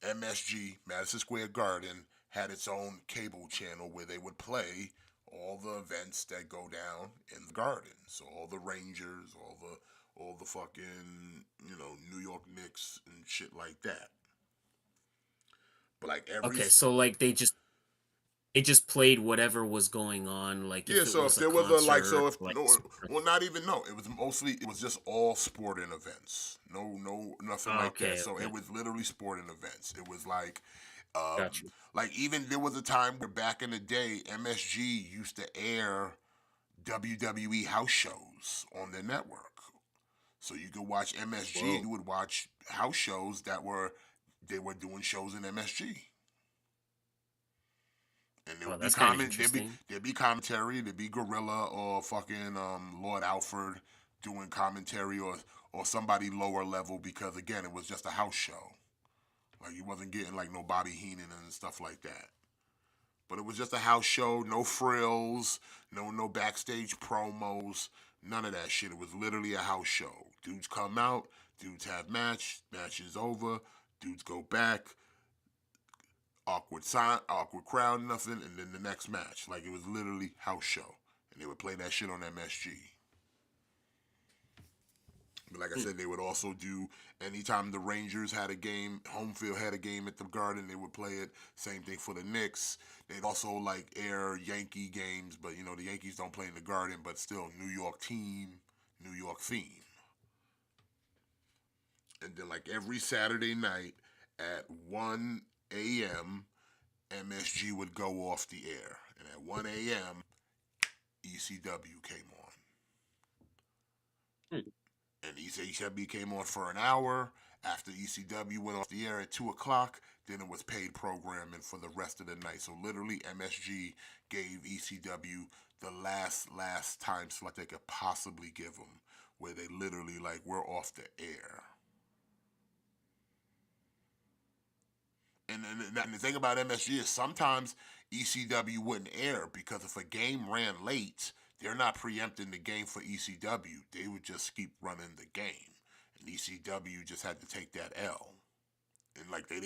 S2: MSG, Madison Square Garden, had its own cable channel where they would play all the events that go down in the garden. So all the Rangers, all the fucking, New York Knicks and shit like that. But like
S3: Okay, so like they just played whatever was going on, like
S2: yeah,
S3: if it
S2: so
S3: was
S2: if
S3: a
S2: there was a
S3: concert, like
S2: not even no, it was just all sporting events. Nothing like that.
S3: okay,
S2: So
S3: okay,
S2: it was literally sporting events. It was
S3: got you.
S2: like even there was a time where back in the day, MSG used to air WWE house shows on their network. So you could watch MSG and you would watch house shows they were doing shows in MSG. And there
S3: Oh,
S2: would be
S3: that's kind of interesting.
S2: there'd be commentary, there'd be Gorilla or fucking Lord Alfred doing commentary or somebody lower level because again it was just a house show. Like you wasn't getting like no Bobby Heenan and stuff like that. But it was just a house show, no frills, no backstage promos, none of that shit. It was literally a house show. Dudes come out, dudes have matches over, dudes go back, awkward crowd, nothing, and then the next match. Like it was literally house show. And they would play that shit on MSG. But like I said, they would also do anytime the Rangers had a game, home field had a game at the Garden, they would play it. Same thing for the Knicks. They'd also like air Yankee games, but the Yankees don't play in the Garden, but still New York team, New York theme. And then like every Saturday night at 1 a.m., MSG would go off the air. And at 1 a.m., ECW came on. And ECW came on for an hour. After ECW went off the air at 2 o'clock, then it was paid programming for the rest of the night. So literally MSG gave ECW the last time slot they could possibly give them, where they literally like were off the air. And the thing about MSG is sometimes ECW wouldn't air because if a game ran late, they're not preempting the game for ECW. They would just keep running the game. And ECW just had to take that L. And like it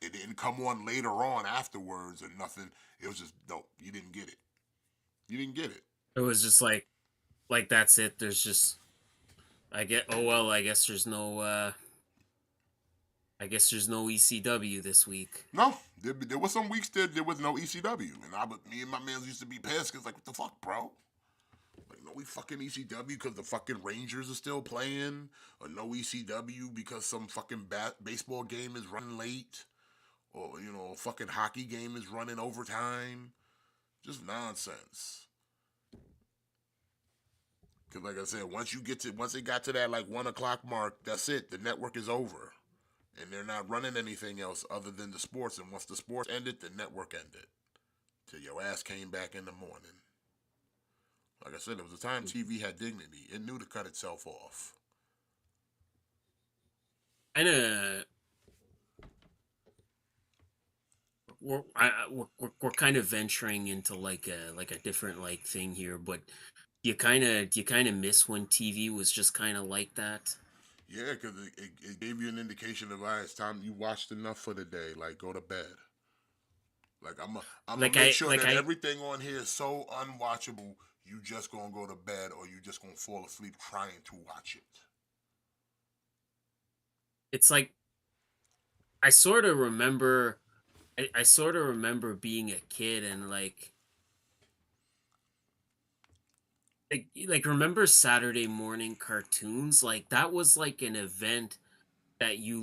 S2: didn't come on later on afterwards or nothing. It was just, no, you didn't get it. You didn't get it.
S3: It was just like that's it. There's just I guess there's no ECW this week.
S2: No, there was some weeks there was no ECW. And me and my mans used to be pissed because like, what the fuck, bro? Like, no fucking ECW because the fucking Rangers are still playing, or no ECW because some fucking baseball game is running late, or a fucking hockey game is running overtime. Just nonsense. Because like I said, once it got to that like 1 o'clock mark, that's it. The network is over, and they're not running anything else other than the sports. And once the sports ended, the network ended. Till your ass came back in the morning. Like I said, it was a time TV had dignity. It knew to cut itself off.
S3: We're kind of venturing into like a different like thing here, but do you kind of miss when TV was just kind of like that?
S2: Yeah, because it gave you an indication of, all right, it's time you watched enough for the day. Like, go to bed. Like, I'm gonna make sure that everything on here is so unwatchable, you just gonna go to bed or you just gonna fall asleep trying to watch it.
S3: It's like I sort of remember I sort of remember being a kid and like remember Saturday morning cartoons? Like that was like an event that you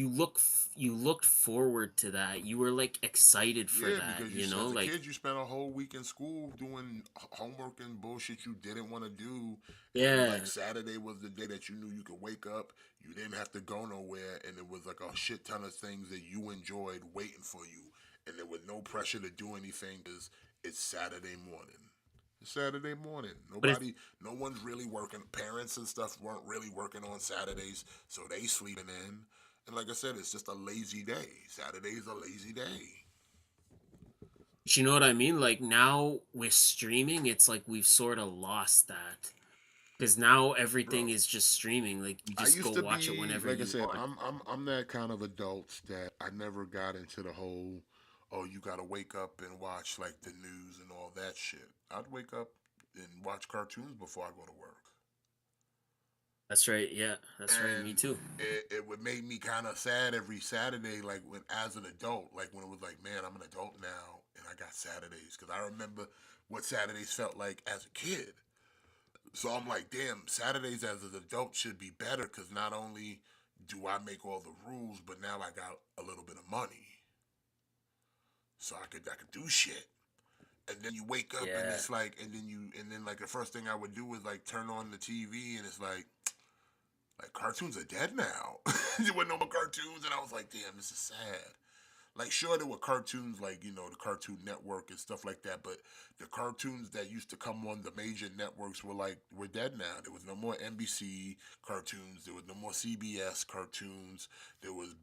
S3: looked forward to that. You were like excited for
S2: Yeah,
S3: that,
S2: because
S3: you know?
S2: as a
S3: Like
S2: kid, you spent a whole week in school doing homework and bullshit you didn't want to do, and then
S3: yeah.
S2: like Saturday was the day that you knew you could wake up. You didn't have to go nowhere, and it was like a shit ton of things that you enjoyed waiting for you, and there was no pressure to do anything because it's Saturday morning. It's Saturday morning.
S3: But it's
S2: No one's really working. Parents and stuff weren't really working on Saturdays, so they sleeping in. And like I said, it's just a lazy day. Saturday's a lazy day.
S3: you know what I mean? Like now with streaming, it's like we've sort of lost that. Because now everything
S2: Bro,
S3: is just streaming. Like you
S2: I
S3: just go
S2: used to
S3: watch it
S2: be
S3: whenever
S2: like I
S3: you
S2: said,
S3: want.
S2: I'm that kind of adult that I never got into the whole oh you gotta wake up and watch like the news and all that shit. I'd wake up and watch cartoons before I go to work.
S3: That's right. Yeah, that's right. Me
S2: And
S3: too.
S2: it would make me kind of sad every Saturday, like when as an adult, like when it was like, man, I'm an adult now and I got Saturdays because I remember what Saturdays felt like as a kid. So I'm like, damn, Saturdays as an adult should be better because not only do I make all the rules, but now I got a little bit of money, so I could do shit. And then you wake up and
S3: Yeah.
S2: it's like, and then like the first thing I would do is like turn on the TV and it's like cartoons are dead now. There were no more cartoons, and I was like, damn, this is sad. Like, sure, there were cartoons like, the Cartoon Network and stuff like that, but the cartoons that used to come on the major networks were dead now. There was no more NBC cartoons. There was no more CBS cartoons. There was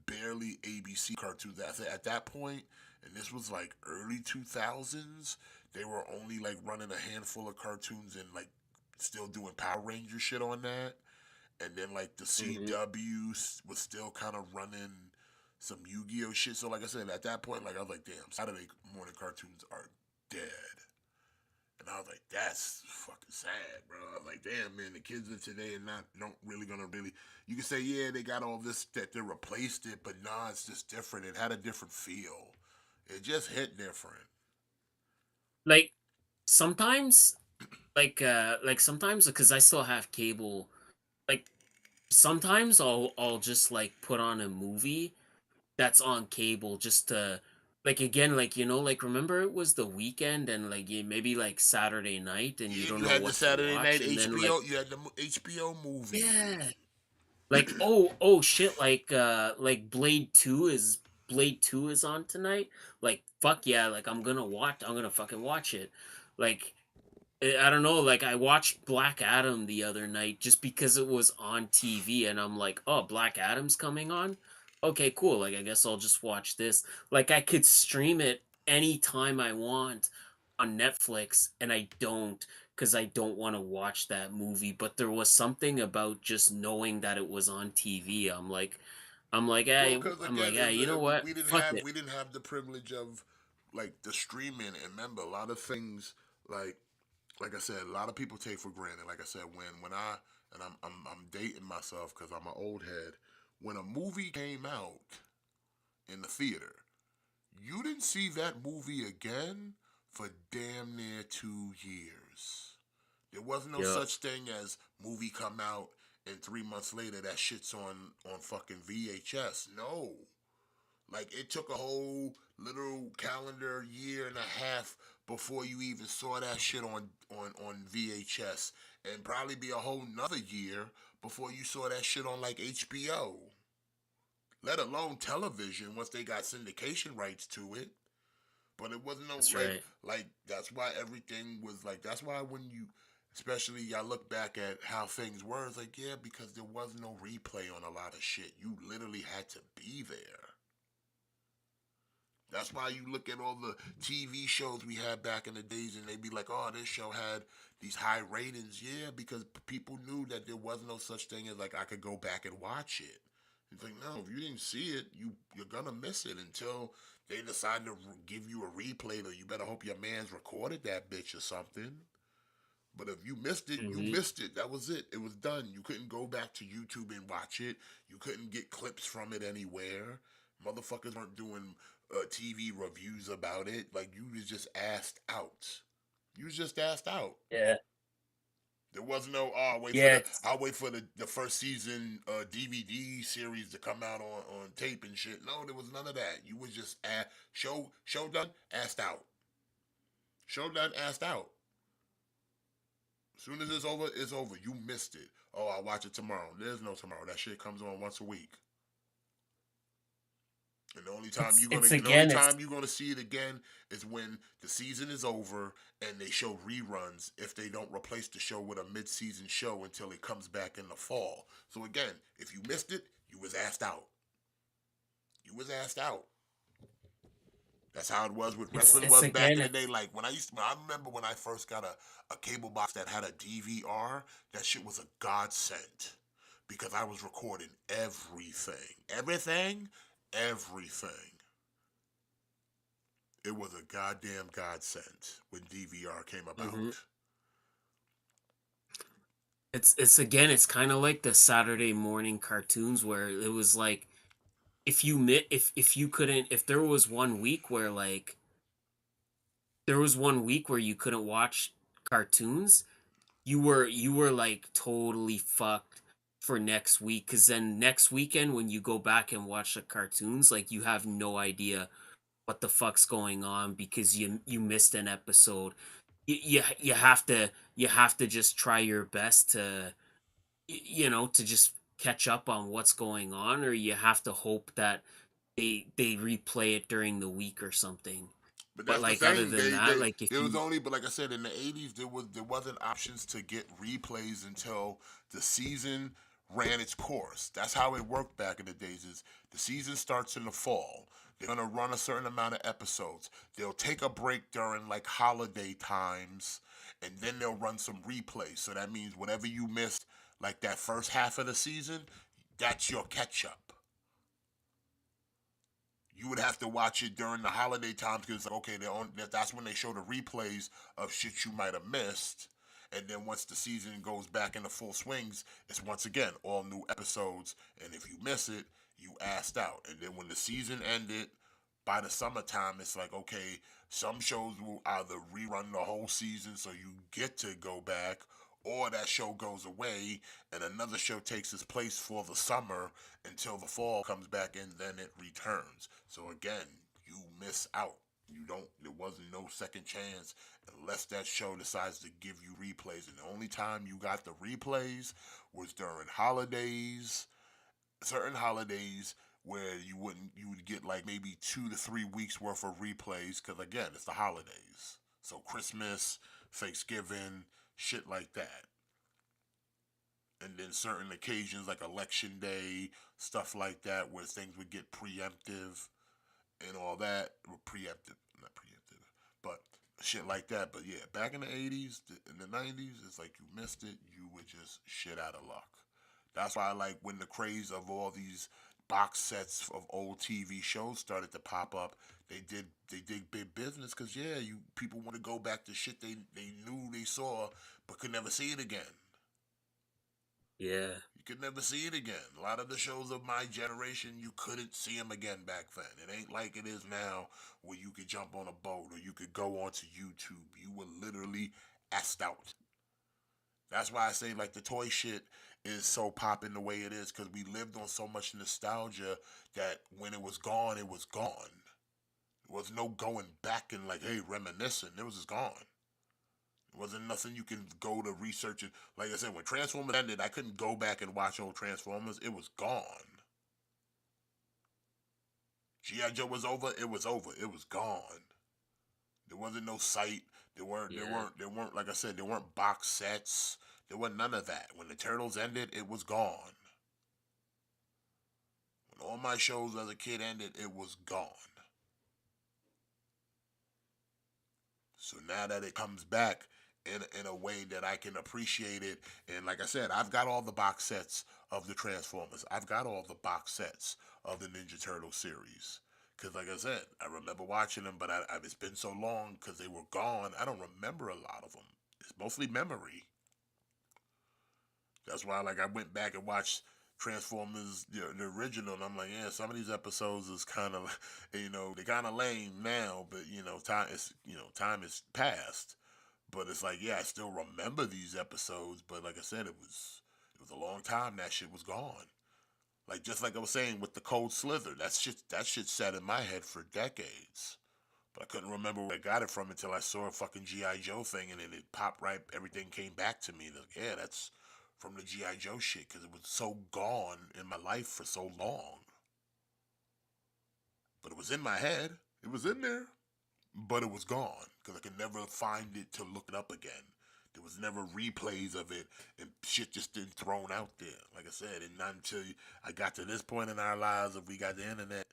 S2: barely ABC cartoons. At that point, and this was like early 2000s, they were only like running a handful of cartoons and like still doing Power Ranger shit on that. And then like the
S3: Hmm.
S2: CW was still kind of running some Yu-Gi-Oh shit. So like I said, at that point, like I was like, damn, Saturday morning cartoons are dead. And I was like, that's fucking sad, bro. I was like, damn, man, the kids of today are don't really gonna really. You can say, yeah, they got all this that they replaced it, but nah, it's just different. It had a different feel. It just hit different.
S3: Like sometimes, like sometimes because I still have cable. Like sometimes I'll just like put on a movie that's on cable just to like again like like remember it was the weekend and like maybe like Saturday night and you
S2: Yeah,
S3: don't
S2: you
S3: know
S2: had the
S3: what to
S2: Saturday night
S3: watch and then like
S2: HBO. You had the HBO movie.
S3: yeah like oh shit like Blade 2 is on tonight, like fuck yeah, like I'm gonna fucking watch it. Like I don't know, like I watched Black Adam the other night just because it was on TV and I'm like, "Oh, Black Adam's coming on? Okay, cool. Like I guess I'll just watch this." Like I could stream it anytime I want on Netflix and I don't cuz I don't want to watch that movie, but there was something about just knowing that it was on TV.
S2: Well, because again,
S3: hey, you know what? Fuck it.
S2: we didn't have the privilege of like the streaming. And remember, a lot of things like like I said, a lot of people take for granted. Like I said, when I and I'm dating myself because I'm an old head. When a movie came out in the theater, you didn't see that movie again for damn near 2 years. There wasn't no
S3: Yeah.
S2: such thing as movie come out and 3 months later that shit's on fucking VHS. No, like it took a whole literal calendar year and a half before you even saw that shit on VHS, and probably be a whole nother year before you saw that shit on like HBO. Let alone television once they got syndication rights to it. But it wasn't no
S3: That's right.
S2: like that's why everything was like that's why when you especially y'all look back at how things were, it's like yeah, because there was no replay on a lot of shit. You literally had to be there. That's why you look at all the TV shows we had back in the days and they be like, oh, this show had these high ratings. Yeah, because people knew that there was no such thing as like I could go back and watch it. It's like, no, if you didn't see it, you're gonna miss it until they decide to give you a replay. Or you better hope your man's recorded that bitch or something. But if you missed it, you missed it. That was it. It was done. You couldn't go back to YouTube and watch it. You couldn't get clips from it anywhere. Motherfuckers weren't doing TV reviews about it. Like, you was just asked out. You was just asked out.
S3: Yeah.
S2: There was no, I'll wait for the first season DVD series to come out on tape and shit. No, there was none of that. You was just show done, asked out. Show done, asked out. As soon as it's over, it's over. You missed it. Oh, I'll watch it tomorrow. There's no tomorrow. That shit comes on once a week. And the only time you're gonna see it again is when the season is over and they show reruns if they don't replace the show with a mid-season show until it comes back in the fall. So again, if you missed it, you was asked out. You was asked out. That's how it was with wrestling back in the day. Like I remember when I first got a cable box that had a DVR, that shit was a godsend because I was recording everything. Everything. It was a goddamn godsend when DVR came about.
S3: It's kind of like the Saturday morning cartoons where it was like, if there was one week where you couldn't watch cartoons, you were like totally fucked for next week, because then next weekend when you go back and watch the cartoons, like, you have no idea what the fuck's going on because you missed an episode. You have to just try your best to to just catch up on what's going on, or you have to hope that they replay it during the week or something.
S2: But that's
S3: like,
S2: the thing.
S3: other than that, like, if
S2: it was only, but like I said, in the 80s, there wasn't options to get replays until the season ran its course. That's how it worked back in the days. Is the season starts in the fall. They're gonna run a certain amount of episodes. They'll take a break during like holiday times, and then they'll run some replays. So that means whatever you missed, like that first half of the season, that's your catch up. You would have to watch it during the holiday times because, okay, that's when they show the replays of shit you might have missed. And then once the season goes back into full swings, it's once again all new episodes. And if you miss it, you asked out. And then when the season ended, by the summertime, it's like, okay, some shows will either rerun the whole season so you get to go back, or that show goes away and another show takes its place for the summer until the fall comes back and then it returns. So again, you miss out. There wasn't no second chance unless that show decides to give you replays. And the only time you got the replays was during holidays, certain holidays where you would get like maybe 2 to 3 weeks worth of replays. Cause again, it's the holidays. So Christmas, Thanksgiving, shit like that. And then certain occasions like election day, stuff like that, where things would get preemptive and all that. Not preemptive, but shit like that. But yeah, back in the 80s, in the 90s, it's like you missed it, you were just shit out of luck. That's why I like when the craze of all these box sets of old TV shows started to pop up. They did big business because people want to go back to shit they knew they saw but could never see it again.
S3: Yeah.
S2: You could never see it again. A lot of the shows of my generation, you couldn't see them again back then. It ain't like it is now where you could jump on a boat or you could go onto YouTube. You were literally asked out. That's why I say like the toy shit is so popping the way it is, because we lived on so much nostalgia that when it was gone, it was gone. There was no going back and like, hey, reminiscing. It was just gone. There wasn't nothing you can go to research it. Like I said, when Transformers ended, I couldn't go back and watch old Transformers. It was gone. G.I. Joe was over. It was over. It was gone. There wasn't no site. There weren't, like I said, there weren't box sets. There wasn't none of that. When the Turtles ended, it was gone. When all my shows as a kid ended, it was gone. So now that it comes back in a way that I can appreciate it, and like I said, I've got all the box sets of the Transformers. I've got all the box sets of the Ninja Turtle series. Because like I said, I remember watching them, but it's been so long because they were gone. I don't remember a lot of them. It's mostly memory. That's why, like, I went back and watched Transformers, the original, and I'm like, yeah, some of these episodes is kind of, they kind of lame now, but time is past. But it's like, yeah, I still remember these episodes, but like I said, it was a long time that shit was gone. Like, just like I was saying with the Cold Slither, that shit sat in my head for decades. But I couldn't remember where I got it from until I saw a fucking G.I. Joe thing, and then it popped right, everything came back to me. Like, yeah, that's from the G.I. Joe shit, because it was so gone in my life for so long. But it was in my head. It was in there. But it was gone, because I could never find it to look it up again. There was never replays of it, and shit just didn't thrown out there. Like I said, and not until I got to this point in our lives, if we got the internet,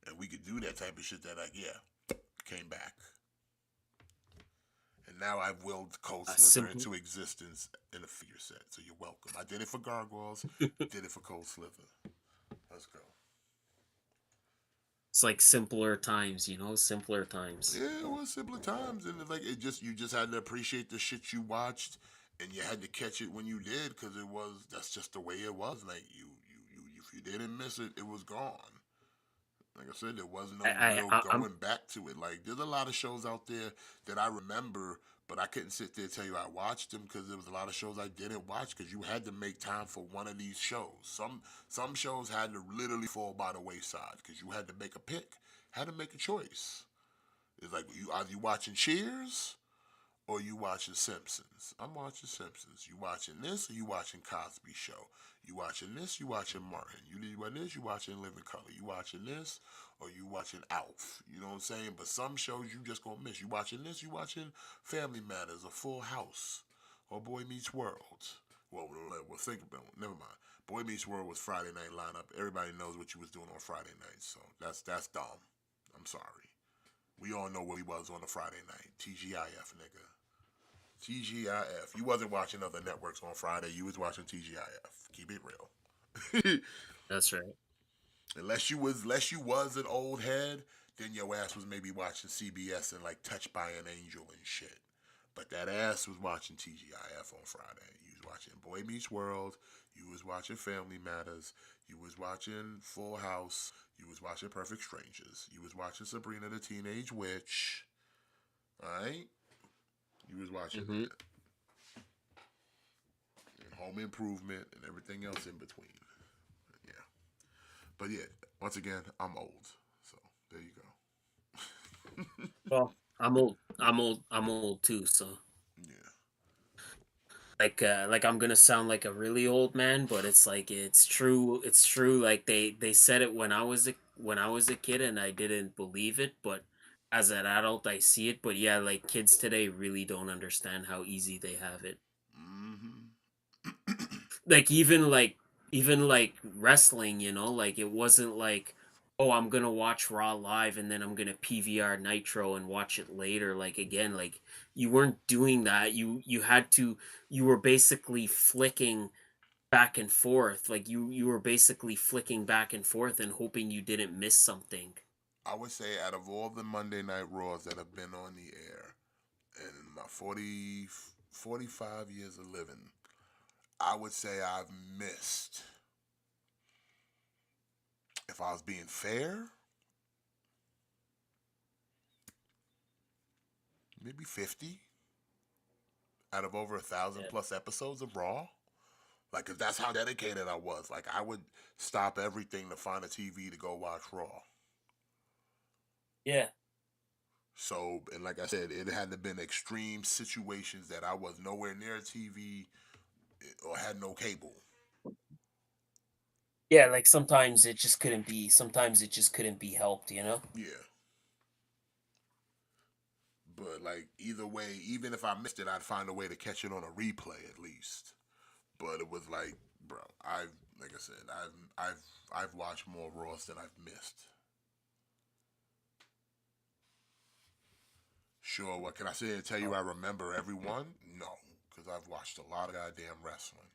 S2: and we could do that type of shit, that, like, yeah, came back. And now I've willed Cold Slither into existence in a figure set, so you're welcome. I did it for Gargoyles, did it for Cold Slither. Let's go.
S3: It's like simpler times, simpler times.
S2: Yeah, it was simpler times, and it's like you just had to appreciate the shit you watched, and you had to catch it when you did, because that's just the way it was. Like you if you didn't miss it, it was gone. Like I said, there was no real going back to it. Like, there's a lot of shows out there that I remember, but I couldn't sit there and tell you I watched them, because there was a lot of shows I didn't watch, because you had to make time for one of these shows. Some shows had to literally fall by the wayside, because you had to make a pick, had to make a choice. It's like, are you watching Cheers or you watching Simpsons? I'm watching Simpsons. You watching this or you watching Cosby Show? You watching this, you watching Martin. You watching this, you watching Living Color. You watching this or you watching Alf. You know what I'm saying? But some shows you just gonna miss. You watching this, you watching Family Matters or Full House or Boy Meets World. Well, think about it. Never mind. Boy Meets World was Friday night lineup. Everybody knows what you was doing on Friday night, so that's dumb. I'm sorry. We all know what he was on a Friday night. TGIF, nigga. TGIF. You wasn't watching other networks on Friday. You was watching TGIF. Keep it real.
S3: That's right.
S2: Unless you was an old head, then your ass was maybe watching CBS and like Touched by an Angel and shit. But that ass was watching TGIF on Friday. You was watching Boy Meets World. You was watching Family Matters. You was watching Full House. You was watching Perfect Strangers. You was watching Sabrina the Teenage Witch. Alright? You was watching that. And Home Improvement and everything else in between. Yeah. But yeah, once again, I'm old. So there you go.
S3: Well, I'm old too, so.
S2: Yeah.
S3: Like I'm gonna sound like a really old man, but it's like it's true. Like they said it when I was a kid, and I didn't believe it. But as an adult, I see it. But yeah, like kids today really don't understand how easy they have it.
S2: Mm-hmm.
S3: Like even like wrestling, like it wasn't like, oh, I'm gonna watch Raw live and then I'm gonna PVR Nitro and watch it later. Like again, like you weren't doing that. You were basically flicking back and forth. Like you were basically flicking back and forth and hoping you didn't miss something.
S2: I would say out of all the Monday Night Raws that have been on the air in my 45 years of living, I would say I've missed, if I was being fair, maybe 50 out of over 1,000 plus episodes of Raw. Like, 'cause that's how dedicated I was. Like, I would stop everything to find a TV to go watch Raw.
S3: Yeah.
S2: So, and like I said, it had to been extreme situations that I was nowhere near a TV or had no cable.
S3: Yeah, like sometimes it just couldn't be helped,
S2: Yeah. But like either way, even if I missed it, I'd find a way to catch it on a replay at least. But it was like, bro, like I said, I've watched more Raws than I've missed. Sure, what can I say and tell you I remember everyone? No, because I've watched a lot of goddamn wrestling.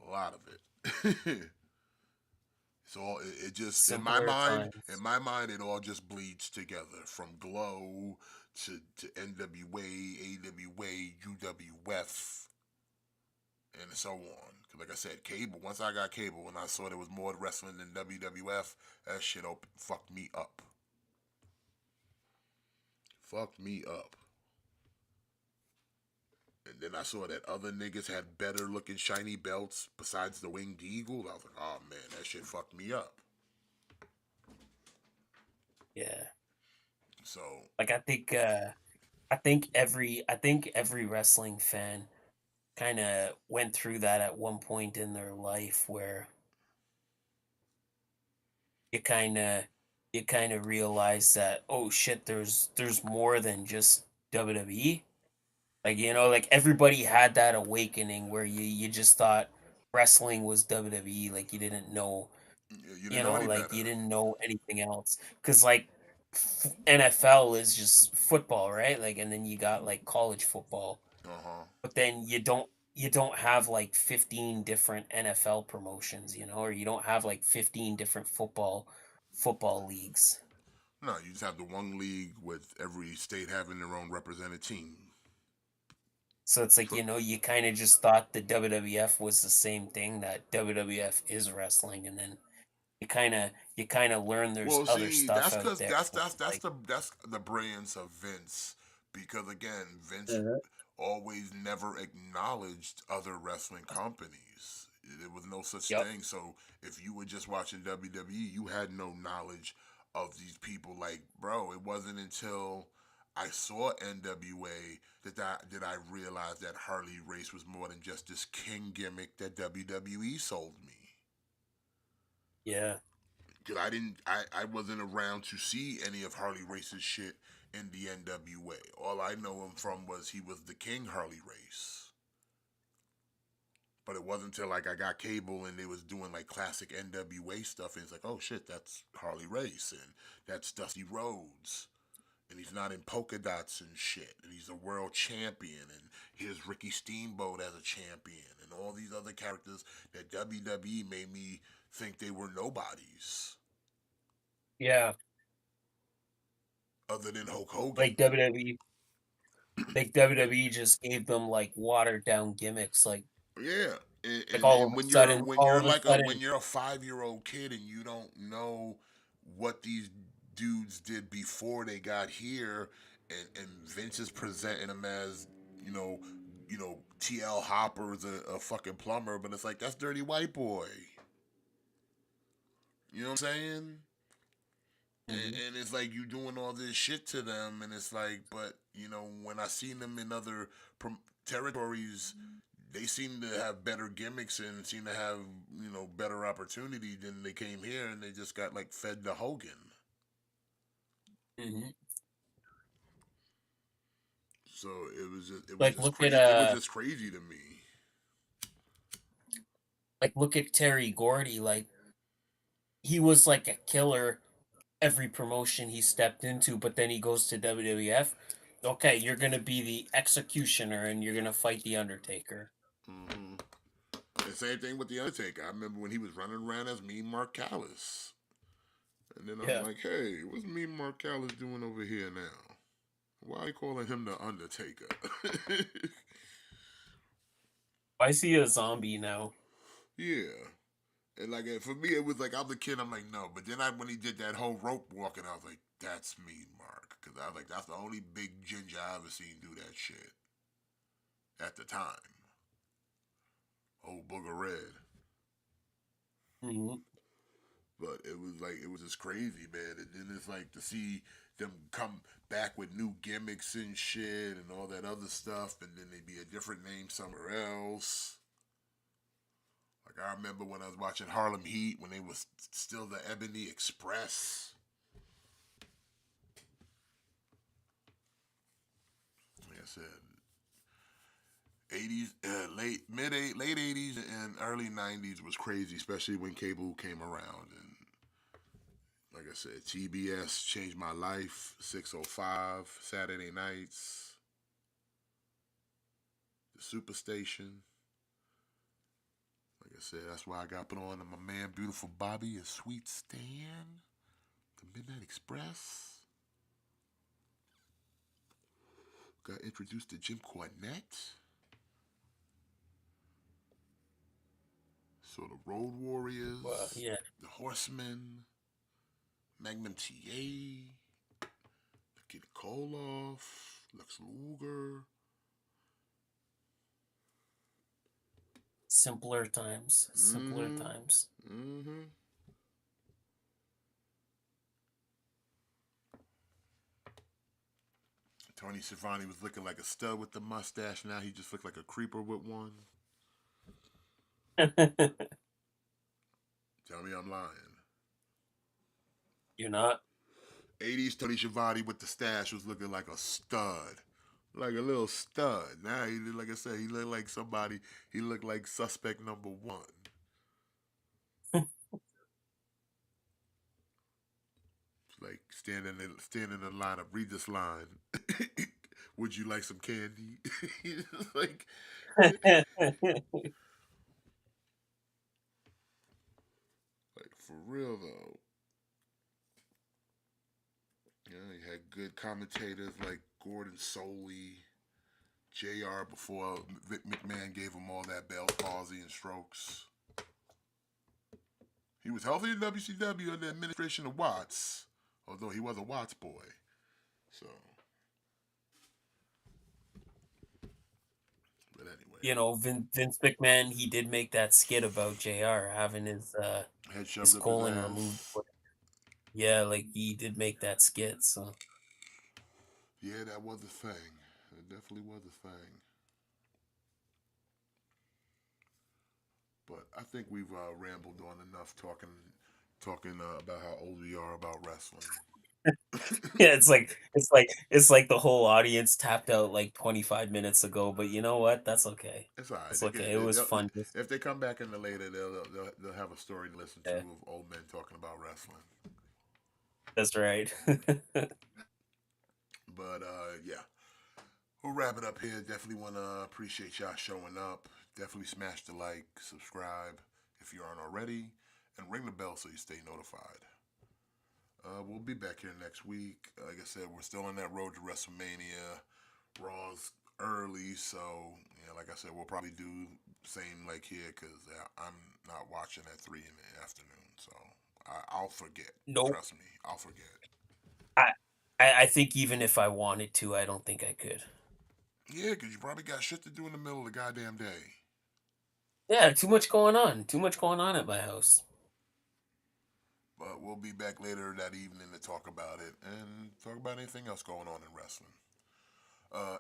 S2: A lot of it. So it just, in my mind, it all just bleeds together, from Glow to NWA, AWA, UWF, and so on. Cause like I said, cable. Once I got cable, and I saw there was more wrestling than WWF, that shit fucked me up. Fucked me up. And then I saw that other niggas had better looking shiny belts besides the Winged Eagle. I was like, oh man, that shit fucked me up.
S3: Yeah.
S2: So
S3: Like I think every wrestling fan kind of went through that at one point in their life where you kind of realize that, oh shit, there's more than just WWE. Like, you know, like everybody had that awakening where you just thought wrestling was WWE. Like you didn't know,
S2: you didn't
S3: you
S2: know
S3: know,
S2: any
S3: like
S2: better.
S3: you didn't know anything else. Cause like NFL is just football, right? Like, and then you got like college football, but then you don't have like 15 different NFL promotions, you know, or you don't have like 15 different football leagues.
S2: No, you just have the one league with every state having their own represented team.
S3: So it's like, you know, you kind of just thought the WWF was the same thing, that WWF is wrestling, and then you kind of learn there's
S2: Well,
S3: other
S2: see,
S3: stuff
S2: that's
S3: out
S2: because
S3: there.
S2: that's the brilliance of Vince. Because again, Vince
S3: Mhm.
S2: always never acknowledged other wrestling companies. There was no such
S3: Yep.
S2: thing. So if you were just watching WWE, you had no knowledge of these people. Like, bro, it wasn't until I saw NWA that I realized that Harley Race was more than just this king gimmick that WWE sold me.
S3: Yeah.
S2: Cause I wasn't around to see any of Harley Race's shit in the NWA. All I know him from was he was the King Harley Race. But it wasn't until like I got cable and they was doing like classic NWA stuff, and it's like, oh shit, that's Harley Race, and that's Dusty Rhodes, and he's not in polka dots and shit, and he's a world champion, and here's Ricky Steamboat as a champion, and all these other characters that WWE made me think they were nobodies.
S3: Yeah.
S2: Other than Hulk Hogan.
S3: Like WWE just gave them like watered down gimmicks, like
S2: Yeah,
S3: like all of
S2: and
S3: a sudden,
S2: when
S3: all
S2: you're
S3: of a
S2: like when
S3: sudden,
S2: you're a 5-year-old kid and you don't know what these dudes did before they got here, and Vince is presenting them as TL Hopper's a fucking plumber, but it's like that's Dirty White Boy. You know what I'm saying? And it's like you doing all this shit to them, and it's like, but when I seen them in other territories, they seem to have better gimmicks and seem to have better opportunity than they came here, and they just got like fed to Hogan.
S3: Mhm.
S2: So it was
S3: Like
S2: just
S3: look
S2: crazy.
S3: at
S2: It was just crazy to me.
S3: look at Terry Gordy. Like he was like a killer every promotion he stepped into, but then he goes to WWF. Okay, you're gonna be the executioner, and you're gonna fight the Undertaker.
S2: Mm-hmm. The same thing with the Undertaker. I remember when he was running around as Mean Mark Callis, and then I'm
S3: Yeah.
S2: like, hey, what's Mean Mark Callis doing over here now? Why are you calling him the Undertaker?
S3: I see a zombie now.
S2: Yeah. And like for me, it was like I was a kid. I'm like, no. But then when he did that whole rope walking, I was like, that's Mean Mark, because I was like, that's the only big ginger I ever seen do that shit at the time. Old Booger Red.
S3: Mm-hmm.
S2: But it was just crazy, man. And then it's like to see them come back with new gimmicks and shit and all that other stuff, and then they'd be a different name somewhere else. Like I remember when I was watching Harlem Heat when they was still the Ebony Express. Like I said, 80s, late 80s and early 90s was crazy, especially when cable came around. And like I said, TBS changed my life. 605 Saturday nights, the Superstation. Like I said, that's why I got put on to my man, Beautiful Bobby, and Sweet Stan, the Midnight Express. got introduced to Jim Cornette. So the Road Warriors,
S3: yeah.
S2: the Horsemen, Magnum TA, Nikita Koloff, Lex Luger.
S3: Simpler times. Simpler times.
S2: Mm-hmm. Tony Schiavone was looking like a stud with the mustache. Now he just looked like a creeper with one. Tell me I'm lying.
S3: You're not?
S2: 80s Tony Schiavone with the stash was looking like a stud. Like a little stud. Now, he, like I said, he looked like somebody. He looked like suspect number one. Like standing in the line up. Read this line. Would you like some candy? Like, for real though. Yeah, you had good commentators like Gordon Soley, JR before Vic McMahon gave him all that Bell palsy and strokes. He was healthy in WCW under the administration of Watts, although he was a Watts boy. So, but anyway.
S3: You know, Vince McMahon, he did make that skit about JR having his colon removed. Yeah, like he did make that skit, so.
S2: Yeah, that was a thing. It definitely was a thing. But I think we've rambled on enough talking about how old we are about wrestling.
S3: Yeah, it's like the whole audience tapped out like 25 minutes ago. But you know what? That's okay.
S2: It's all right.
S3: It's okay. It was fun.
S2: If they come back in the later, they'll have a story to listen to of old men talking about wrestling.
S3: That's right.
S2: But yeah, we'll wrap it up here. Definitely want to appreciate y'all showing up. Definitely smash the like, subscribe if you aren't already, and ring the bell so you stay notified. We'll be back here next week. Like I said, we're still on that road to WrestleMania. Raw's early, so yeah, like I said, we'll probably do same like here because I'm not watching at 3 in the afternoon, so I'll forget.
S3: Nope.
S2: Trust me, I'll forget.
S3: I think even if I wanted to, I don't think I could.
S2: Yeah, because you probably got shit to do in the middle of the goddamn day.
S3: Yeah, too much going on. Too much going on at my house.
S2: But we'll be back later that evening to talk about it and talk about anything else going on in wrestling.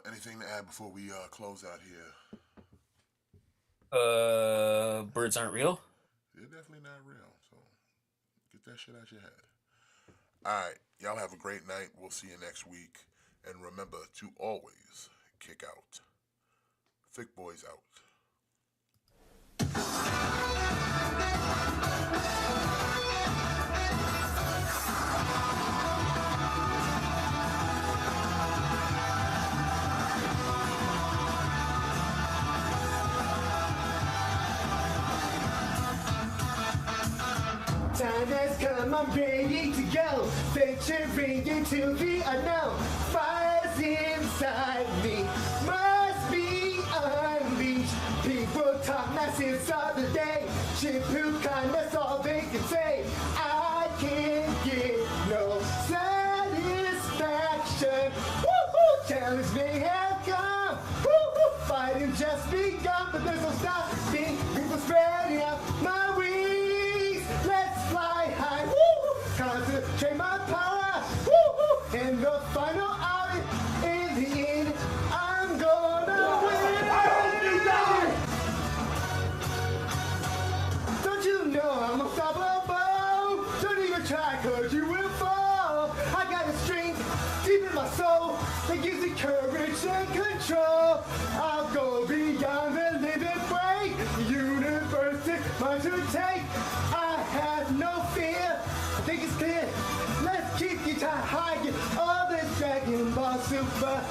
S2: Anything to add before we close out here?
S3: Birds aren't real?
S2: They're definitely not real, so get that shit out your head. Alright, y'all have a great night. We'll see you next week. And remember to always kick out. Thick Boys out.
S1: Time has come, I'm ready to go. Venturing into the unknown. Fire's inside me, must be unleashed. People talk nonsense all the day. Shampoo kindness, all they can say. I can't get no satisfaction. Woo-hoo, challenge may have come. Woo-hoo, fighting just begun, but there's no stopping. People spreading out my wings. Let's fly high. Woo-hoo, concentrate my power. Woo-hoo, and the final hour, in the end, I'm gonna win. I hope you die. Don't you know I'm unstoppable? Don't even try, cause you will fall. I got a strength deep in my soul that gives me courage and control. I'll go beyond the limit break. The universe is mine to take. I have no fear. I think it's clear. Let's keep you high. All this Dragon Ball Super.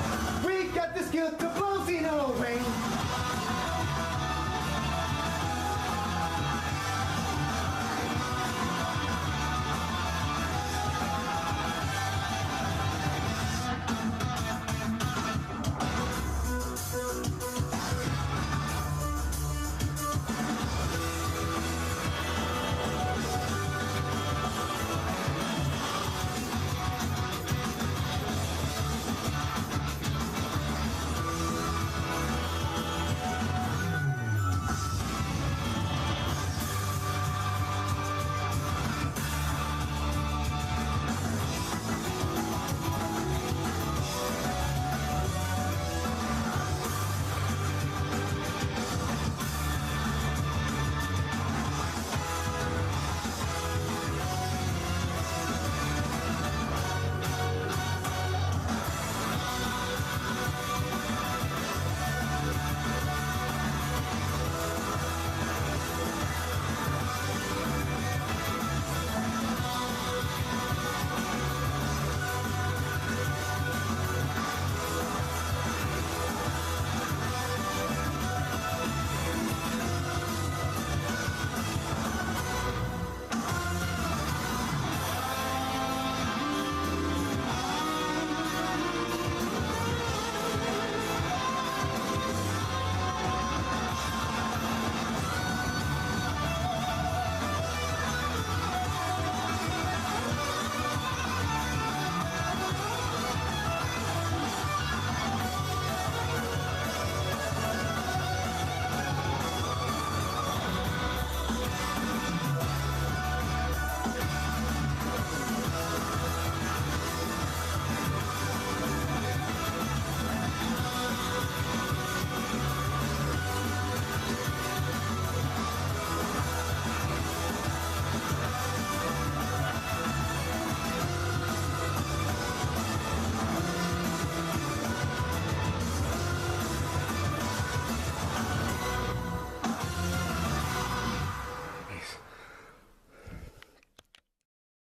S1: We got the skill to